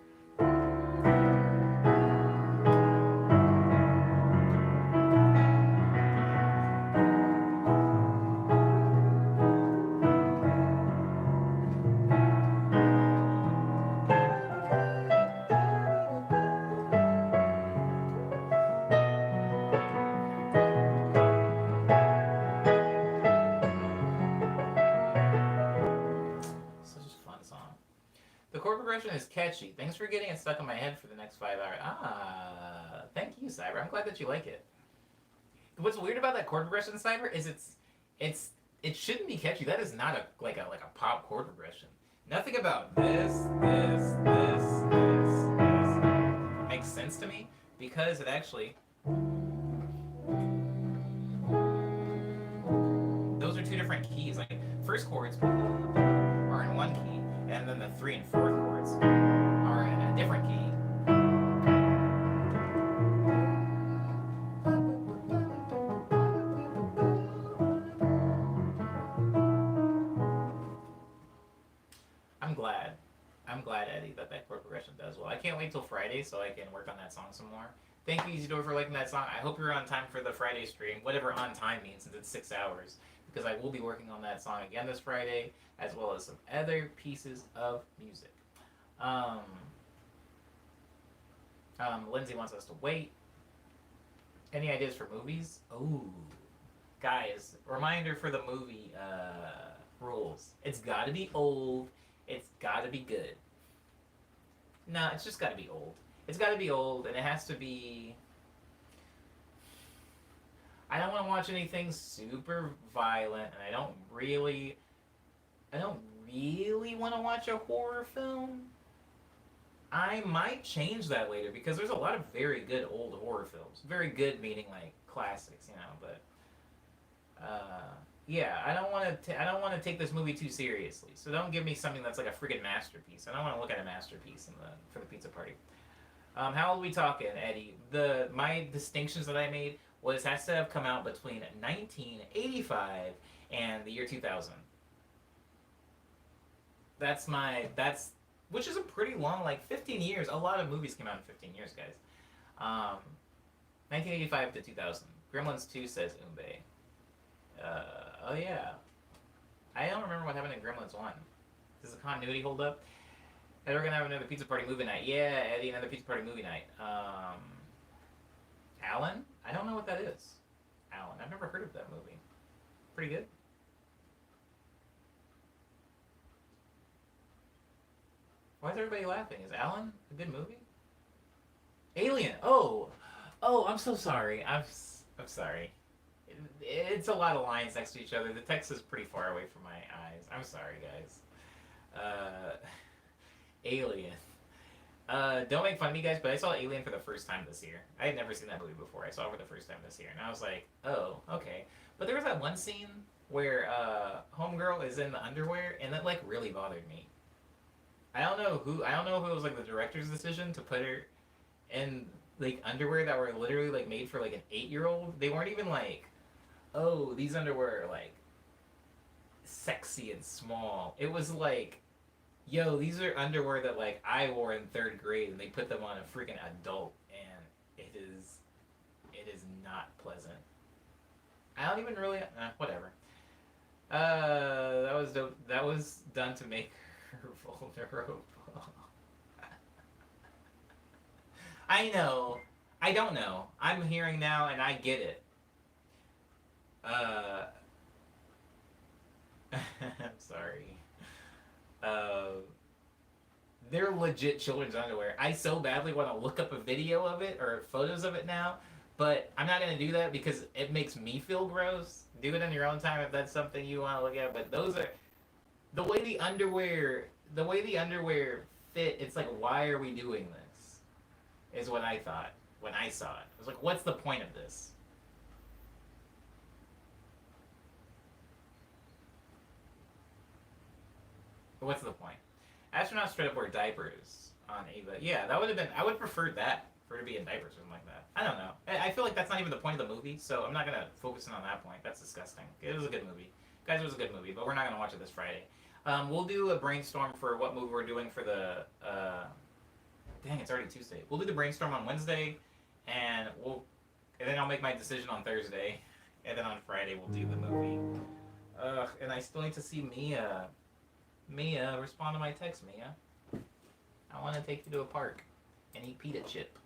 Such a fun song. The chord progression is catchy. Thanks for getting it stuck in my head for the next 5 hours. Thank you, Cyber. I'm glad that you like it. What's weird about that chord progression, Cyber, is it's it shouldn't be catchy. That is not a pop chord progression. Nothing about this makes sense to me because it actually those are two different keys. Like first chords are in one key, and then the three and fourth chords are in a different key. I'm glad. I'm glad, Eddie, that chord progression does well. I can't wait till Friday so I can work on that song some more. Thank you, Easy Door, for liking that song. I hope you're on time for the Friday stream, whatever on time means, since it's 6 hours, because I will be working on that song again this Friday, as well as some other pieces of music. Um, Lindsay wants us to wait. Any ideas for movies? Oh, guys, reminder for the movie rules. It's got to be old. It's got to be good. No, it's just got to be old. It's got to be old, and it has to be. I don't want to watch anything super violent, and I don't really want to watch a horror film. I might change that later because there's a lot of very good old horror films. Very good meaning like classics, But yeah, I don't want to. I don't want to take this movie too seriously. So don't give me something that's like a friggin' masterpiece. I don't want to look at a masterpiece for the pizza party. How old are we talking, Eddie? My distinctions that I made was has to have come out between 1985 and the year 2000. That's which is a pretty long, like 15 years. A lot of movies came out in 15 years, guys. 1985 to 2000. Gremlins 2 says Umbe. Oh yeah. I don't remember what happened in Gremlins 1. Does the continuity hold up? And we're gonna have another pizza party movie night. Yeah, Eddie, another pizza party movie night. Alan? I don't know what that is. Alan. I've never heard of that movie. Pretty good. Why is everybody laughing? Is Alan a good movie? Alien. Oh, I'm so sorry. I'm sorry. It's a lot of lines next to each other. The text is pretty far away from my eyes. I'm sorry, guys. Alien. Don't make fun of me, guys, but I saw Alien for the first time this year. I had never seen that movie before. I saw it for the first time this year, and I was like, oh, okay. But there was that one scene where Homegirl is in the underwear, and that like really bothered me. I don't know if it was like the director's decision to put her in like underwear that were literally like made for like an 8-year-old. They weren't even like, oh, these underwear are like sexy and small. It was like, yo, these are underwear that like I wore in 3rd grade, and they put them on a freaking adult, and it is not pleasant. I don't even really. Whatever. That was done to make her vulnerable. I know. I don't know. I'm hearing now, and I get it. Uh, I'm sorry. Uh, they're legit children's underwear. I so badly want to look up a video of it or photos of it now, but I'm not gonna do that because it makes me feel gross. Do it on your own time if that's something you want to look at. But those are the way the way the underwear fit. It's like, why are we doing this? Is what I thought when I saw it. I was like, what's the point of this? What's the point? Astronauts straight up wear diapers on Ava. Yeah, that would have been. I would prefer that for her to be in diapers or something like that. I don't know. I feel like that's not even the point of the movie, so I'm not gonna focus in on that point. That's disgusting. It was a good movie, guys. It was a good movie, but we're not gonna watch it this Friday. We'll do a brainstorm for what movie we're doing for the. Dang, it's already Tuesday. We'll do the brainstorm on Wednesday, and and then I'll make my decision on Thursday, and then on Friday we'll do the movie. And I still need to see Mia. Mia, respond to my text, Mia. I want to take you to a park and eat pita chip.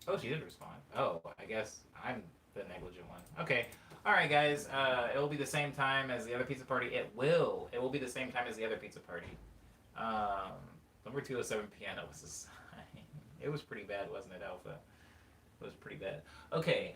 Oh, she did respond. Oh, I guess I'm the negligent one. Okay. All right, guys. It will be the same time as the other pizza party. It will. It will be the same time as the other pizza party. Number 207 piano was a sign. It was pretty bad, wasn't it, Alpha? It was pretty bad. Okay.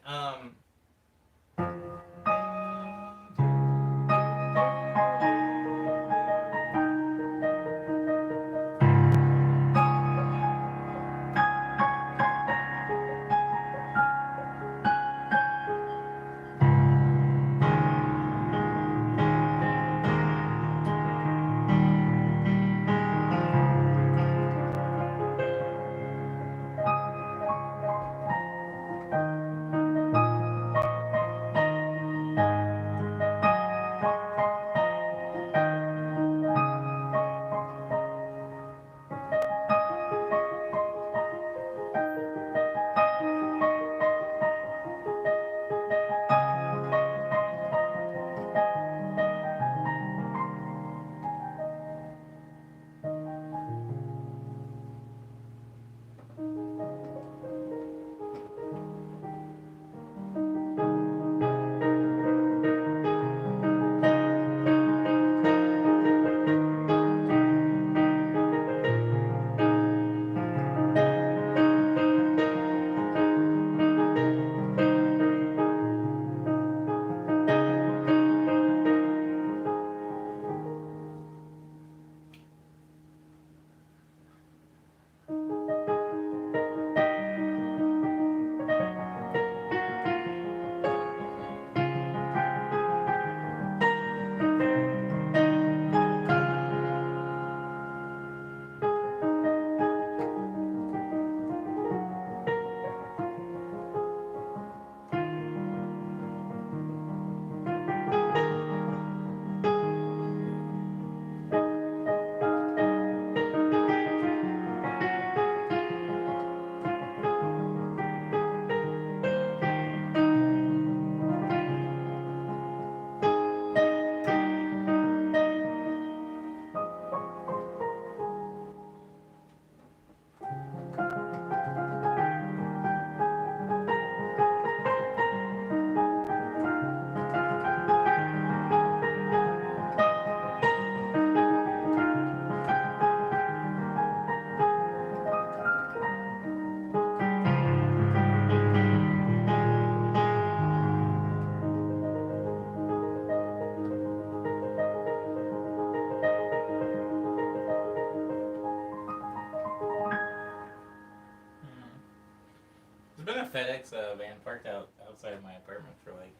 There's been a FedEx van parked outside of my apartment for like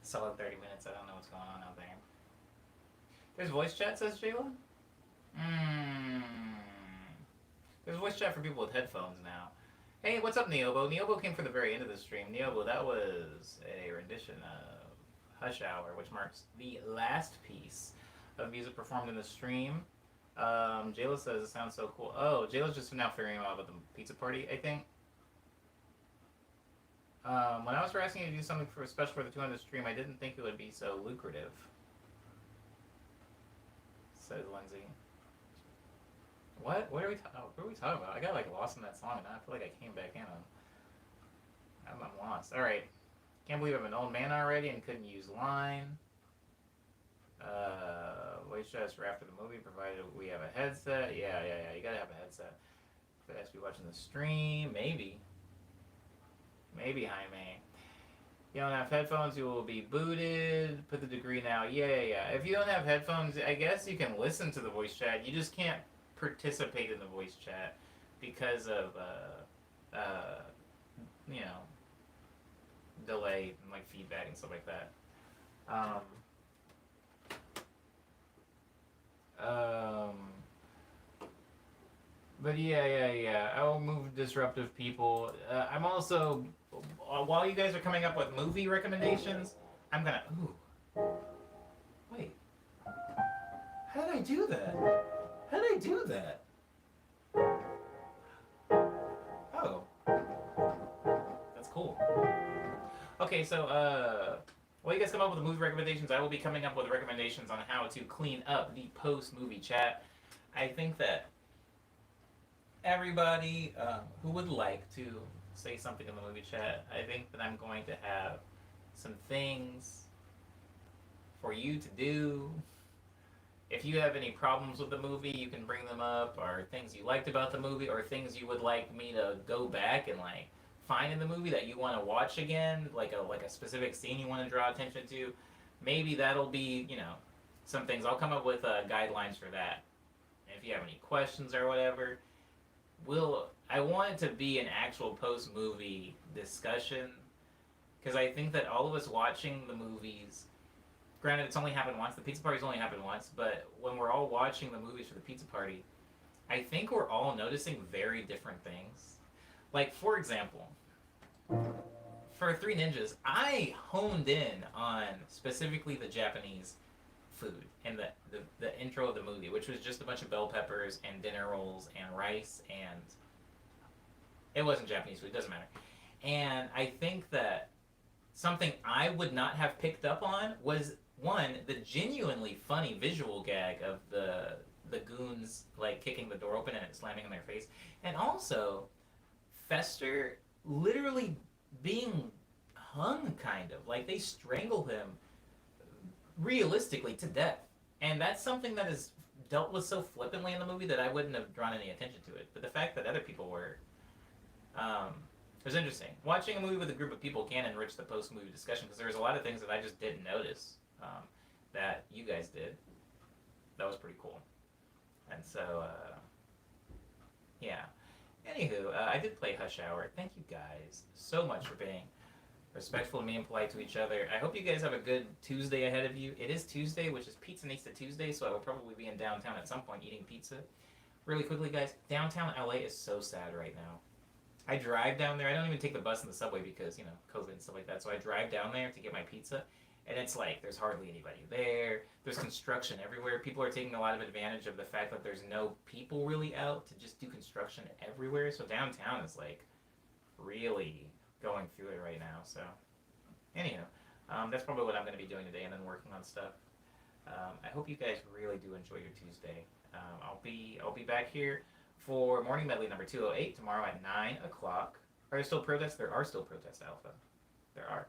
a solid 30 minutes. I don't know what's going on out there. There's voice chat, says Jayla? There's voice chat for people with headphones now. Hey, what's up, Neobo? Neobo came for the very end of the stream. Neobo, that was a rendition of Hush Hour, which marks the last piece of music performed in the stream. Jayla says it sounds so cool. Oh, Jayla's just now figuring out about the pizza party, I think. When I was asking you to do something for special for the 200 stream, I didn't think it would be so lucrative, said Lindsay. What? What are we talking about? I got like lost in that song, and now I feel like I came back in on. I'm lost. All right. Can't believe I'm an old man already and couldn't use line. Wait just for after the movie, provided we have a headset. Yeah. You gotta have a headset. Could I be watching the stream? Maybe, Jaime. You don't have headphones, you will be booted. Put the degree now. Yeah. If you don't have headphones, I guess you can listen to the voice chat. You just can't participate in the voice chat because of you know, delay and like feedback and stuff like that. But yeah. I will move disruptive people. I'm also, while you guys are coming up with movie recommendations, I'm gonna. Ooh. Wait. How did I do that? How did I do that? Oh. That's cool. Okay, so, while you guys come up with the movie recommendations, I will be coming up with recommendations on how to clean up the post-movie chat. I think that everybody who would like to say something in the movie chat, I think that I'm going to have some things for you to do. If you have any problems with the movie, you can bring them up, or things you liked about the movie, or things you would like me to go back and like find in the movie that you want to watch again, like a specific scene you want to draw attention to. Maybe that'll be, some things. I'll come up with guidelines for that. And if you have any questions or whatever, I want it to be an actual post-movie discussion, because I think that all of us watching the movies, granted it's only happened once, the pizza party's only happened once, but when we're all watching the movies for the pizza party, I think we're all noticing very different things. Like, for example, for Three Ninjas, I honed in on specifically the Japanese food and the intro of the movie, which was just a bunch of bell peppers and dinner rolls and rice, and it wasn't Japanese food, it doesn't matter. And I think that something I would not have picked up on was, one, the genuinely funny visual gag of the goons like kicking the door open and it slamming in their face, and also Fester literally being hung, kind of like they strangle him realistically to death. And that's something that is dealt with so flippantly in the movie that I wouldn't have drawn any attention to it. But the fact that other people were, it was interesting. Watching a movie with a group of people can enrich the post-movie discussion, because there was a lot of things that I just didn't notice that you guys did. That was pretty cool. And so, yeah. Anywho, I did play Hush Hour. Thank you guys so much for being respectful to me and polite to each other. I hope you guys have a good Tuesday ahead of you. It is Tuesday, which is Pizza Nista Tuesday, so I will probably be in downtown at some point eating pizza. Really quickly, guys, downtown LA is so sad right now. I drive down there. I don't even take the bus and the subway because, COVID and stuff like that. So I drive down there to get my pizza, and it's like there's hardly anybody there. There's construction everywhere. People are taking a lot of advantage of the fact that there's no people really out to just do construction everywhere. So downtown is like really going through it right now. So anyhow, that's probably what I'm going to be doing today, and then working on stuff. I hope you guys really do enjoy your Tuesday. I'll be back here for Morning Medley number 208 tomorrow at 9 o'clock. Are there still protests? There are still protests, Alpha. There are.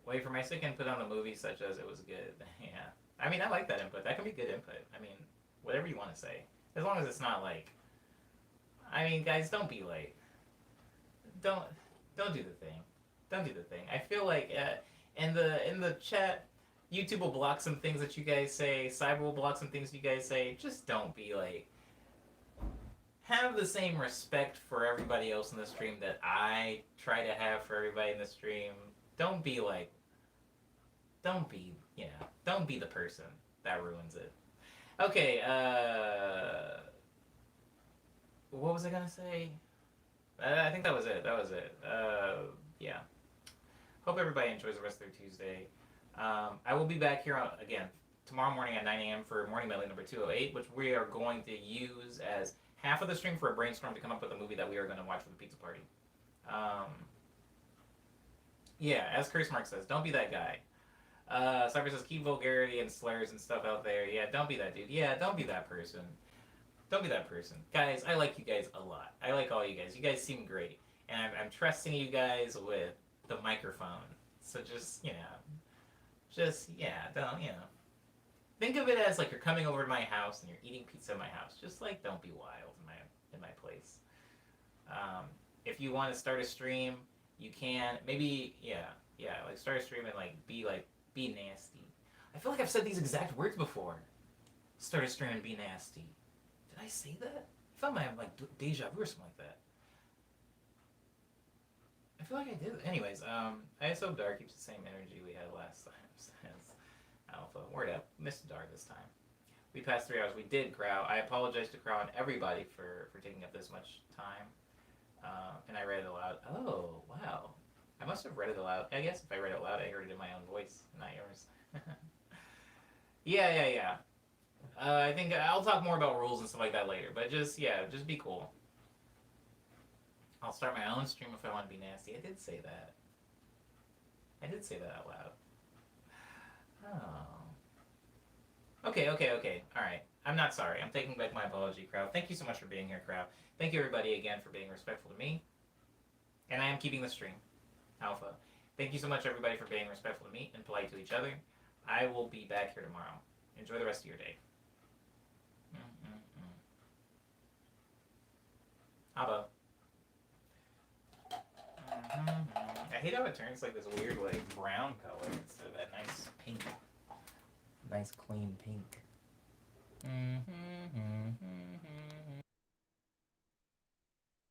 Wait for my sick input on the movie, such as it was good. Yeah. I mean, I like that input. That can be good input. I mean, whatever you want to say. As long as it's not like... I mean, guys, don't be like... Don't do the thing. Don't do the thing. I feel like in the chat, YouTube will block some things that you guys say. Cyber will block some things you guys say. Just don't be like... Have the same respect for everybody else in the stream that I try to have for everybody in the stream. Don't be like... Don't be the person that ruins it. Okay, what was I gonna say? I think that was it. Yeah. Hope everybody enjoys the rest of their Tuesday. I will be back here again tomorrow morning at 9 a.m. for Morning Medley number 208, which we are going to use as half of the stream for a brainstorm to come up with a movie that we are going to watch for the pizza party. Um, yeah, as Curse Mark says, don't be that guy. Cyber says, keep vulgarity and slurs and stuff out there. Yeah, don't be that dude. Yeah, don't be that person. Don't be that person. Guys, I like you guys a lot. I like all you guys. You guys seem great. And I'm trusting you guys with the microphone. So just, don't, think of it as like you're coming over to my house and you're eating pizza in my house. Just like, don't be wild in my place. If you want to start a stream, you can. Maybe, like start a stream and be nasty. I feel like I've said these exact words before. Start a stream and be nasty. Did I say that? I felt I have deja vu or something like that. I feel like I did. Anyways, ISO Dark keeps the same energy we had last time. Says Alpha. Word up. Missed Dark this time. We passed 3 hours. We did, Crow. I apologize to Crow and everybody for taking up this much time. And I read it aloud. Oh, wow. I must have read it aloud. I guess if I read it aloud, I heard it in my own voice, not yours. Yeah. I think I'll talk more about rules and stuff like that later. But just be cool. I'll start my own stream if I want to be nasty. I did say that. Out loud. Oh. Okay. Alright. I'm not sorry. I'm taking back my apology, Crowd. Thank you so much for being here, Crowd. Thank you, everybody, again, for being respectful to me. And I am keeping the stream. Alpha. Thank you so much, everybody, for being respectful to me and polite to each other. I will be back here tomorrow. Enjoy the rest of your day. Abba. I hate how it turns like this weird brown color instead of that nice pink. Nice clean pink.